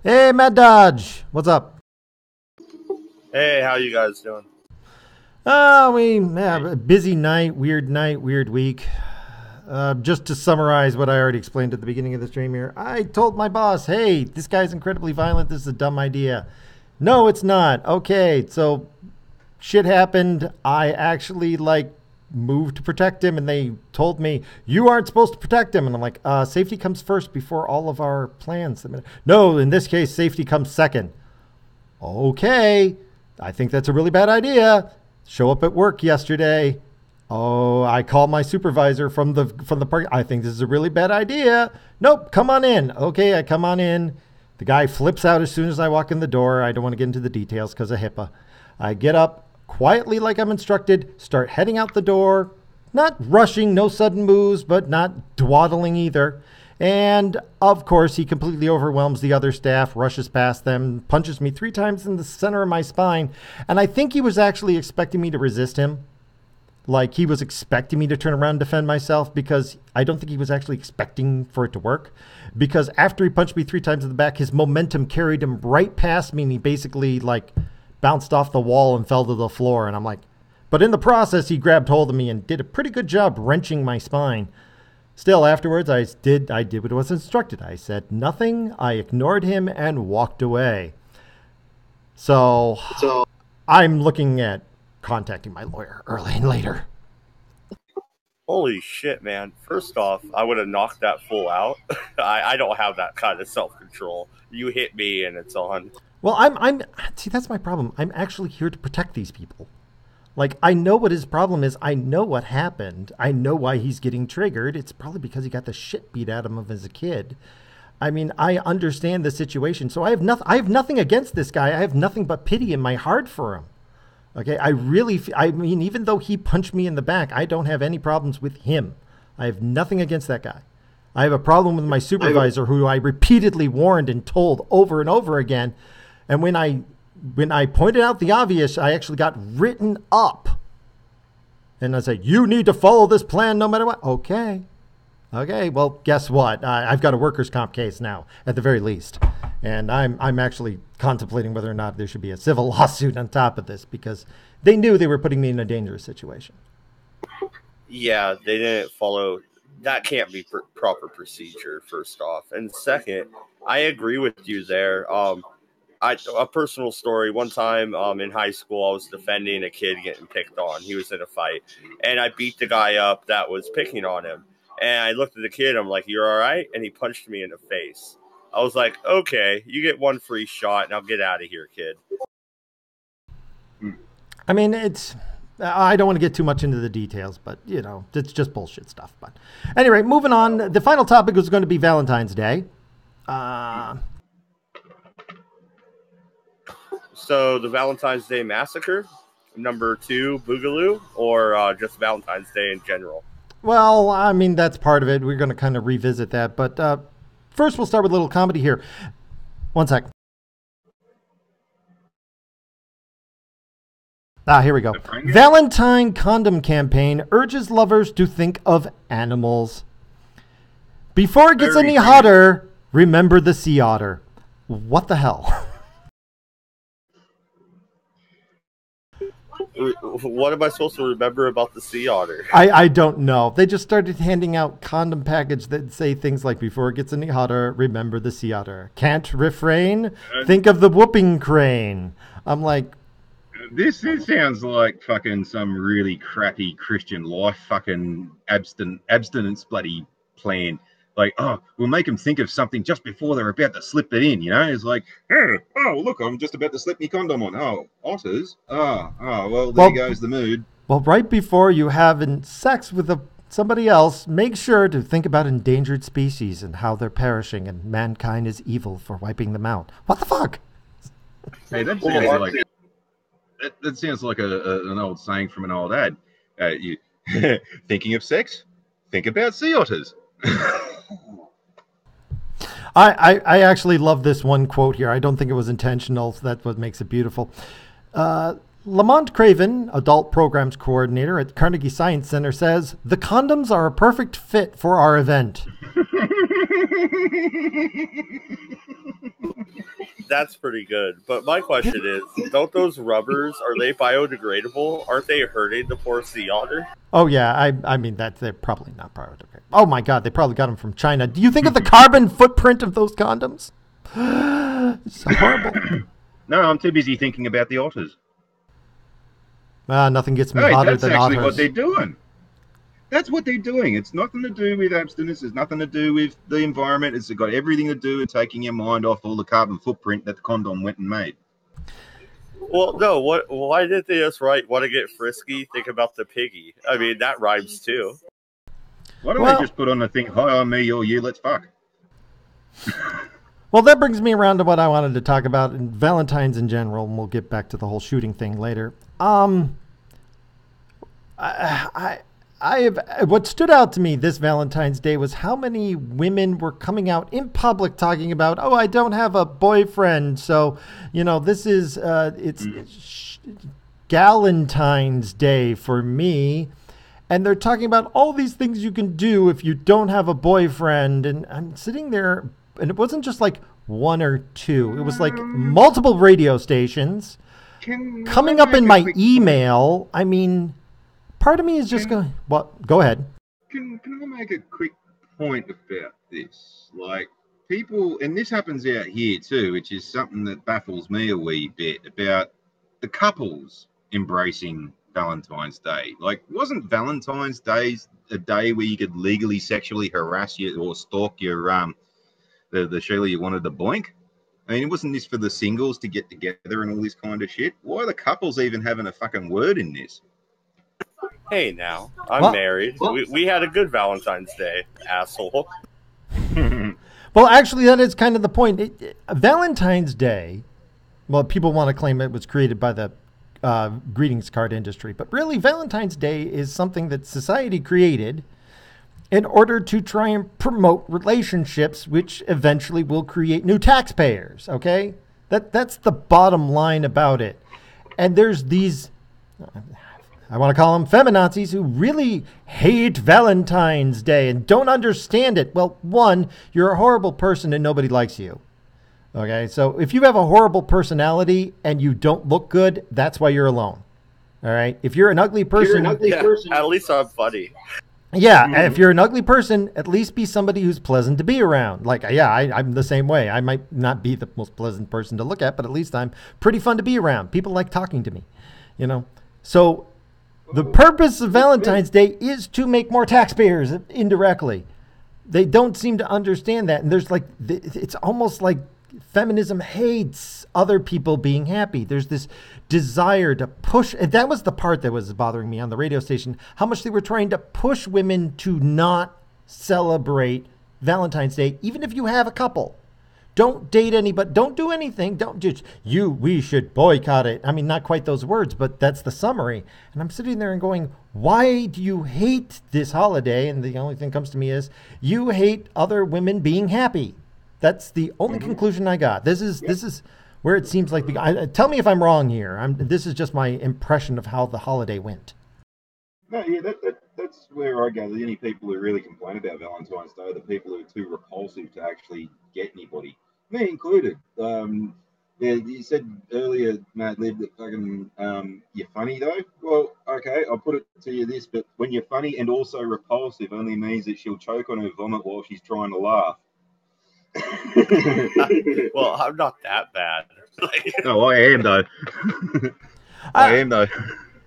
Hey, Mad Dodge, what's up? Hey, how you guys doing? Busy night, weird week. Just to summarize what I already explained at the beginning of the stream here, I told my boss, hey, this guy's incredibly violent. This is a dumb idea. No, it's not. Okay, so shit happened. I actually moved to protect him, and they told me, you aren't supposed to protect him. And I'm like, safety comes first before all of our plans. No, in this case, safety comes second. Okay, I think that's a really bad idea. Show up at work yesterday. Oh, I called my supervisor from the park. I think this is a really bad idea. Nope, come on in. Okay, I come on in. The guy flips out as soon as I walk in the door. I don't want to get into the details because of HIPAA. I get up quietly like I'm instructed, start heading out the door. Not rushing, no sudden moves, but not dawdling either. And, of course, he completely overwhelms the other staff, rushes past them, punches me 3 times in the center of my spine. And I think he was actually expecting me to resist him. Like he was expecting me to turn around and defend myself, because I don't think he was actually expecting for it to work. Because after he punched me 3 times in the back, his momentum carried him right past me, and he basically like bounced off the wall and fell to the floor. And I'm like, but in the process, he grabbed hold of me and did a pretty good job wrenching my spine. Still, afterwards, I did what was instructed. I said nothing. I ignored him and walked away. So I'm looking at contacting my lawyer early and later. Holy shit, man. First off, I would have knocked that fool out. I don't have that kind of self-control. You hit me and it's on. Well, I'm see, that's my problem. I'm actually here to protect these people. Like, I know what his problem is. I know what happened. I know why he's getting triggered. It's probably because he got the shit beat out of him as a kid. I mean, I understand the situation. So I have nothing against this guy. I have nothing but pity in my heart for him. Okay, I mean, even though he punched me in the back, I don't have any problems with him. I have nothing against that guy. I have a problem with my supervisor, who I repeatedly warned and told over and over again. And when I pointed out the obvious, I actually got written up. And I said, you need to follow this plan no matter what. Okay, well, guess what? I've got a workers' comp case now, at the very least. And I'm actually contemplating whether or not there should be a civil lawsuit on top of this, because they knew they were putting me in a dangerous situation. Yeah, they didn't follow. That can't be proper procedure, first off. And second, I agree with you there. A personal story. One time in high school, I was defending a kid getting picked on. He was in a fight. And I beat the guy up that was picking on him. And I looked at the kid. I'm like, you're all right? And he punched me in the face. I was like, okay, you get one free shot, and I'll get out of here, kid. I mean, I don't want to get too much into the details, but, you know, it's just bullshit stuff. But anyway, moving on. The final topic was going to be Valentine's Day. So the Valentine's Day Massacre, number 2, Boogaloo, or just Valentine's Day in general? Well, I mean, that's part of it. We're going to kind of revisit that. But first, we'll start with a little comedy here. One sec. Here we go. Valentine condom campaign urges lovers to think of animals. Before it gets any hotter, remember the sea otter. What the hell? What am I supposed to remember about the sea otter? I don't know. They just started handing out condom package that say things like, before it gets any hotter, remember the sea otter. Can't refrain? Think of the whooping crane. I'm like... This sounds like fucking some really crappy Christian life fucking abstinence bloody plan. Like, oh, we'll make them think of something just before they're about to slip it in, you know? It's like, hey, oh, look, I'm just about to slip my condom on. Oh, otters? Well, there goes the mood. Well, right before you have sex with somebody else, make sure to think about endangered species and how they're perishing, and mankind is evil for wiping them out. What the fuck? Hey, that sounds like... That sounds like an old saying from an old ad. You thinking of sex? Think about sea otters. I actually love this one quote here. I don't think it was intentional. So that's what makes it beautiful. Lamont Craven, Adult Programs Coordinator at Carnegie Science Center, says, the condoms are a perfect fit for our event. That's pretty good. But my question is, don't those rubbers, are they biodegradable? Aren't they hurting the poor sea otter? Oh, yeah. I mean, they're probably not biodegradable. Oh, my God. They probably got them from China. Do you think of the carbon footprint of those condoms? It's horrible. No, I'm too busy thinking about the otters. Nothing gets me hotter than otters. That's actually what they're doing. That's what they're doing. It's nothing to do with abstinence. It's nothing to do with the environment. It's got everything to do with taking your mind off all the carbon footprint that the condom went and made. Well, no. Why did they just write, want to get frisky, think about the piggy? I mean, that rhymes too. Why don't they just put on the thing, hi, I'm me, you're you, let's fuck. Well, that brings me around to what I wanted to talk about in Valentine's in general, and we'll get back to the whole shooting thing later. What stood out to me this Valentine's Day was how many women were coming out in public talking about, oh, I don't have a boyfriend, so, you know, this is, Galentine's Day for me. And they're talking about all these things you can do if you don't have a boyfriend. And I'm sitting there, and it wasn't just like one or two. It was like multiple radio stations coming up in my email. I mean, part of me is just going, well, go ahead. Can I make a quick point about this? Like, people, and this happens out here too, which is something that baffles me a wee bit, about the couples embracing Valentine's Day. Like, wasn't Valentine's Day a day where you could legally sexually harass you or stalk your the Sheila you wanted to boink? I mean, wasn't this for the singles to get together and all this kind of shit? Why are the couples even having a fucking word in this? Hey, now I'm married. We had a good Valentine's Day, asshole. Well, actually, that is kind of the point. Valentine's Day, well, people want to claim it was created by the greetings card industry, but really Valentine's Day is something that society created in order to try and promote relationships, which eventually will create new taxpayers. Okay, that's the bottom line about it. And there's these, I want to call them feminazis, who really hate Valentine's Day and don't understand it. Well, one, you're a horrible person and nobody likes you. Okay, so if you have a horrible personality and you don't look good, that's why you're alone. All right, if you're an ugly person, at least I'm funny. Yeah, if you're an ugly person, at least be somebody who's pleasant to be around. Like, yeah, I'm the same way. I might not be the most pleasant person to look at, but at least I'm pretty fun to be around. People like talking to me, you know. So the purpose of Valentine's Day is to make more taxpayers indirectly. They don't seem to understand that. And there's like, it's almost like feminism hates other people being happy. There's this desire to push, and that was the part that was bothering me on the radio station, how much they were trying to push women to not celebrate Valentine's Day, even if you have a couple. Don't date anybody. Don't do anything. Don't just, we should boycott it. I mean, not quite those words, but that's the summary. And I'm sitting there and going, why do you hate this holiday? And the only thing that comes to me is, you hate other women being happy. That's the only conclusion I got. This is where it seems like, tell me if I'm wrong here. This is just my impression of how the holiday went. No, yeah, that's where I go. The only people who really complain about Valentine's Day are the people who are too repulsive to actually get anybody, me included. Yeah, you said earlier, Matt Lib, that fucking you're funny though. Well, okay, I'll put it to you this, but when you're funny and also repulsive only means that she'll choke on her vomit while she's trying to laugh. Well, I'm not that bad. No, I am though. I am though.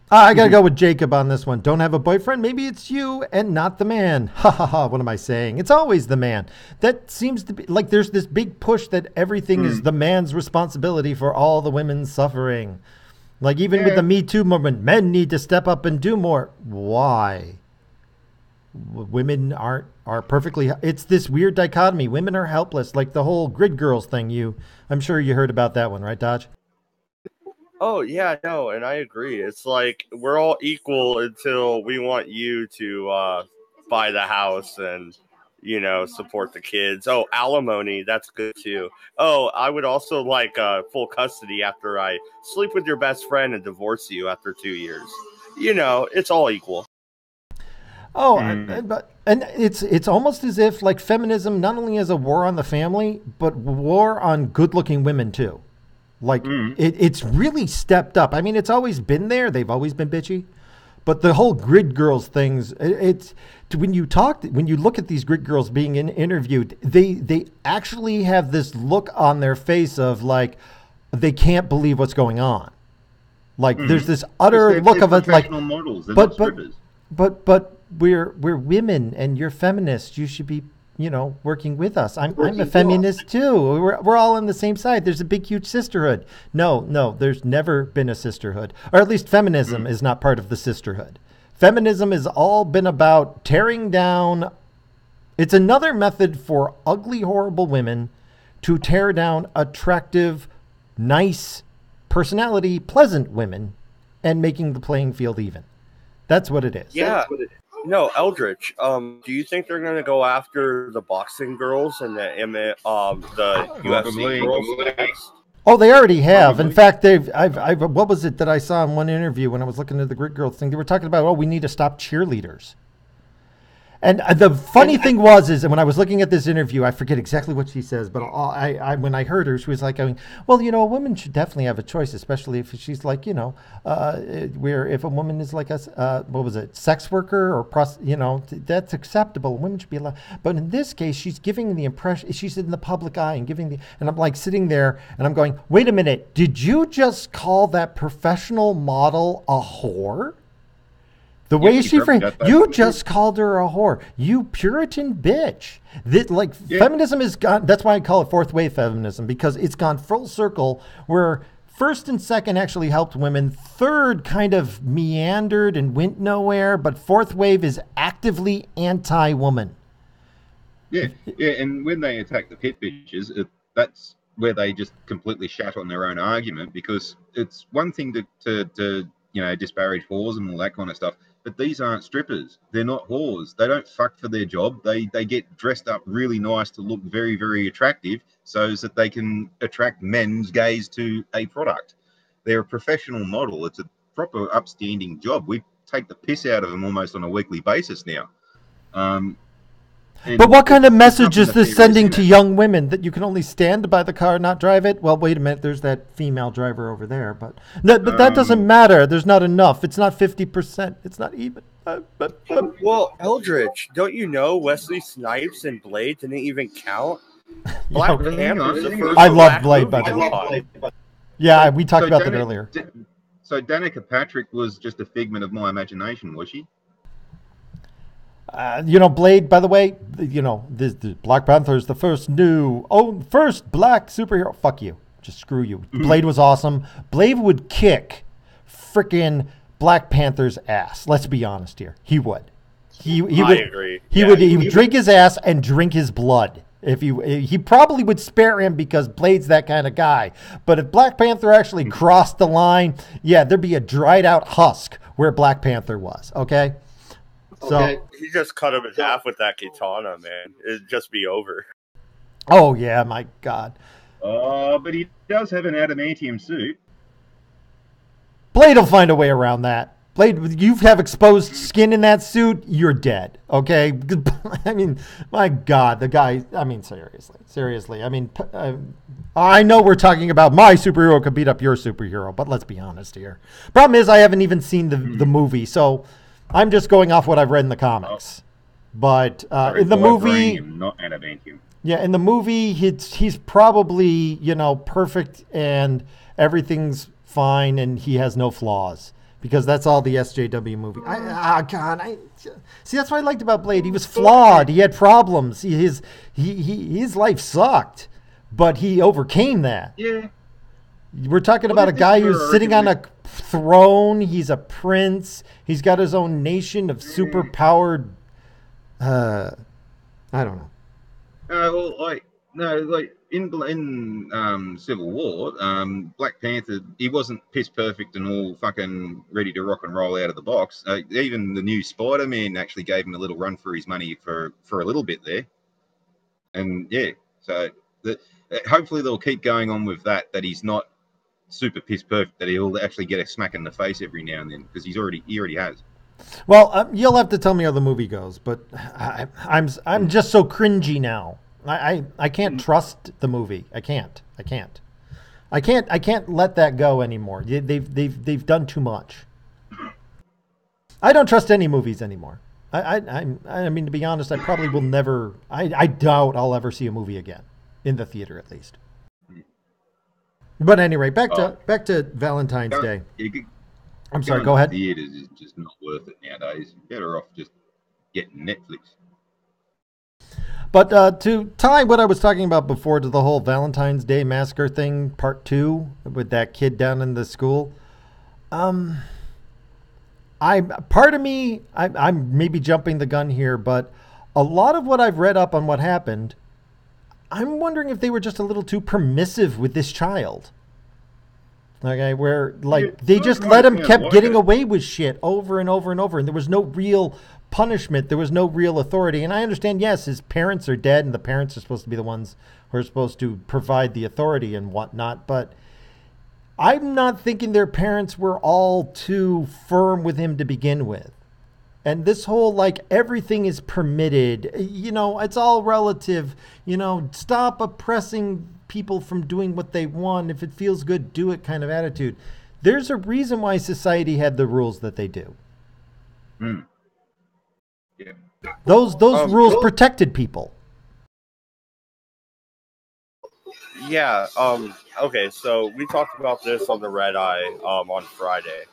I gotta go with Jacob on this one. Don't have a boyfriend? Maybe it's you and not the man. Ha ha ha, what am I saying? It's always the man. That seems to be, like, there's this big push that everything is the man's responsibility for all the women's suffering. Like, even with the Me Too movement, men need to step up and do more. Why? Women are perfectly, it's this weird dichotomy. Women are helpless, like the whole grid girls thing. I'm sure you heard about that one, right, Dodge? Oh, yeah, no, and I agree. It's like we're all equal until we want you to buy the house and, support the kids. Oh, alimony, that's good too. Oh, I would also like full custody after I sleep with your best friend and divorce you after 2 years. It's all equal. Oh, and it's almost as if, like, feminism not only is a war on the family, but war on good-looking women too. Like, it's really stepped up. I mean, it's always been there. They've always been bitchy. But the whole grid girls things, when you look at these grid girls being interviewed, they actually have this look on their face of, like, they can't believe what's going on. Like, there's this utter look of it, like, models. but we're women and you're feminists. You should be, working with us. I'm a feminist too. We're all on the same side. There's a big, huge sisterhood. No, there's never been a sisterhood, or at least feminism is not part of the sisterhood. Feminism has all been about tearing down. It's another method for ugly, horrible women to tear down attractive, nice, personality, pleasant women and making the playing field even. That's what it is. Yeah. No, Eldritch. Do you think they're going to go after the boxing girls and the UFC girls next? Oh, they already have. In Probably. fact, I've what was it that I saw in one interview when I was looking at the Grit Girls thing? They were talking about, oh, we need to stop cheerleaders. And the funny thing is when I was looking at this interview, I forget exactly what she says, but when I heard her, she was like, going, well, a woman should definitely have a choice, especially if she's like, where if a woman is like what was it, sex worker or that's acceptable. Women should be allowed. But in this case, she's giving the impression, she's in the public eye and and I'm like sitting there and I'm going, wait a minute, did you just call that professional model a whore? The way she framed, you just called her a whore. You Puritan bitch. Feminism is gone. That's why I call it fourth wave feminism, because it's gone full circle where first and second actually helped women. Third kind of meandered and went nowhere. But fourth wave is actively anti-woman. Yeah. And when they attack the pit bitches, that's where they just completely shat on their own argument, because it's one thing to disparage whores and all that kind of stuff. But these aren't strippers. They're not whores. They don't fuck for their job. They get dressed up really nice to look very, very attractive so that they can attract men's gaze to a product. They're a professional model. It's a proper upstanding job. We take the piss out of them almost on a weekly basis now. But what kind of message is this sending to young women, that you can only stand by the car, not drive it? Well, wait a minute. There's that female driver over there, but that doesn't matter. There's not enough. It's not 50%. It's not even. Well, Eldritch, don't you know Wesley Snipes and Blade didn't even count? Black Panther was the first. I love Blade, by the way. Yeah, we talked about that earlier. So Danica Patrick was just a figment of my imagination, was she? Blade, by the way, this Black Panther is the first black superhero. Fuck you. Just screw you. Blade was awesome. Blade would kick frickin' Black Panther's ass. Let's be honest here. He would. He would agree. He would drink his ass and drink his blood. He probably would spare him because Blade's that kind of guy. But if Black Panther actually crossed the line, there'd be a dried out husk where Black Panther was. Okay. So he just cut him in half with that katana, man. It'd just be over. Oh yeah, my God. But he does have an adamantium suit. Blade will find a way around that. Blade, you have exposed skin in that suit, you're dead. Okay. I mean, my God, the guy. I mean, seriously. I mean, I know we're talking about my superhero could beat up your superhero, but let's be honest here. Problem is, I haven't even seen the movie, so. I'm just going off what I've read in the comics. But in the movie, not adamantium. Yeah, in the movie, he's probably perfect and everything's fine and he has no flaws, because that's all the SJW movie. See, that's what I liked about Blade. He was flawed. He had problems. His life sucked, but he overcame that. Yeah. We're talking about a guy who's sitting on a throne. He's a prince. He's got his own nation of super-powered. I don't know. In Civil War, Black Panther, he wasn't piss perfect and all fucking ready to rock and roll out of the box. Even the new Spider-Man actually gave him a little run for his money for a little bit there. And so hopefully they'll keep going on with that he's not super piss perfect, that he'll actually get a smack in the face every now and then, because he already has. Well, you'll have to tell me how the movie goes, but I'm just so cringy now. I can't trust the movie. I can't let that go anymore. They've done too much. I don't trust any movies anymore. I mean, to be honest, I probably will never. I doubt I'll ever see a movie again in the theater, at least. But anyway, back to Valentine's Day. I'm sorry, go ahead. Theaters is just not worth it nowadays. You're better off just getting Netflix. But to tie what I was talking about before to the whole Valentine's Day massacre thing, part 2, with that kid down in the school, I'm maybe jumping the gun here, but a lot of what I've read up on what happened, I'm wondering if they were just a little too permissive with this child. Okay, where they just let him kept getting away with shit over and over and over, and there was no real punishment. There was no real authority. And I understand, yes, his parents are dead and the parents are supposed to be the ones who are supposed to provide the authority and whatnot. But I'm not thinking their parents were all too firm with him to begin with. And this whole, like, everything is permitted, you know, it's all relative, you know, stop oppressing people from doing what they want. If it feels good, do it kind of attitude. There's a reason why society had the rules that they do. Yeah. Those rules protected people. Yeah. Okay. So we talked about this on the Red Eye on Friday.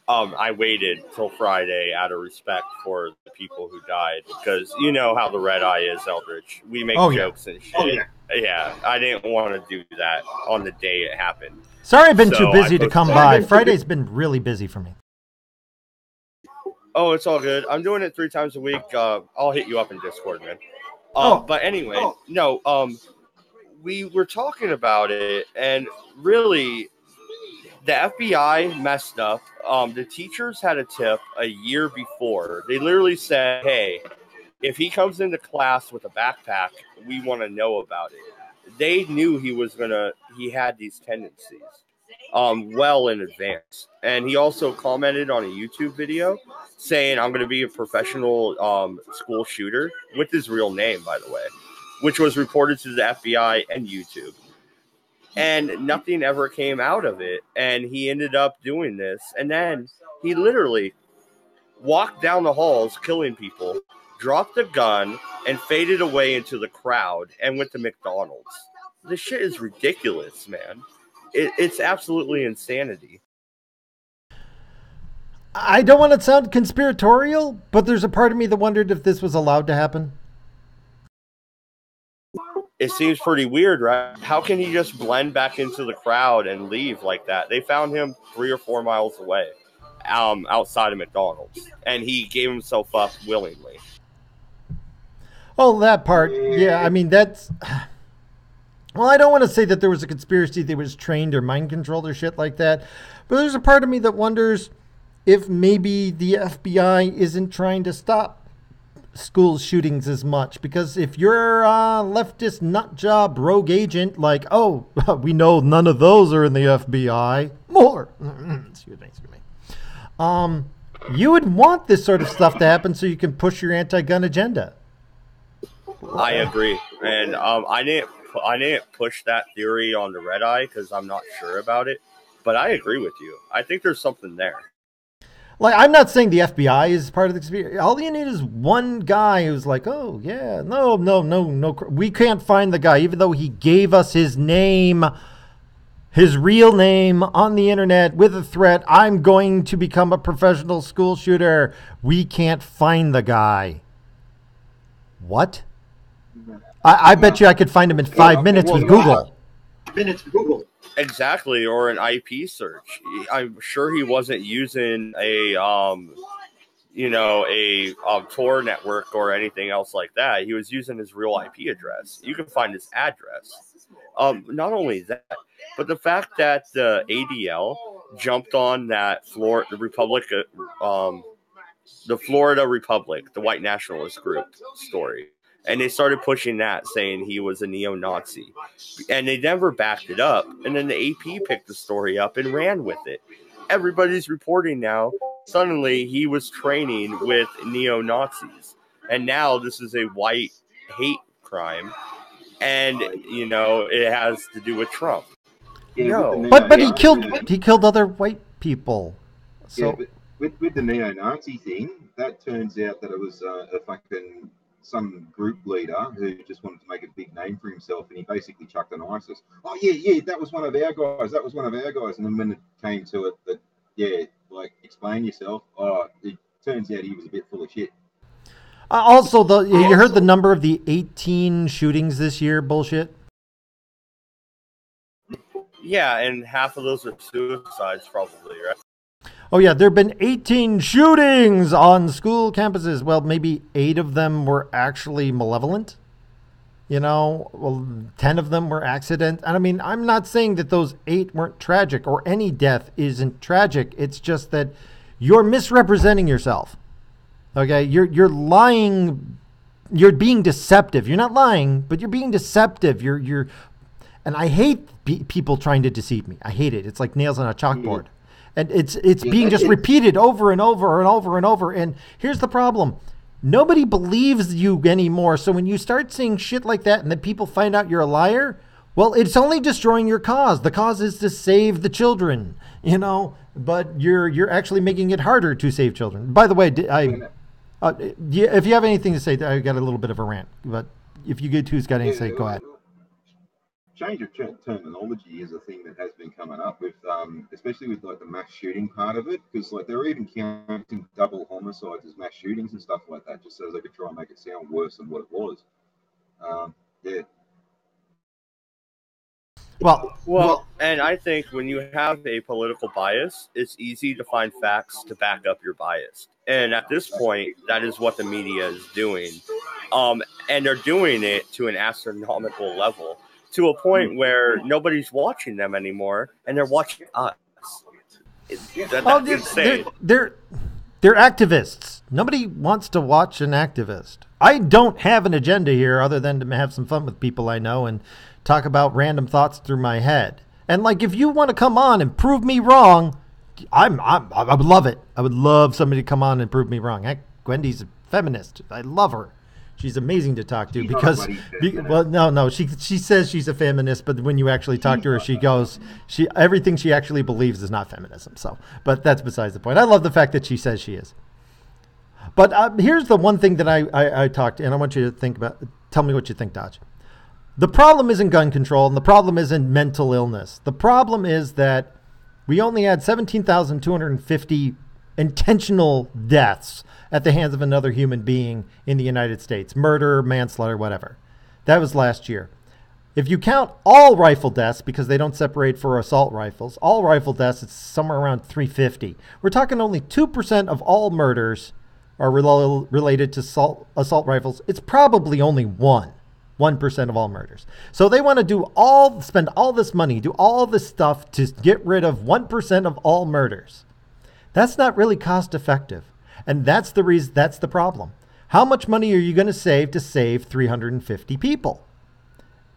I waited till Friday out of respect for the people who died because you know how the Red Eye is, Eldritch. We make jokes and shit. Oh, yeah. Yeah, I didn't want to do that on the day it happened. Sorry, I've been too busy to come by. Friday's been really busy for me. Oh, it's all good. I'm doing it 3 times a week. I'll hit you up in Discord, man. But anyway, we were talking about it, and really, the FBI messed up. The teachers had a tip a year before. They literally said, hey, if he comes into class with a backpack, we want to know about it. They knew he had these tendencies well in advance. And he also commented on a YouTube video saying, I'm going to be a professional school shooter, with his real name, by the way, which was reported to the FBI and YouTube. And nothing ever came out of it. And he ended up doing this. And then he literally walked down the halls killing people, dropped a gun, and faded away into the crowd and went to McDonald's. This shit is ridiculous, man. It's absolutely insanity. I don't want to sound conspiratorial, but there's a part of me that wondered if this was allowed to happen. It seems pretty weird, right? How can he just blend back into the crowd and leave like that? They found him 3 or 4 miles away, outside of McDonald's, and he gave himself up willingly. Oh, that part. Yeah, I mean, that's... Well, I don't want to say that there was a conspiracy that was trained or mind controlled or shit like that, but there's a part of me that wonders if maybe the FBI isn't trying to stop school shootings as much, because if you're a leftist nut job rogue agent, like, oh, we know none of those are in the FBI, more, excuse me, you would want this sort of stuff to happen so you can push your anti-gun agenda. I agree, and I didn't push that theory on the Red Eye because I'm not sure about it, but I agree with you. I think there's something there. Like, I'm not saying the FBI is part of the conspiracy. All you need is one guy who's like, oh, yeah, no. We can't find the guy, even though he gave us his name, his real name on the internet with a threat. I'm going to become a professional school shooter. We can't find the guy. What? I bet you I could find him in 5 minutes with Google. Exactly, or an IP search. I'm sure he wasn't using a Tor network or anything else like that. He was using his real IP address. You can find his address. Not only that, but the fact that the ADL jumped on that the Florida Republic, the white nationalist group story. And they started pushing that, saying he was a neo-Nazi. And they never backed it up. And then the AP picked the story up and ran with it. Everybody's reporting now, suddenly he was training with neo-Nazis. And now this is a white hate crime. And, it has to do with Trump. No. But he killed other white people. So yeah, with the neo-Nazi thing, that turns out that it was a fucking... some group leader who just wanted to make a big name for himself, and he basically chucked on ISIS. Oh, yeah, that was one of our guys. And then when it came to it, explain yourself. Oh, it turns out he was a bit full of shit. Also, you heard the number of the 18 shootings this year bullshit? Yeah, and half of those are suicides probably, right? Oh, yeah, there have been 18 shootings on school campuses. Well, maybe 8 of them were actually malevolent. 10 of them were accident. And I mean, I'm not saying that those 8 weren't tragic, or any death isn't tragic. It's just that you're misrepresenting yourself. Okay, you're lying. You're being deceptive. You're not lying, but you're being deceptive. And I hate people trying to deceive me. I hate it. It's like nails on a chalkboard, and it's being just repeated over and over and over and over. And here's the problem: nobody believes you anymore. So when you start saying shit like that, and then people find out you're a liar, well, it's only destroying your cause. The cause is to save the children, But you're actually making it harder to save children. By the way, if you have anything to say, I got a little bit of a rant. But if you get who's got anything to say, go ahead. Change of terminology is a thing that has been coming up with, especially with like the mass shooting part of it, because like they're even counting double homicides as mass shootings and stuff like that, just so they could try and make it sound worse than what it was. Yeah. Well, and I think when you have a political bias, it's easy to find facts to back up your bias. And at this point, that is what the media is doing. And they're doing it to an astronomical level, to a point where nobody's watching them anymore, and they're watching us. That's insane. They're activists. Nobody wants to watch an activist. I don't have an agenda here other than to have some fun with people I know and talk about random thoughts through my head. And like, if you want to come on and prove me wrong, I would love it. I would love somebody to come on and prove me wrong. Heck, Wendy's a feminist. I love her. She's amazing to talk to because, she says she's a feminist, but when you actually talk to her, she goes, everything she actually believes is not feminism. So, but that's besides the point. I love the fact that she says she is. But here's the one thing that I talked, and I want you to think about. Tell me what you think, Dodge. The problem isn't gun control, and the problem isn't mental illness. The problem is that we only had 17,250 intentional deaths at the hands of another human being in the United States. Murder, manslaughter, whatever. That was last year. If you count all rifle deaths, because they don't separate for assault rifles, all rifle deaths, it's somewhere around 350. We're talking only 2% of all murders are related to assault rifles. It's probably only 1% of all murders. So they want to spend all this money, do all this stuff to get rid of 1% of all murders. That's not really cost effective. And that's the reason, that's the problem. How much money are you going to save 350 people?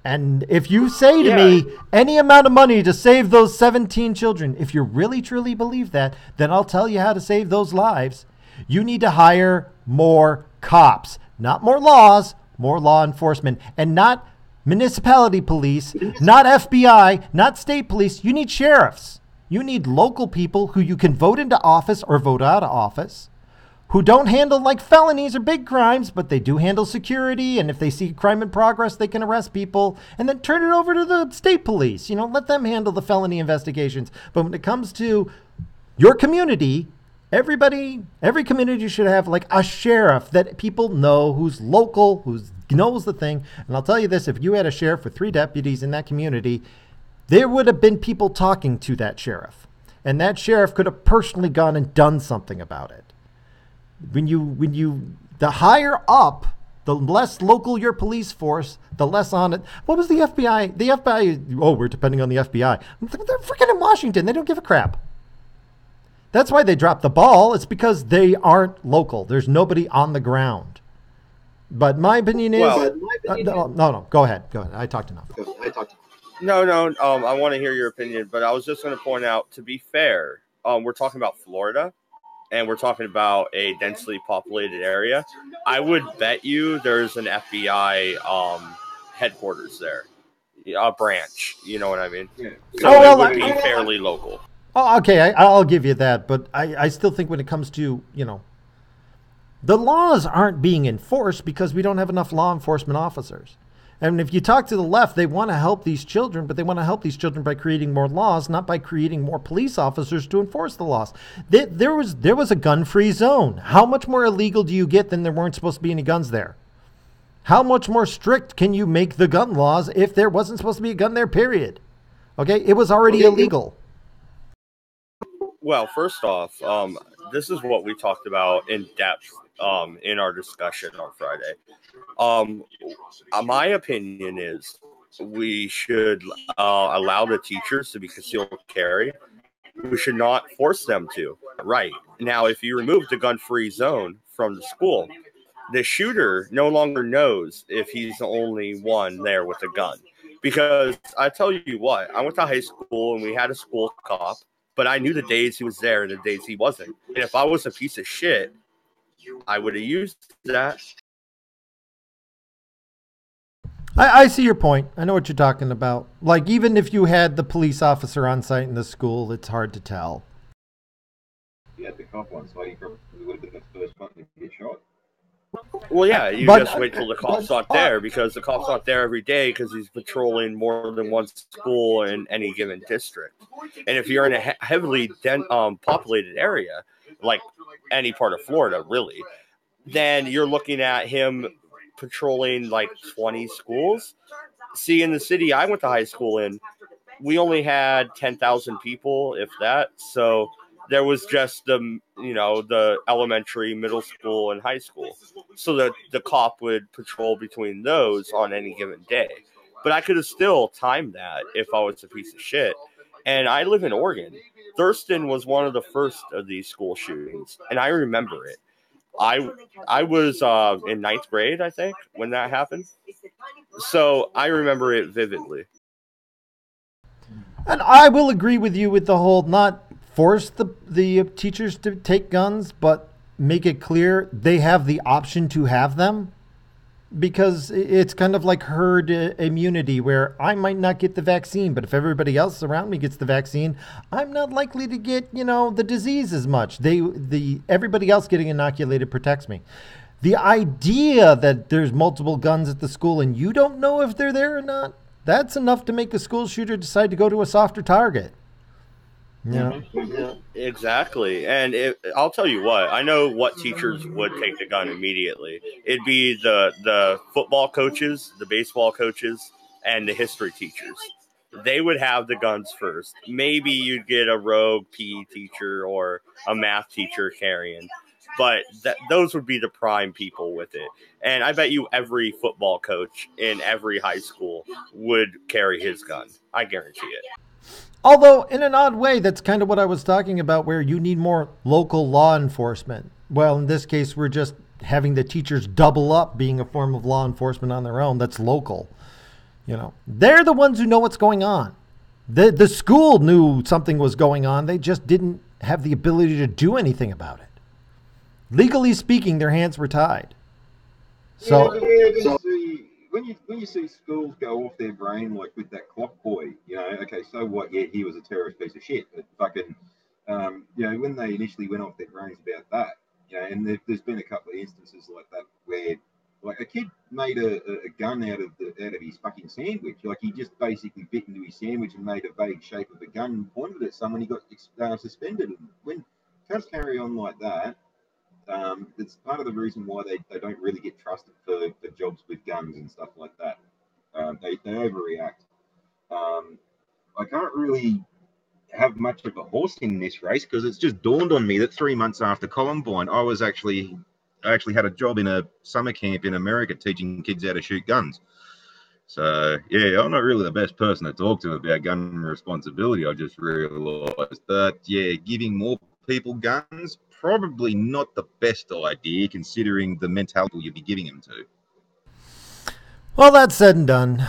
And if you say to me any amount of money to save those 17 children, if you really truly believe that, then I'll tell you how to save those lives. You need to hire more cops, not more laws, more law enforcement, and not municipality police, not FBI, not state police. You need sheriffs. You need local people who you can vote into office or vote out of office, who don't handle like felonies or big crimes, but they do handle security. And if they see crime in progress, they can arrest people and then turn it over to the state police. Let them handle the felony investigations. But when it comes to your community, every community should have like a sheriff that people know, who's local, who knows the thing. And I'll tell you this, if you had a sheriff with 3 deputies in that community, there would have been people talking to that sheriff. And that sheriff could have personally gone and done something about it. The higher up, the less local your police force, the less on it. What was the FBI? The FBI, we're depending on the FBI. They're freaking in Washington. They don't give a crap. That's why they dropped the ball. It's because they aren't local. There's nobody on the ground. But my opinion is... No. Go ahead. I talked enough. No. I want to hear your opinion, but I was just going to point out, to be fair, we're talking about Florida, and we're talking about a densely populated area. I would bet you there's an FBI headquarters there, a branch. You know what I mean? Yeah. So it would be fairly local. Oh, okay, I'll give you that, but I still think when it comes to, the laws aren't being enforced because we don't have enough law enforcement officers. And if you talk to the left, they want to help these children, but they want to help these children by creating more laws, not by creating more police officers to enforce the laws. There was a gun-free zone. How much more illegal do you get than there weren't supposed to be any guns there? How much more strict can you make the gun laws if there wasn't supposed to be a gun there, period? Okay, it was already illegal. Well, first off, this is what we talked about in depth in our discussion on Friday. My opinion is we should allow the teachers to be concealed carry. We should not force them to. Right. Now, if you remove the gun-free zone from the school, the shooter no longer knows if he's the only one there with a gun. Because I tell you what, I went to high school and we had a school cop, but I knew the days he was there and the days he wasn't. And if I was a piece of shit, I would have used that. I see your point. I know what you're talking about. Like, even if you had the police officer on site in the school, it's hard to tell. Yeah, the cop on site, he probably would have been the first one to get shot. Well, yeah, you just wait till the cop's not there, because the cop's not there every day because he's patrolling more than one school in any given district. And if you're in a heavily populated area, like any part of Florida, really, then you're looking at him patrolling like 20 schools. See, in the city I went to high school in, we only had 10,000 people, if that. So there was just the elementary, middle school, and high school. So that the cop would patrol between those on any given day. But I could have still timed that if I was a piece of shit. And I live in Oregon. Thurston was one of the first of these school shootings, and I remember it. I was in ninth grade, I think, when that happened. So I remember it vividly. And I will agree with you with the whole not force the teachers to take guns, but make it clear they have the option to have them. Because it's kind of like herd immunity, where I might not get the vaccine, but if everybody else around me gets the vaccine, I'm not likely to get, the disease as much. Everybody else getting inoculated protects me. The idea that there's multiple guns at the school and you don't know if they're there or not, that's enough to make a school shooter decide to go to a softer target. Yeah. Exactly. And I'll tell you what, I know what teachers would take the gun immediately. It'd be the football coaches, the baseball coaches, and the history teachers. They would have the guns first. Maybe you'd get a rogue PE teacher or a math teacher carrying, but those would be the prime people with it. And I bet you every football coach in every high school would carry his gun. I guarantee it. Although, in an odd way, that's kind of what I was talking about, where you need more local law enforcement. Well, in this case, we're just having the teachers double up being a form of law enforcement on their own. That's local. They're the ones who know what's going on. The school knew something was going on. They just didn't have the ability to do anything about it. Legally speaking, their hands were tied. So when you see schools go off their brain, like with that clock boy, okay, so what? Yeah, he was a terrorist piece of shit. But fucking, when they initially went off their brains about that, and there's been a couple of instances like that where, like, a kid made a gun out of his fucking sandwich. Like, he just basically bit into his sandwich and made a vague shape of a gun and pointed at someone. He got suspended. And when cunts carry on like that, it's part of the reason why they don't really get trusted for jobs with guns and stuff like that. They overreact. I can't really have much of a horse in this race because it's just dawned on me that 3 months after Columbine, I actually had a job in a summer camp in America teaching kids how to shoot guns. So, yeah, I'm not really the best person to talk to about gun responsibility. I just realized that, giving more people guns, probably not the best idea considering the mentality you'd be giving them to. Well, that's said and done.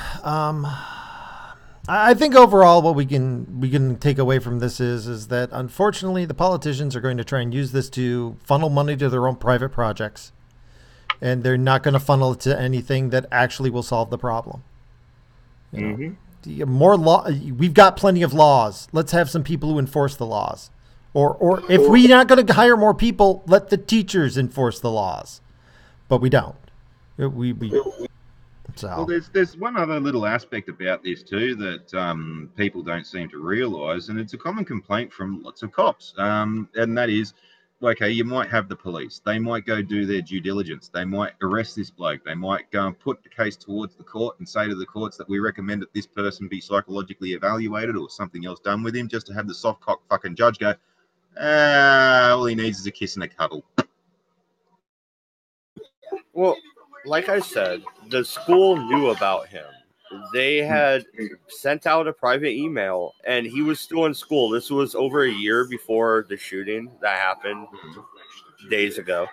I think overall what we can take away from this is that unfortunately the politicians are going to try and use this to funnel money to their own private projects. And they're not going to funnel it to anything that actually will solve the problem. More law. We've got plenty of laws. Let's have some people who enforce the laws. Or if we're not going to hire more people, let the teachers enforce the laws. But we don't. Well, there's one other little aspect about this too that people don't seem to realise, and it's a common complaint from lots of cops, and that is, okay, you might have the police. They might go do their due diligence. They might arrest this bloke. They might go and put the case towards the court and say to the courts that we recommend that this person be psychologically evaluated or something else done with him, just to have the soft cock fucking judge go, all he needs is a kiss and a cuddle. Well, like I said, the school knew about him. they had sent out a private email, and he was still in school. This was over a year before the shooting that happened days ago.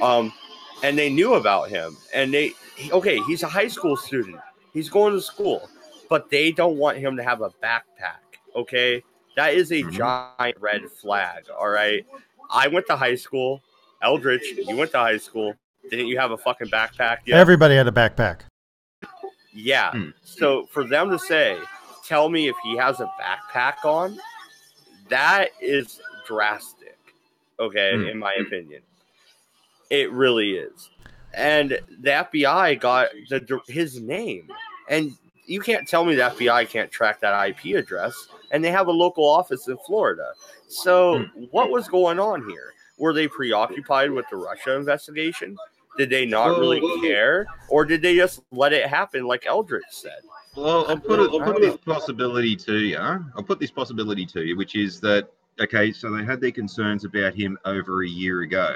And they knew about him. And he's a high school student. He's going to school. But they don't want him to have a backpack, okay? That is a giant red flag, all right? I went to high school. Eldritch, you went to high school. Didn't you have a fucking backpack yet? Everybody had a backpack. Yeah. So for them to say, tell me if he has a backpack on, that is drastic, okay, in my opinion. It really is. And the FBI got his name. And you can't tell me the FBI can't track that IP address. And they have a local office in Florida. So what was going on here? Were they preoccupied with the Russia investigation? Did they not really care? Or did they just let it happen like Eldritch said? Well, I'll put this possibility to you. I'll put this possibility to you, which is that, okay, so they had their concerns about him over a year ago.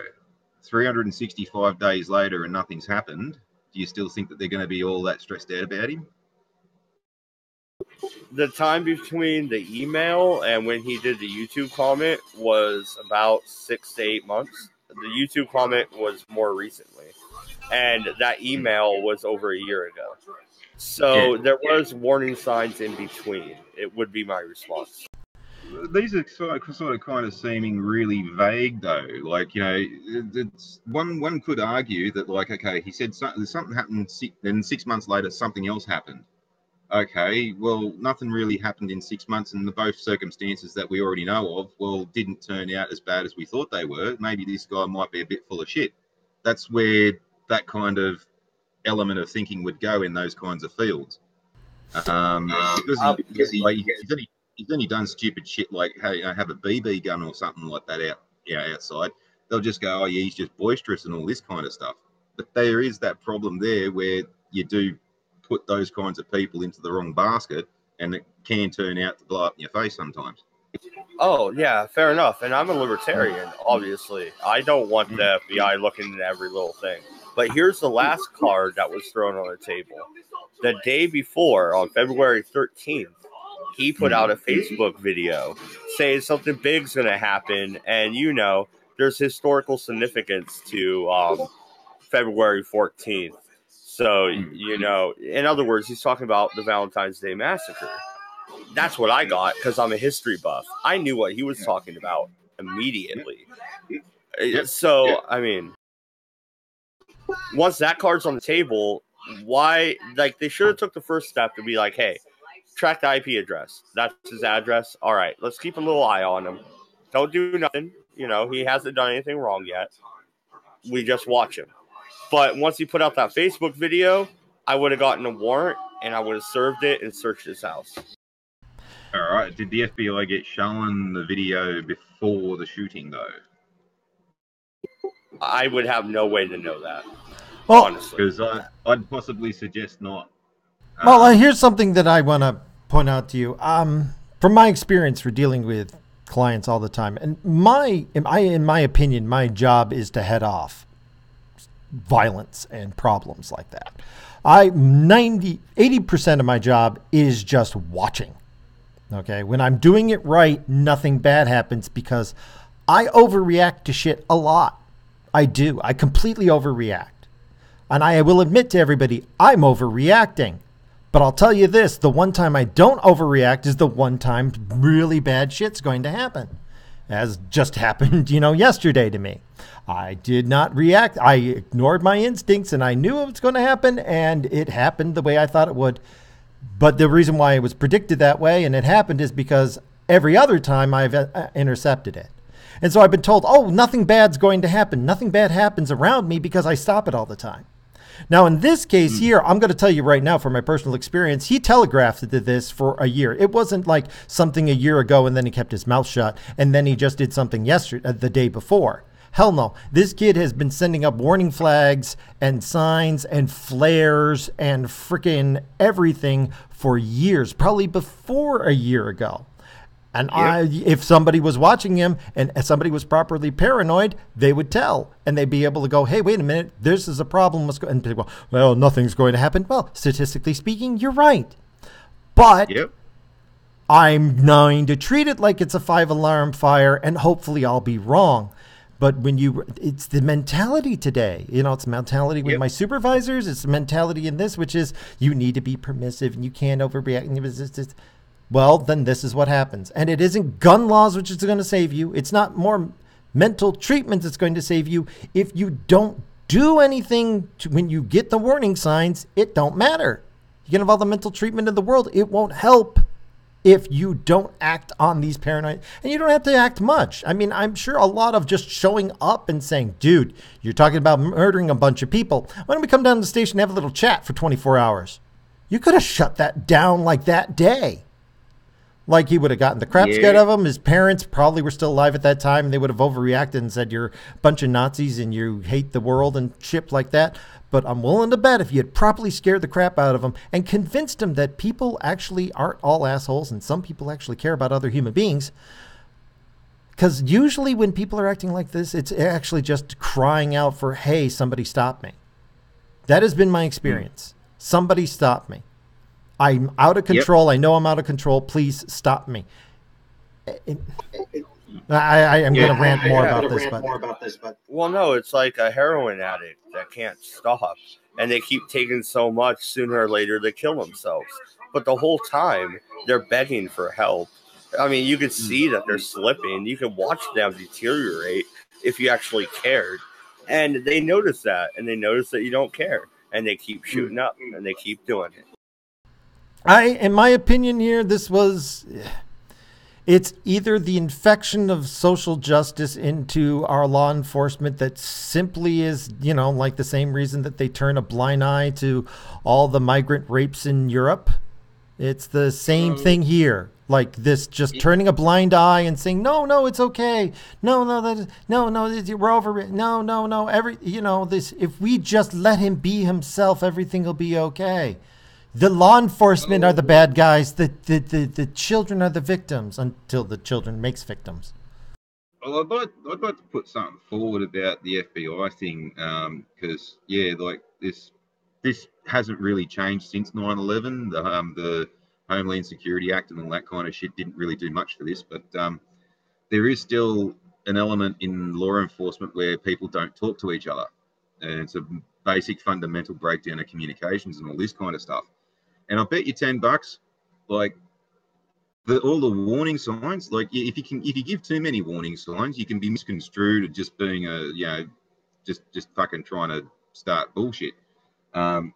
365 days later and nothing's happened. Do you still think that they're going to be all that stressed out about him? The time between the email and when he did the YouTube comment was about 6 to 8 months. The YouTube comment was more recently. And that email was over a year ago. So there was warning signs in between. It would be my response. These are sort of kind of seeming really vague, though. Like, you know, it's, one could argue that, like, okay, he said something happened, then 6 months later, something else happened. Okay, well, nothing really happened in 6 months, and the both circumstances that we already know of, well, didn't turn out as bad as we thought they were. Maybe this guy might be a bit full of shit. That's where that kind of element of thinking would go in those kinds of fields. Because he's only done stupid shit like, hey, I have a BB gun or something like that outside. They'll just go, oh yeah, he's just boisterous and all this kind of stuff. But there is that problem there where you do put those kinds of people into the wrong basket, and it can turn out to blow up in your face sometimes. Oh, yeah, fair enough. And I'm a libertarian, obviously. I don't want the FBI looking at every little thing. But here's the last card that was thrown on the table. The day before, on February 13th, he put out a Facebook video saying something big's going to happen. And, you know, there's historical significance to February 14th. So, you know, in other words, he's talking about the Valentine's Day Massacre. That's what I got because I'm a history buff. I knew what he was talking about immediately. So, I mean, once that card's on the table, why, like, they should have took the first step to be like, hey, track the IP address. That's his address. All right, let's keep a little eye on him. Don't do nothing. You know, he hasn't done anything wrong yet. We just watch him. But once he put out that Facebook video, I would have gotten a warrant and I would have served it and searched his house. All right. Did the FBI get shown the video before the shooting, though? I would have no way to know that, honestly. Because I'd possibly suggest not. Well, here's something that I want to point out to you. From my experience for dealing with clients all the time, and in my opinion, my job is to head off violence and problems like that. 80% of my job is just watching. Okay. When I'm doing it right, nothing bad happens because I overreact to shit a lot. I do. I completely overreact. And I will admit to everybody, I'm overreacting. But I'll tell you this, the one time I don't overreact is the one time really bad shit's going to happen. As just happened, yesterday to me. I did not react. I ignored my instincts and I knew it was going to happen and it happened the way I thought it would. But the reason why it was predicted that way and it happened is because every other time I've intercepted it. And so I've been told, oh, nothing bad's going to happen. Nothing bad happens around me because I stop it all the time. Now, in this case here, I'm going to tell you right now from my personal experience, he telegraphed this for a year. It wasn't like something a year ago and then he kept his mouth shut and then he just did something yesterday, the day before. Hell no. This kid has been sending up warning flags and signs and flares and freaking everything for years, probably before a year ago. And if somebody was watching him and somebody was properly paranoid, they would tell. And they'd be able to go, hey, wait a minute, this is a problem. And people, well, nothing's going to happen. Well, statistically speaking, you're right. But I'm going to treat it like it's a 5-alarm fire, and hopefully I'll be wrong. But it's the mentality today. It's mentality with my supervisors. It's the mentality in this, which is you need to be permissive and you can't overreact. Well, then this is what happens. And it isn't gun laws which is going to save you. It's not more mental treatment that's going to save you. If you don't do anything when you get the warning signs, it don't matter. You can have all the mental treatment in the world. It won't help if you don't act on these paranoid. And you don't have to act much. I mean, I'm sure a lot of just showing up and saying, dude, you're talking about murdering a bunch of people. Why don't we come down to the station and have a little chat for 24 hours? You could have shut that down like that day. Like he would have gotten the crap scared of him. His parents probably were still alive at that time, and they would have overreacted and said, you're a bunch of Nazis and you hate the world and shit like that. But I'm willing to bet if you had properly scared the crap out of him and convinced him that people actually aren't all assholes and some people actually care about other human beings. Because usually when people are acting like this, it's actually just crying out for, hey, somebody stop me. That has been my experience. Somebody stop me. I'm out of control. I know I'm out of control. Please stop me. I am going to rant more about this. But well, no, it's like a heroin addict that can't stop, and they keep taking so much. Sooner or later, they kill themselves. But the whole time, they're begging for help. I mean, you could see that they're slipping. You can watch them deteriorate if you actually cared. And they notice that, and they notice that you don't care, and they keep shooting up, and they keep doing it. In my opinion here, it's either the infection of social justice into our law enforcement that simply is, like the same reason that they turn a blind eye to all the migrant rapes in Europe. It's the same thing here. Like this, just turning a blind eye and saying, no, it's okay. No, we're over it. No. If we just let him be himself, everything will be okay. The law enforcement are the bad guys. The children are the victims until the children makes victims. Well, I'd like to put something forward about the FBI thing, because like this hasn't really changed since 9/11. The Homeland Security Act and all that kind of shit didn't really do much for this, but there is still an element in law enforcement where people don't talk to each other, and it's a basic fundamental breakdown of communications and all this kind of stuff. And I bet you $10, like all the warning signs, like if you give too many warning signs, you can be misconstrued as just being just fucking trying to start bullshit. And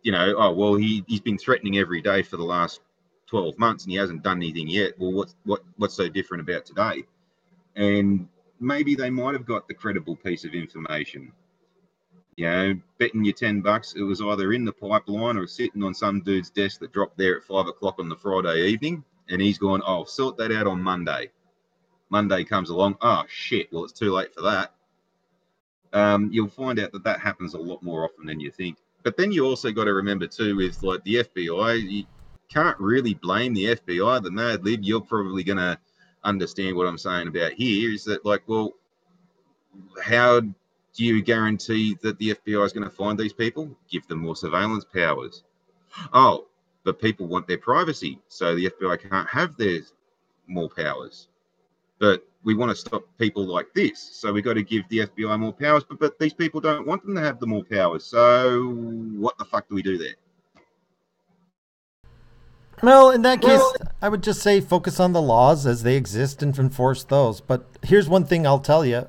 he's been threatening every day for the last 12 months and he hasn't done anything yet. Well, what's so different about today? And maybe they might have got the credible piece of information. Betting you $10, it was either in the pipeline or sitting on some dude's desk that dropped there at 5:00 on the Friday evening, and he's going, "Oh, sort that out on Monday." Monday comes along, oh shit, well it's too late for that. You'll find out that happens a lot more often than you think. But then you also got to remember too, with like the FBI, you can't really blame the FBI. The Mad Lib, you're probably going to understand what I'm saying about here, is that like, well, how do you guarantee that the FBI is going to find these people? Give them more surveillance powers. Oh, but people want their privacy, so the FBI can't have their more powers. But we want to stop people like this, so we got to give the FBI more powers. But these people don't want them to have the more powers. So what the fuck do we do there? Well, in that case, I would just say focus on the laws as they exist and enforce those. But here's one thing I'll tell you.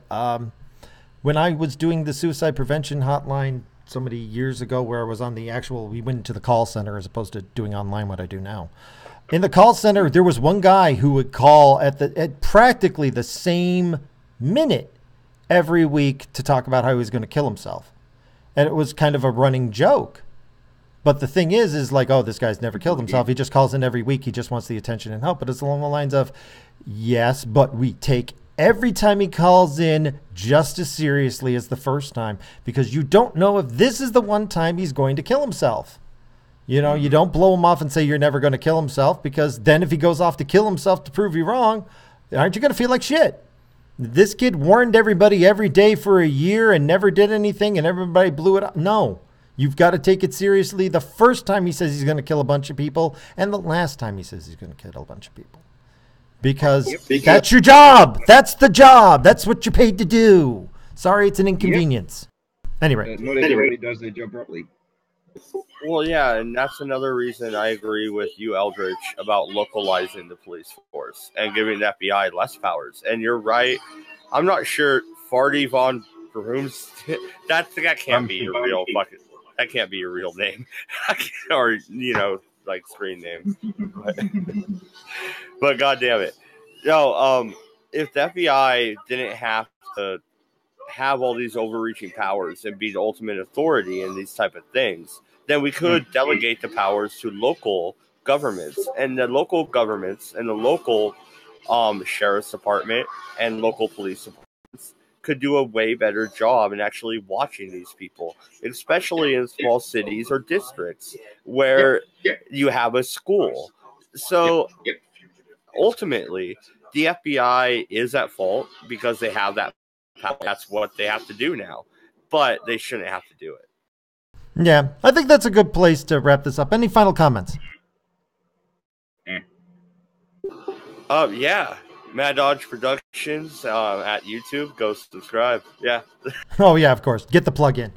When I was doing the suicide prevention hotline so many years ago, where I was on we went into the call center as opposed to doing online what I do now. In the call center, there was one guy who would call at practically the same minute every week to talk about how he was going to kill himself. And it was kind of a running joke. But the thing is like, oh, this guy's never killed himself. He just calls in every week. He just wants the attention and help. But it's along the lines of, yes, but we take every time he calls in just as seriously as the first time, because you don't know if this is the one time he's going to kill himself. You know, you don't blow him off and say you're never going to kill himself, because then if he goes off to kill himself to prove you wrong, aren't you going to feel like shit? This kid warned everybody every day for a year and never did anything, and everybody blew it up. No, you've got to take it seriously the first time he says he's going to kill a bunch of people and the last time he says he's going to kill a bunch of people. Because that's your job. That's the job. That's what you're paid to do. Sorry, it's an inconvenience. Anyway. Not everybody does their job properly. Well, yeah, and that's another reason I agree with you, Eldritch, about localizing the police force and giving the FBI less powers. And you're right. I'm not sure Farty Von Brooms. that can't be your real fucking. That can't be your real name, or like screen name. But goddamn it, no. If the FBI didn't have to have all these overreaching powers and be the ultimate authority in these type of things, then we could delegate the powers to local governments, and the local governments and the local sheriff's department and local police departments could do a way better job in actually watching these people, especially in small cities or districts where you have a school. So ultimately, the FBI is at fault because they have that power. That's what they have to do now, but they shouldn't have to do it. Yeah, I think that's a good place to wrap this up. Any final comments? Yeah. Mad Dodge Productions at YouTube. Go subscribe. Yeah. Oh, yeah, of course. Get the plug in.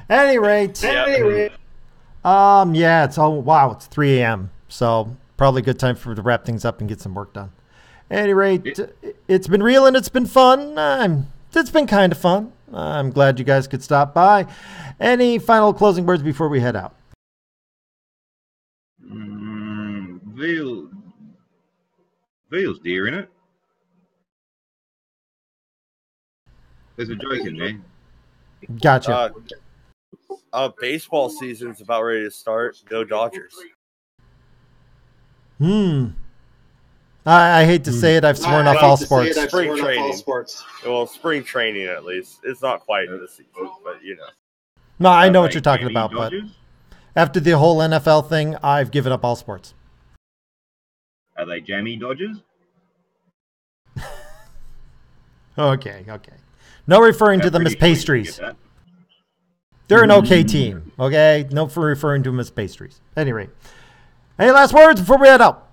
At any rate. Yeah, it's 3 a.m. So probably a good time to wrap things up and get some work done. At any rate, it's been real and it's been fun. It's been kind of fun. I'm glad you guys could stop by. Any final closing words before we head out? Veal's deer in it. There's a joke in there. Gotcha. Baseball season's about ready to start. Go Dodgers. I hate to say it. I've sworn off all sports. Spring training. Well, spring training at least. It's not quite the season, but No, I know what you're talking about, but after the whole NFL thing, I've given up all sports. Are they jammy Dodgers? Okay. No referring to them as pastries. They're an okay team, okay? No for referring to them as pastries. At any rate. Any last words before we head out?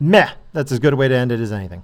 Meh. That's as good a way to end it as anything.